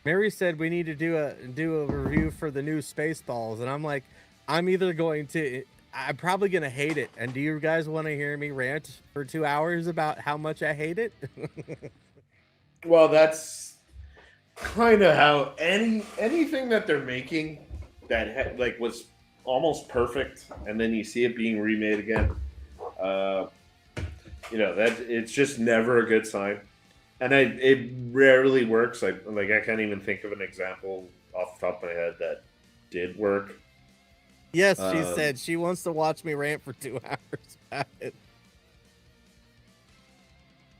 Mary said we need to do a review for the new Spaceballs, and I'm like, I'm either going to I'm probably gonna hate it. And do you guys want to hear me rant for 2 hours about how much I hate it? Well, that's kind of how anything that they're making that like was almost perfect, and then you see it being remade again. That it's just never a good sign, and it rarely works. I can't even think of an example off the top of my head that did work. Yes, she said she wants to watch me rant for 2 hours about it.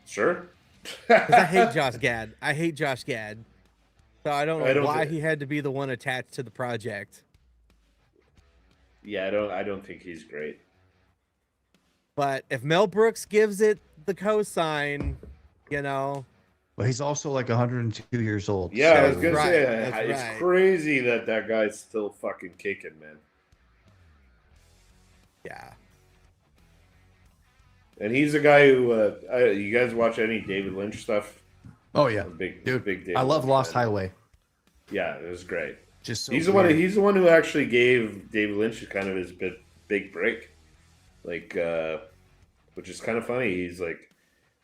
Sure. 'Cause I hate Josh Gad. I hate Josh Gad. So I don't know why he he had to be the one attached to the project. Yeah, I don't think he's great. But if Mel Brooks gives it the cosign, Well, he's also like 102 years old. Yeah, so... I was gonna say it's crazy that guy's still fucking kicking, man. Yeah. And he's a guy who you guys watch any David Lynch stuff? Oh yeah, big David I love Lynch Lost fan. Highway. Yeah, it was great. Just so he's the one who actually gave David Lynch kind of his big break, like, which is kind of funny. He's like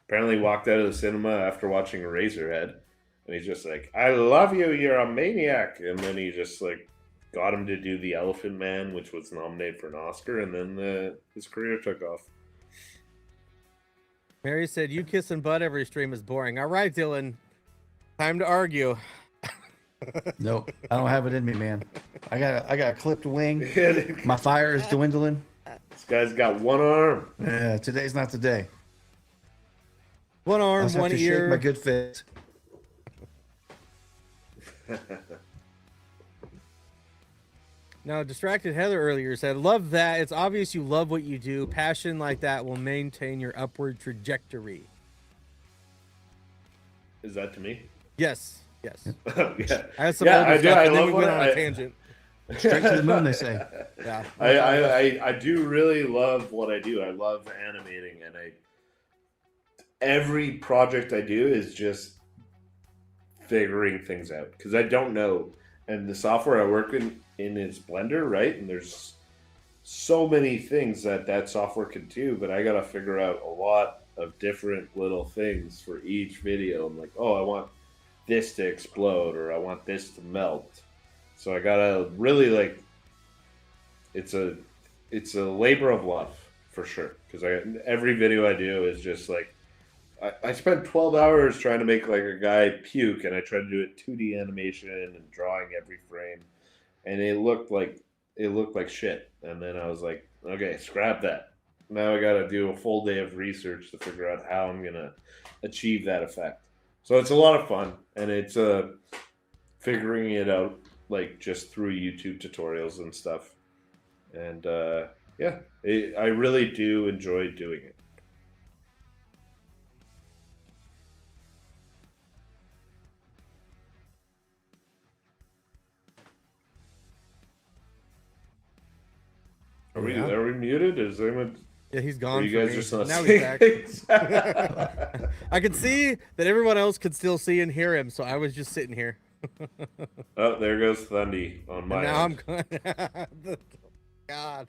apparently walked out of the cinema after watching Eraserhead, and he's just like, "I love you, you're a maniac," and then he just like got him to do The Elephant Man, which was nominated for an Oscar, and then his career took off. Mary said, "You kissing butt every stream is boring." All right, Dillon. Time to argue. Nope, I don't have it in me, man. I got a clipped wing. My fire is dwindling. This guy's got one arm. Yeah, today's not the day. One arm, I just have one to ear. shake my good fist. Now, Distracted Heather earlier said, "Love that. It's obvious you love what you do. Passion like that will maintain your upward trajectory." Is that to me? Yes. Yes. Yeah. I have some older stuff, and then we went on a tangent. tangent. Straight to the moon, they say. Yeah. I do really love what I do. I love animating, and every project I do is just figuring things out because I don't know. And the software I work in is Blender, right? And there's so many things that software can do, but I gotta figure out a lot of different little things for each video. I'm like, oh, I want this to explode, or I want this to melt. So I gotta really it's a labor of love for sure. Because every video I do is just like I spent 12 hours trying to make like a guy puke, and I tried to do it 2D animation and drawing every frame, and it looked like shit. And then I was like, okay, scrap that. Now I got to do a full day of research to figure out how I'm gonna achieve that effect. So it's a lot of fun, and it's figuring it out like just through YouTube tutorials and stuff. And I really do enjoy doing it. Are we muted? Is anyone? Yeah, he's gone. Are you guys just not now seeing he's back. I could see that everyone else could still see and hear him, so I was just sitting here. Oh, there goes Thundy on my. And now end. I'm going. God.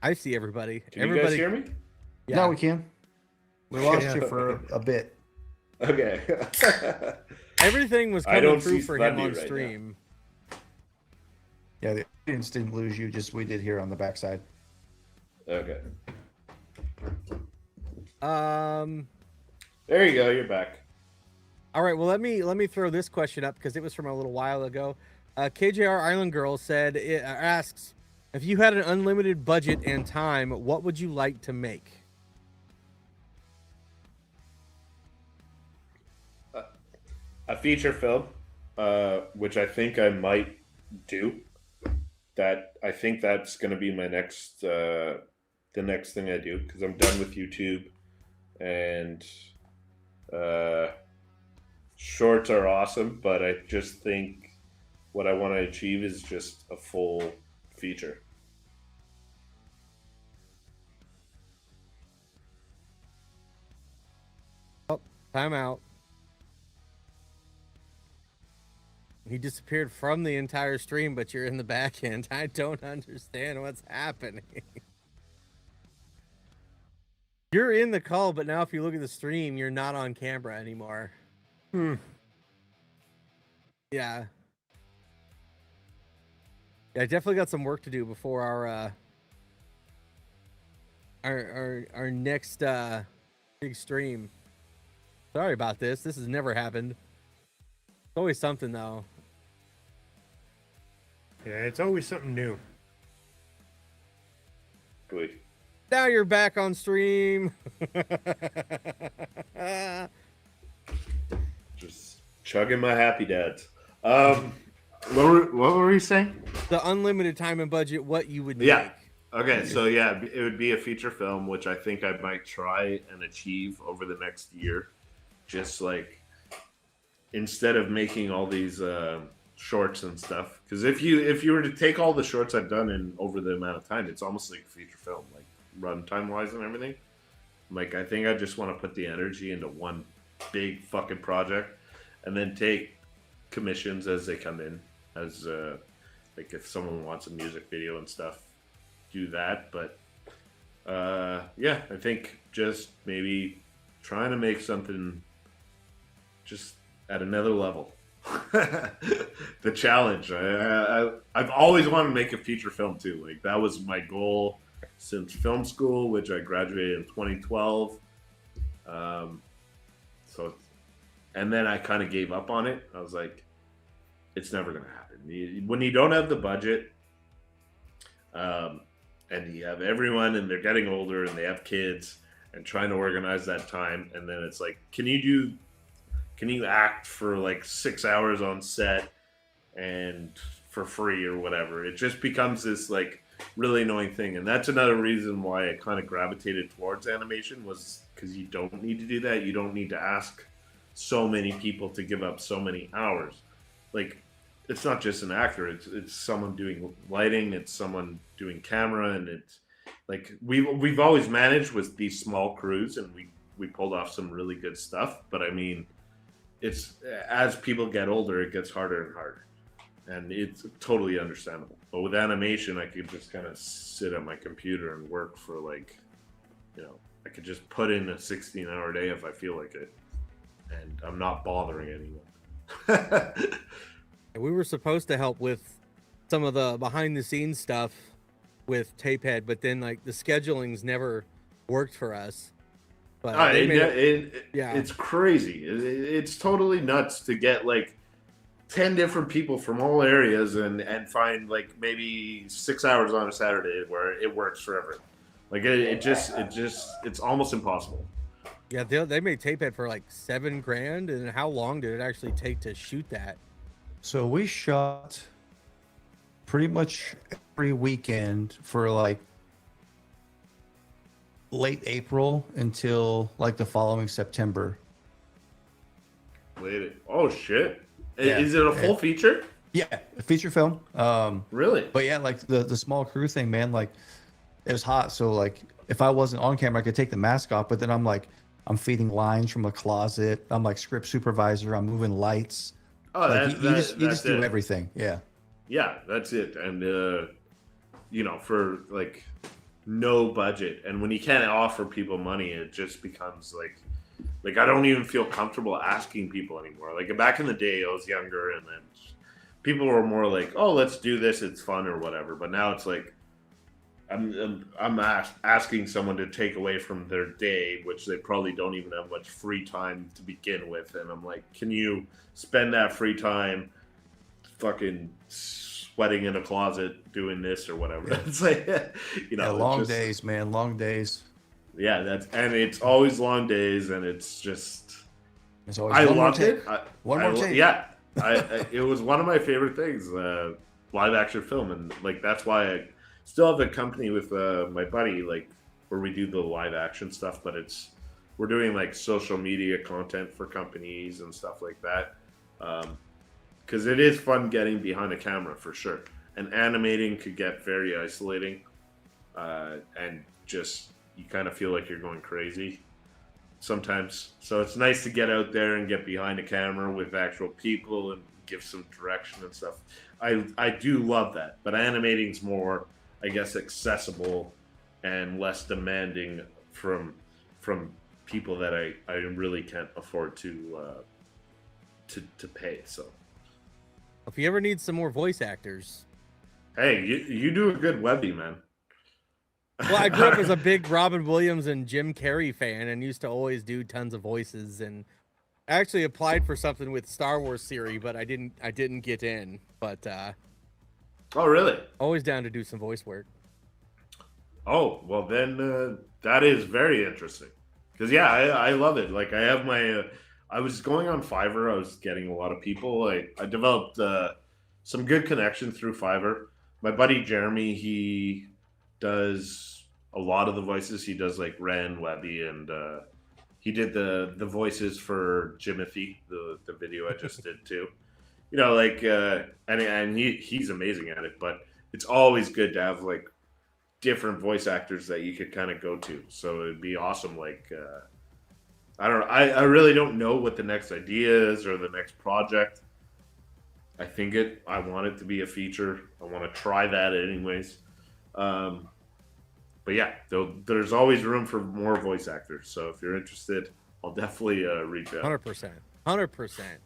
I see everybody. Can everybody... you guys hear me? Yeah. No, we can. We lost you for a bit. Okay. Everything was coming through for him on stream. Yeah, the audience didn't lose you, just we did here on the backside. Okay. There you go. You're back. All right. Well, let me throw this question up because it was from a little while ago. KJR Island Girl said asks, if you had an unlimited budget and time, what would you like to make? A feature film, which I think I might do. I think that's going to be my next, the next thing I do, because I'm done with YouTube, and shorts are awesome, but I just think what I want to achieve is just a full feature. Oh, time out. He disappeared from the entire stream, but you're in the back end. I don't understand what's happening. You're in the call, but now if you look at the stream, you're not on camera anymore. Yeah. Yeah, I definitely got some work to do before our next big stream. Sorry about this. This has never happened. It's always something though. Yeah, it's always something new. Good. Now you're back on stream. Just chugging my happy dads. What were we saying? The unlimited time and budget, what you would make. Yeah. Okay, so yeah, it would be a feature film, which I think I might try and achieve over the next year. Just like instead of making all these shorts and stuff, because if you were to take all the shorts I've done in over the amount of time, it's almost like a feature film, like runtime wise and everything. Like I think I just want to put the energy into one big fucking project, and then take commissions as they come in. As like if someone wants a music video and stuff, do that. But yeah, I think just maybe trying to make something just at another level. The challenge. I've always wanted to make a feature film too. Like that was my goal since film school, which I graduated in 2012. So, and then I kind of gave up on it. I was like, it's never going to happen. When you don't have the budget, and you have everyone and they're getting older and they have kids and trying to organize that time, and then it's like, can you act for like 6 hours on set and for free or whatever? It just becomes this like really annoying thing. And that's another reason why I kind of gravitated towards animation, was because you don't need to do that. You don't need to ask so many people to give up so many hours. Like, it's not just an actor, it's someone doing lighting, it's someone doing camera, and it's like we've always managed with these small crews, and we pulled off some really good stuff. But I mean, it's as people get older, it gets harder and harder, and it's totally understandable. But with animation, I could just kind of sit at my computer and work for like, you know, I could just put in a 16-hour day if I feel like it, and I'm not bothering anyone. We were supposed to help with some of the behind the scenes stuff with Tapehead, but then like the scheduling's never worked for us. But it's crazy. It's totally nuts to get like 10 different people from all areas and find like maybe 6 hours on a Saturday where it works for everyone. Like it's almost impossible. Yeah, they made Tapehead for like $7,000, and how long did it actually take to shoot that? So we shot pretty much every weekend for like late April until like the following September. Oh shit! Yeah. Is it a full feature? Yeah, a feature film. Really? But yeah, like the small crew thing, man. Like it was hot, so like if I wasn't on camera, I could take the mask off. But then I'm feeding lines from a closet. I'm like script supervisor. I'm moving lights. Oh, like, you just do everything. Yeah. Yeah, that's it. And you know, for like no budget, and when you can't offer people money, it just becomes like I don't even feel comfortable asking people anymore. Like back in the day, I was younger, and then people were more like, "Oh, let's do this. It's fun or whatever." But now it's like I'm asking someone to take away from their day, which they probably don't even have much free time to begin with, and I'm like, can you spend that free time fucking sweating in a closet doing this or whatever? Yeah. It's like, you know, long days, man, long days. Yeah, it's always long days, and it's just always I loved it. One more take. Yeah, it was one of my favorite things, live action film, and like that's why I still have the company with my buddy, like where we do the live action stuff, but we're doing like social media content for companies and stuff like that, because it is fun getting behind a camera for sure. And animating could get very isolating, and just you kind of feel like you're going crazy sometimes. So it's nice to get out there and get behind a camera with actual people and give some direction and stuff. I do love that, but animating's more, I guess, accessible and less demanding from people that I really can't afford to pay. So If you ever need some more voice actors, hey, you do a good Webby, man. well, I grew up as a big Robin Williams and Jim Carrey fan, and used to always do tons of voices. And I actually applied for something with Star Wars series, but I didn't get in. But oh, really? Always down to do some voice work. Oh, well then that is very interesting. Because yeah, I love it. Like I have my, I was going on Fiverr. I was getting a lot of people. I developed some good connection through Fiverr. My buddy Jeremy, he does a lot of the voices. He does like Ren, Webby, and he did the voices for Jimothy, the video I just did too. You know, like and he's amazing at it. But it's always good to have like different voice actors that you could kind of go to. So it'd be awesome. Like I don't know. I really don't know what the next idea is or the next project. I want it to be a feature. I want to try that anyways. But yeah, there's always room for more voice actors. So if you're interested, I'll definitely reach out. 100%.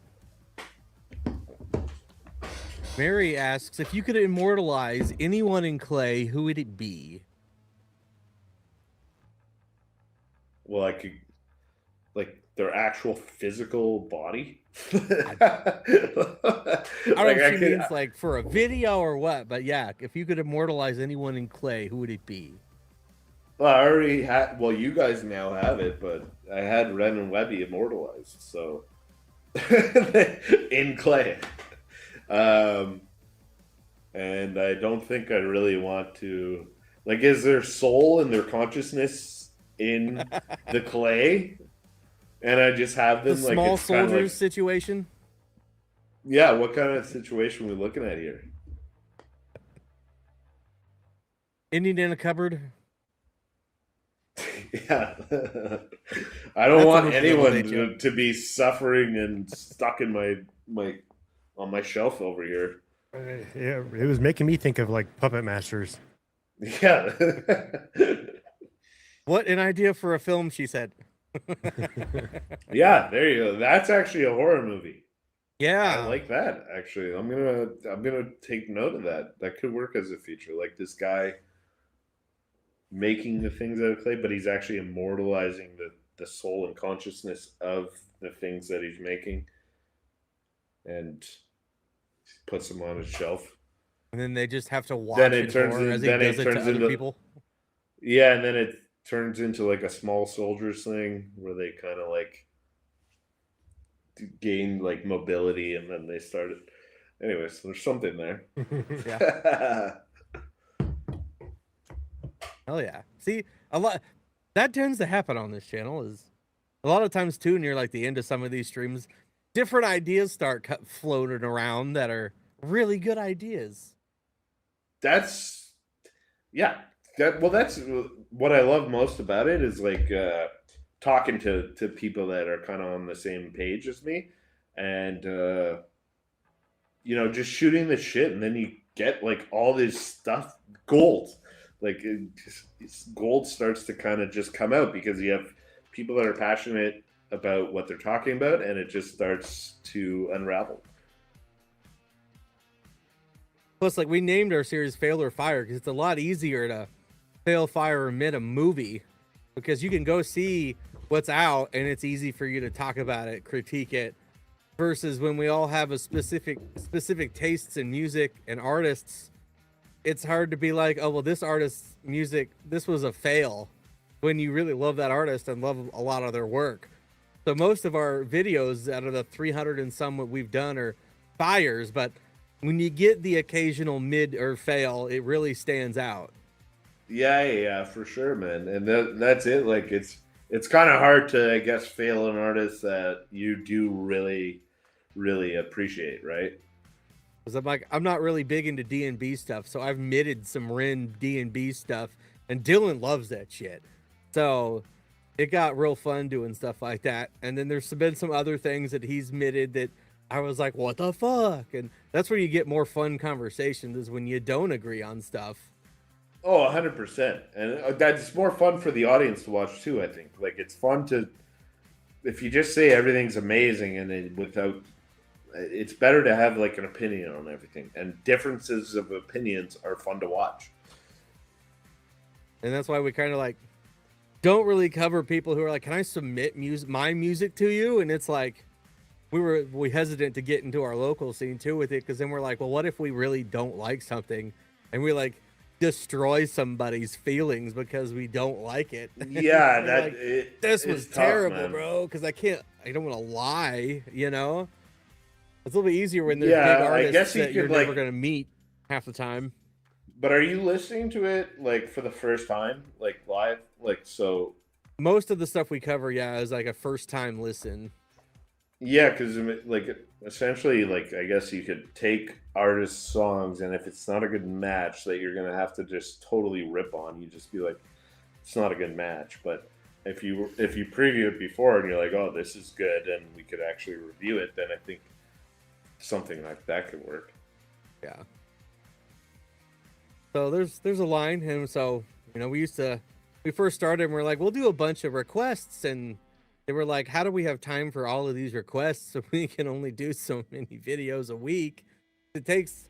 Mary asks, if you could immortalize anyone in clay, who would it be? Well, I could, like, their actual physical body. I don't know if she means like for a video or what, but yeah, if you could immortalize anyone in clay, who would it be? Well, I already had. Well, you guys now have it, but I had Ren and Webby immortalized, so in clay. And I don't think I really want to. Like, is their soul and their consciousness in the clay? And I just have them the like small it's kind soldiers of like, situation. Yeah, what kind of situation are we looking at here? Indian in a cupboard. Yeah, I don't That's want a anyone to be suffering and stuck in my on my shelf over here. Yeah, it was making me think of like Puppet Masters. Yeah. What an idea for a film, she said. Yeah, there you go. That's actually a horror movie. Yeah, I like that. Actually, I'm gonna take note of that. That could work as a feature. Like this guy making the things out of clay, but he's actually immortalizing the soul and consciousness of the things that he's making, and puts them on his shelf. And then they just have to watch Then it as he does it to other people. Yeah, and then it turns into like a small soldiers thing where they kind of like gain like mobility, and then they started. Anyways, there's something there. Yeah. Hell yeah. See, a lot that tends to happen on this channel is a lot of times too near like the end of some of these streams, different ideas start floating around that are really good ideas. That's that's what I love most about it is like talking to people that are kind of on the same page as me, and just shooting the shit, and then you get like all this stuff gold. Like gold starts to kind of just come out because you have people that are passionate about what they're talking about, and it just starts to unravel. Plus, like we named our series Fail or Fire because it's a lot easier to fail, fire, or mid a movie because you can go see what's out and it's easy for you to talk about it, critique it, versus when we all have a specific tastes in music and artists. It's hard to be like, oh, well, this artist's music, this was a fail when you really love that artist and love a lot of their work. So most of our videos out of the 300 and some that we've done are fires, but when you get the occasional mid or fail, it really stands out. Yeah, for sure, man. And that's it. Like it's kind of hard to, I guess, fail an artist that you do really, really appreciate, right? Because I'm not really big into D&B stuff, so I've midded some Ren D&B stuff, and Dillon loves that shit. So it got real fun doing stuff like that. And then there's been some other things that he's midded that I was like, what the fuck? And that's where you get more fun conversations, is when you don't agree on stuff. Oh, 100%. And that's more fun for the audience to watch too, I think. Like, it's fun to, if you just say everything's amazing and then without, it's better to have like an opinion on everything. And differences of opinions are fun to watch. And that's why we kind of like don't really cover people who are like, can I submit my music to you? And it's like, we hesitant to get into our local scene too with it, because then we're like, well, what if we really don't like something and we like destroy somebody's feelings because we don't like it? Yeah, like, this was tough, terrible, man. bro. Because I don't want to lie, you know. It's a little bit easier when there's Yeah, big I artists guess you that you're could, never like- gonna meet half the time. But are you listening to it like for the first time, like live? Like, so Most of the stuff we cover, yeah, is like a first time listen. yeah, because like essentially, like I guess you could take artists' songs, and if it's not a good match that you're gonna have to just totally rip on, you just be like, it's not a good match. But if you preview it before and you're like, oh, this is good, and we could actually review it, then I think something like that could work. Yeah. So there's a line, and so we first started and we're like, we'll do a bunch of requests, and they were like, how do we have time for all of these requests if we can only do so many videos a week? It takes,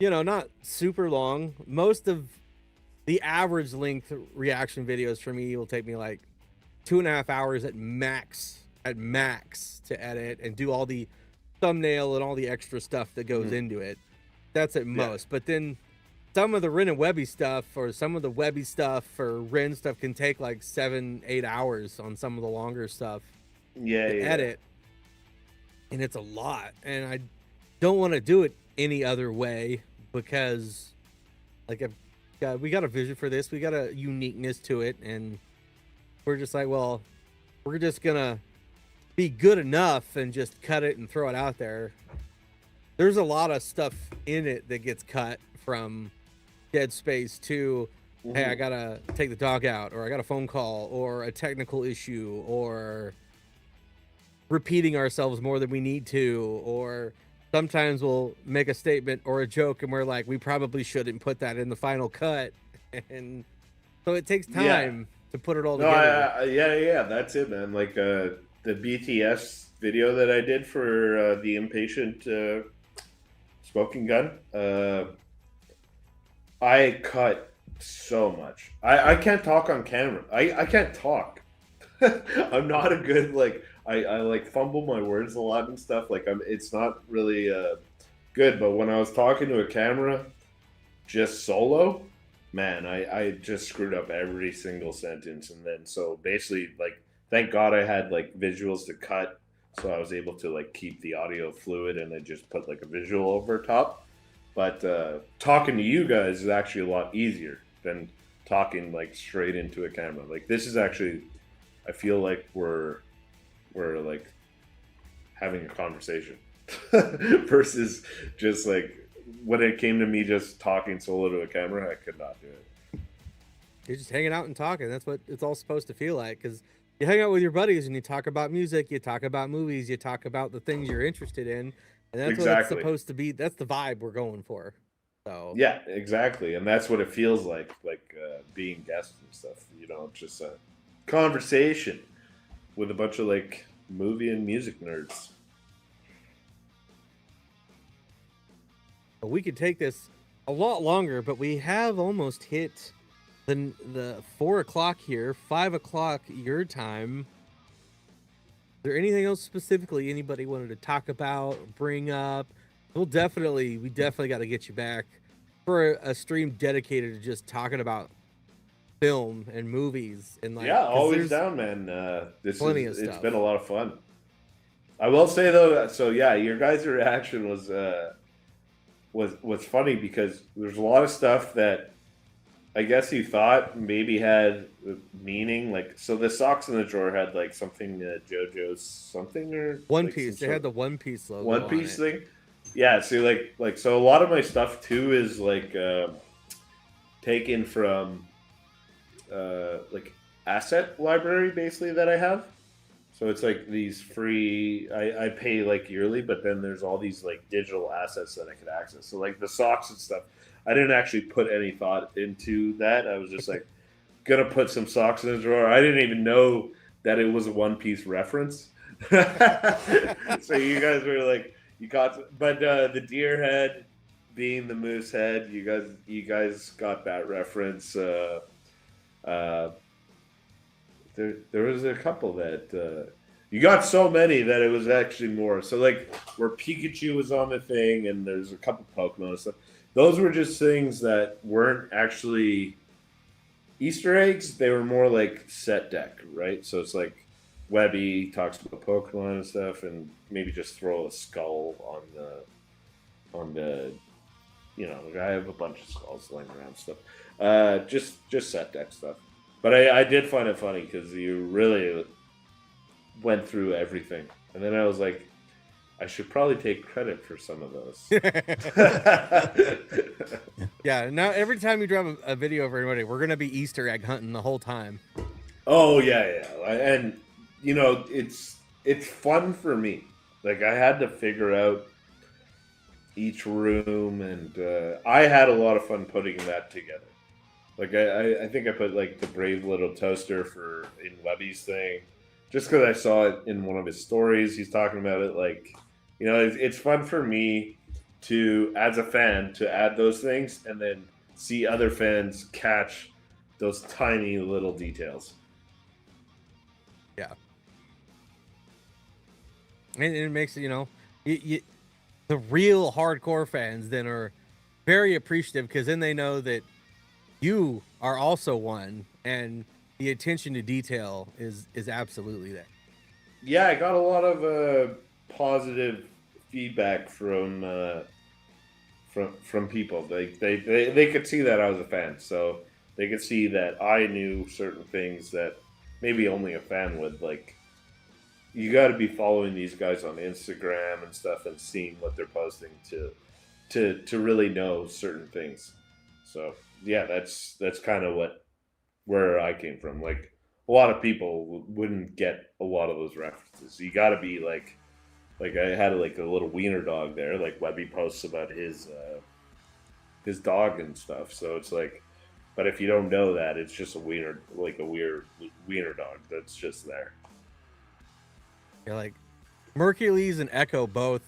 not super long. Most of the average length reaction videos for me will take me like 2.5 hours at max to edit and do all the thumbnail and all the extra stuff that goes into it. That's at most. But then some of the Ren and Webby stuff, or some of the Webby stuff or Ren stuff, can take like 7-8 hours on some of the longer stuff to edit. And it's a lot. And I don't want to do it any other way, because like we got a vision for this. We got a uniqueness to it. And we're just like, well, we're just going to be good enough and just cut it and throw it out there. There's a lot of stuff in it that gets cut, from Dead Space to, hey, I gotta take the dog out, or I got a phone call, or a technical issue, or repeating ourselves more than we need to, or sometimes we'll make a statement or a joke and we're like, we probably shouldn't put that in the final cut. And so it takes time to put it all together. Yeah, that's it, man. Like the BTS video that I did for the Impatient Smoking Gun, I cut so much. I can't talk on camera. I can't talk. I'm not a good, like, I like fumble my words a lot and stuff. Like, it's not really good. But when I was talking to a camera, just solo, man, I just screwed up every single sentence. And then so basically, like, thank God I had like visuals to cut, so I was able to like keep the audio fluid, and I just put like a visual over top. But talking to you guys is actually a lot easier than talking like straight into a camera. Like, this is actually, I feel like we're like having a conversation versus just like when it came to me just talking solo to a camera, I could not do it. You're just hanging out and talking. That's what it's all supposed to feel like, because you hang out with your buddies and you talk about music, you talk about movies, you talk about the things you're interested in, and that's what it's supposed to be. That's the vibe we're going for. So yeah, exactly, and that's what it feels like being guests and stuff. Just a conversation with a bunch of like movie and music nerds. We could take this a lot longer, but we have almost hit the 4 o'clock here, 5 o'clock your time. Is there anything else specifically anybody wanted to talk about, bring up? We definitely got to get you back for a stream dedicated to just talking about film and movies and like. Yeah, always down, man. It's stuff. been a lot of fun. I will say though, so yeah, your guys' reaction was funny, because there's a lot of stuff that I guess you thought maybe had meaning. Like, so the socks in the drawer had like something JoJo's something, or One like Piece. They had the One Piece logo. One Piece thing. Yeah, so like so a lot of my stuff too is like taken from like asset library basically that I have. So it's like these free. I pay like yearly, but then there's all these like digital assets that I could access. So like the socks and stuff. I didn't actually put any thought into that. I was just like gonna put some socks in the drawer. I didn't even know that it was a One Piece reference. So you guys were like, you got, but the deer head being the moose head, you guys got that reference. There was a couple that you got so many that it was actually more. So like where Pikachu was on the thing, and there's a couple Pokemon and stuff. Those were just things that weren't actually Easter eggs. They were more like set deck, right? So it's like Webby talks about Pokemon and stuff, and maybe just throw a skull on the. You know, I have a bunch of skulls laying around stuff. Just set deck stuff. But I did find it funny because you really went through everything. And then I was like, I should probably take credit for some of those. Yeah, now every time you drop a video of anybody, we're going to be Easter egg hunting the whole time. Oh, yeah. And, you know, it's fun for me. Like, I had to figure out each room, and I had a lot of fun putting that together. Like I think I put like the brave little toaster in Webby's thing, just because I saw it in one of his stories. He's talking about it, like, you know, it's fun for me to, as a fan, to add those things and then see other fans catch those tiny little details. Yeah, and it makes it, you know, the real hardcore fans then are very appreciative, because then they know that you are also one, and the attention to detail is absolutely there. Yeah, I got a lot of positive feedback from people. They could see that I was a fan, so they could see that I knew certain things that maybe only a fan would. Like, you got to be following these guys on Instagram and stuff and seeing what they're posting to really know certain things. So yeah, that's kind of where I came from. Like, a lot of people wouldn't get a lot of those references. You got to be like I had like a little wiener dog there. Like, Webby posts about his dog and stuff. So it's like, but if you don't know that, it's just a wiener, like a weird wiener dog that's just there. Yeah, like Mercules and Echo both,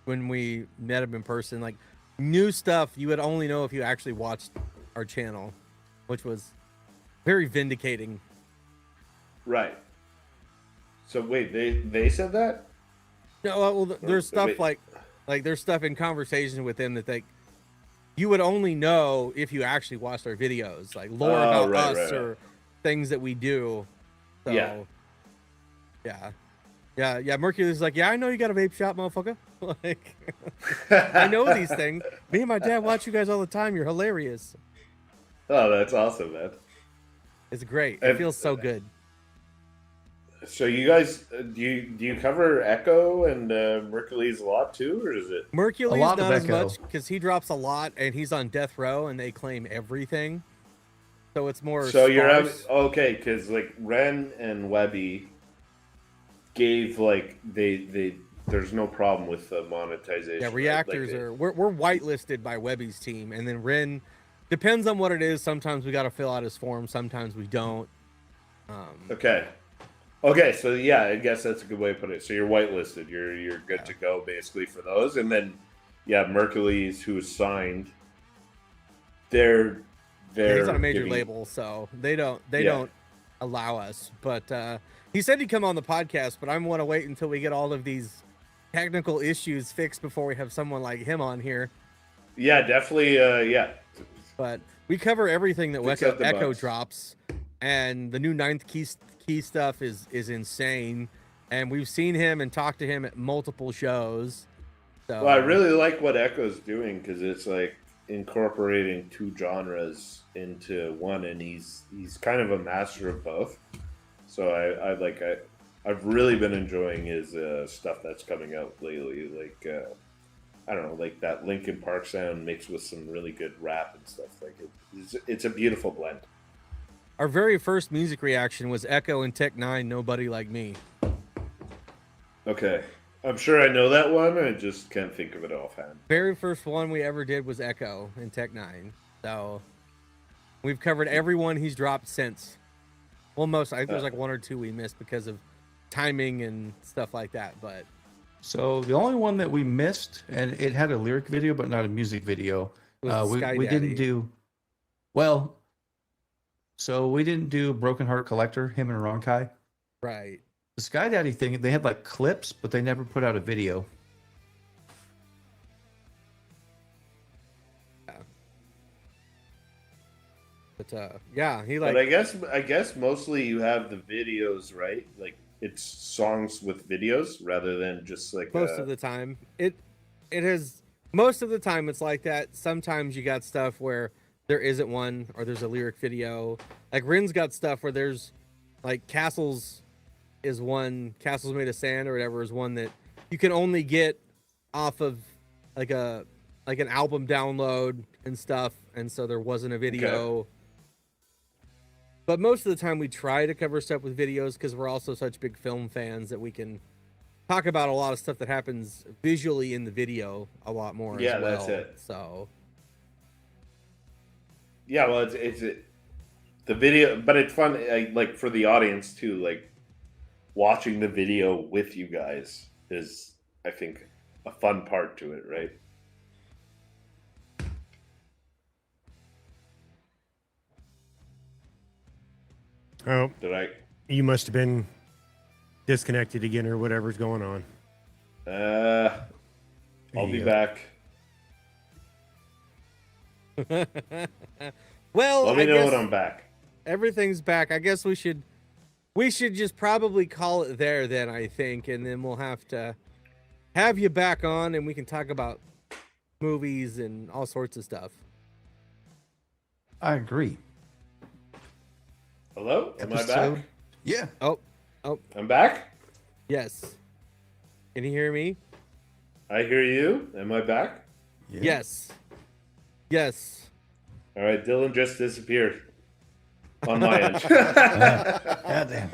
when we met him in person, like, new stuff you would only know if you actually watched our channel, which was very vindicating. Right. So wait, they said that? No, well, there's stuff like there's stuff in conversation with them that you would only know if you actually watched our videos, like lore about us or things that we do. So, yeah. Mercury's like, yeah, I know you got a vape shop, motherfucker. Like, I know these things. Me and my dad watch you guys all the time. You're hilarious. Oh, that's awesome, man. It's great. It feels so good. So you guys, do you cover Echo and Mercules a lot too, or is it Mercules not as much, because he drops a lot and he's on death row and they claim everything. So it's more. So you're okay, because like Ren and Webby gave like they there's no problem with the monetization. Yeah, reactors we're whitelisted by Webby's team, and then Ren, depends on what it is. Sometimes we got to fill out his form, sometimes we don't. Okay, so yeah, I guess that's a good way to put it. So you're whitelisted, you're good to go basically for those, and then Mercules, who is signed, they're he's on a major label, so they don't allow us. But he said he'd come on the podcast, but I want to wait until we get all of these technical issues fixed before we have someone like him on here. Yeah, definitely. But we cover everything that Echo drops, and the new 9th key stuff is insane, and we've seen him and talked to him at multiple shows. So, well, I really like what Echo's doing, because it's like incorporating two genres into one, and he's kind of a master of both. So I've really been enjoying his stuff that's coming out lately. Like I don't know, like that Linkin Park sound mixed with some really good rap and stuff. Like it's a beautiful blend. Our very first music reaction was Echo and Tech 9, Nobody Like Me. Okay. I'm sure I know that one. I just can't think of it offhand. Very first one we ever did was Echo in Tech 9. So we've covered every one he's dropped since. Well, most. I think there's like one or two we missed because of timing and stuff like that. But So the only one that we missed, and it had a lyric video but not a music video. We didn't do well. So we didn't do Broken Heart Collector, him and Ronkai. Right. The Sky Daddy thing, they had like clips, but they never put out a video. Yeah. But yeah, he like. But I guess mostly you have the videos, right? Like it's songs with videos rather than just like Most of the time, it has. Most of the time, it's like that. Sometimes you got stuff where there isn't one, or there's a lyric video. Like Rin's got stuff where there's like Castles is one. Castles Made of Sand or whatever is one that you can only get off of like an album download and stuff, and so there wasn't a video. Okay. But most of the time, we try to cover stuff with videos because we're also such big film fans that we can talk about a lot of stuff that happens visually in the video a lot more. Yeah, as well. that's it. So, yeah, well, it's the video, but it's fun, like for the audience too. Like watching the video with you guys is, I think, a fun part to it, right? Oh, you must have been disconnected again or whatever's going on. I'll be back. Well, let me know when I'm back. Everything's back. I guess we should just probably call it there then, I think, and then we'll have to have you back on and we can talk about movies and all sorts of stuff. I agree. Hello? Am I back? Yeah. Oh. I'm back? Yes. Can you hear me? I hear you. Am I back? Yeah. Yes. All right, Dillon just disappeared on my end. God damn.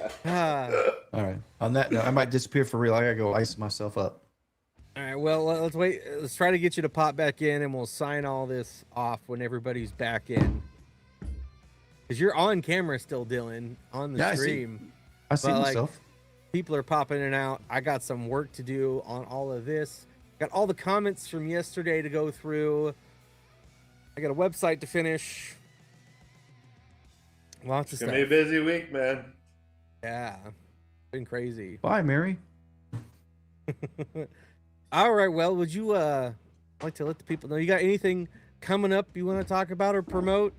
All right. On that note, I might disappear for real. I gotta go ice myself up. All right. Well, let's wait. Let's try to get you to pop back in, and we'll sign all this off when everybody's back in. Because you're on camera still, Dillon, on the stream. I see myself. People are popping in and out. I got some work to do on all of this. Got all the comments from yesterday to go through. I got a website to finish. Lots of stuff. It's gonna be a busy week, man. Yeah. Been crazy. Bye, Mary. All right. Well, would you like to let the people know you got anything coming up you want to talk about or promote?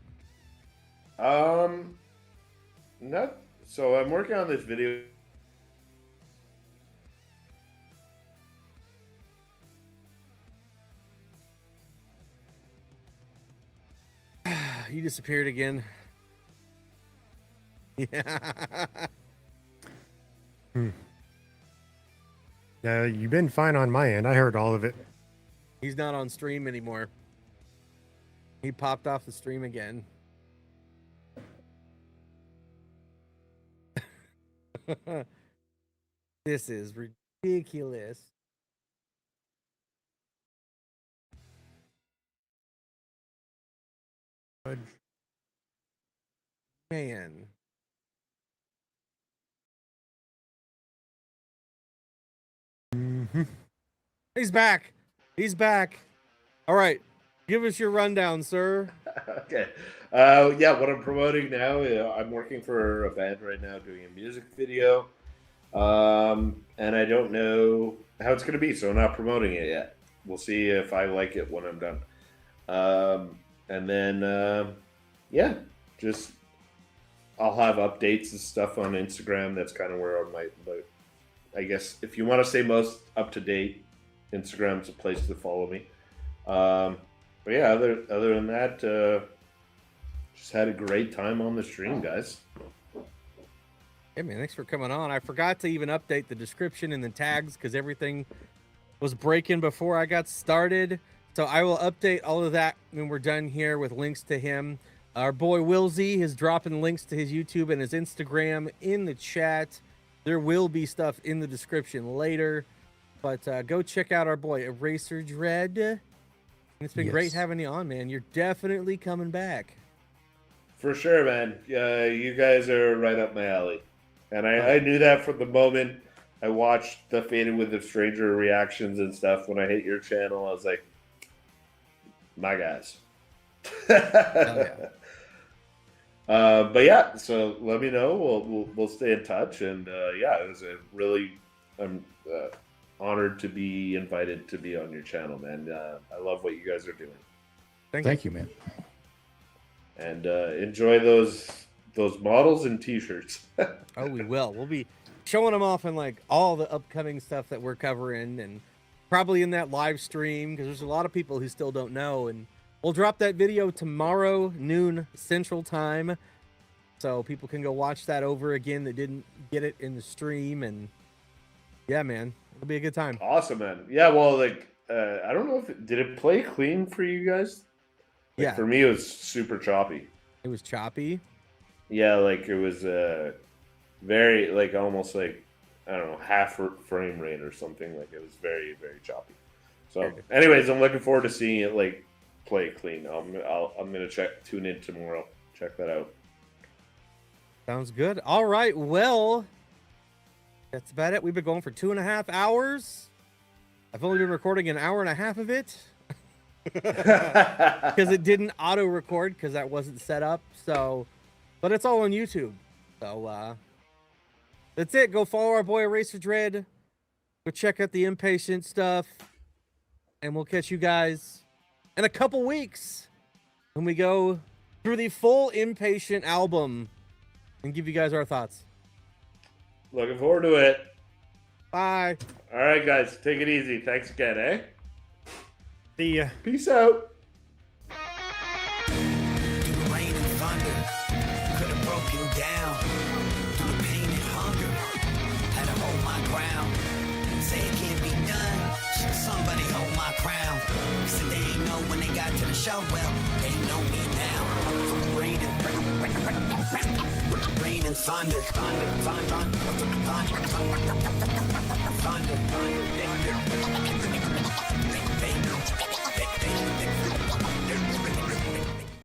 No. So I'm working on this video. You disappeared again. Yeah. You've been fine on my end. I heard all of it. He's not on stream anymore. He popped off the stream again. This is ridiculous. Man. He's back. He's back. All right. Give us your rundown, sir. Okay. Yeah, what I'm promoting now, I'm working for a band right now doing a music video. And I don't know how it's going to be, so I'm not promoting it yet. We'll see if I like it when I'm done. And then, yeah, just I'll have updates and stuff on Instagram. That's kind of where I might, but I guess if you want to stay most up to date, Instagram's a place to follow me. But yeah, other than that, just had a great time on the stream, guys. Hey man, thanks for coming on. I forgot to even update the description and the tags because everything was breaking before I got started. So I will update all of that when we're done here with links to him. Our boy Willzy is dropping links to his YouTube and his Instagram in the chat. There will be stuff in the description later, but go check out our boy EraserDread. It's been great having you on, man. You're definitely coming back. For sure, man. You guys are right up my alley. And I knew that from the moment I watched the Faded with the Stranger reactions and stuff. When I hit your channel, I was like, my guys. But yeah, so let me know. We'll stay in touch. And yeah, it was a really, I'm honored to be invited to be on your channel, man. I love what you guys are doing. Thank you, man. And enjoy those models and t-shirts. Oh, we will. We'll be showing them off in like all the upcoming stuff that we're covering, and probably in that live stream, because there's a lot of people who still don't know. And we'll drop that video tomorrow, noon Central Time, so people can go watch that over again that didn't get it in the stream. And yeah, man, it'll be a good time. Awesome, man. Yeah, well, like I don't know if did it play clean for you guys? Like, Yeah. For me, it was super choppy. It was choppy. Yeah, like it was very, like almost like, I don't know, half frame rate or something. Like it was very, very choppy. So, anyways, I'm looking forward to seeing it like play clean. I'm gonna tune in tomorrow. Check that out. Sounds good. All right. Well, that's about it. We've been going for 2.5 hours. I've only been recording an hour and a half of it because it didn't auto record because that wasn't set up. So, but it's all on YouTube. So, that's it. Go follow our boy EraserDread. Go check out the Inpatient stuff. And we'll catch you guys in a couple weeks when we go through the full Inpatient album and give you guys our thoughts. Looking forward to it. Bye. All right, guys. Take it easy. Thanks again, eh? See ya. Peace out. Rain and thunder could have broke you down. Through the pain and hunger, had to hold my ground. Say it can't be done, should somebody hold my crown? Said they ain't know when they got to the show, well, they know me now. From rain and thunder, thunder.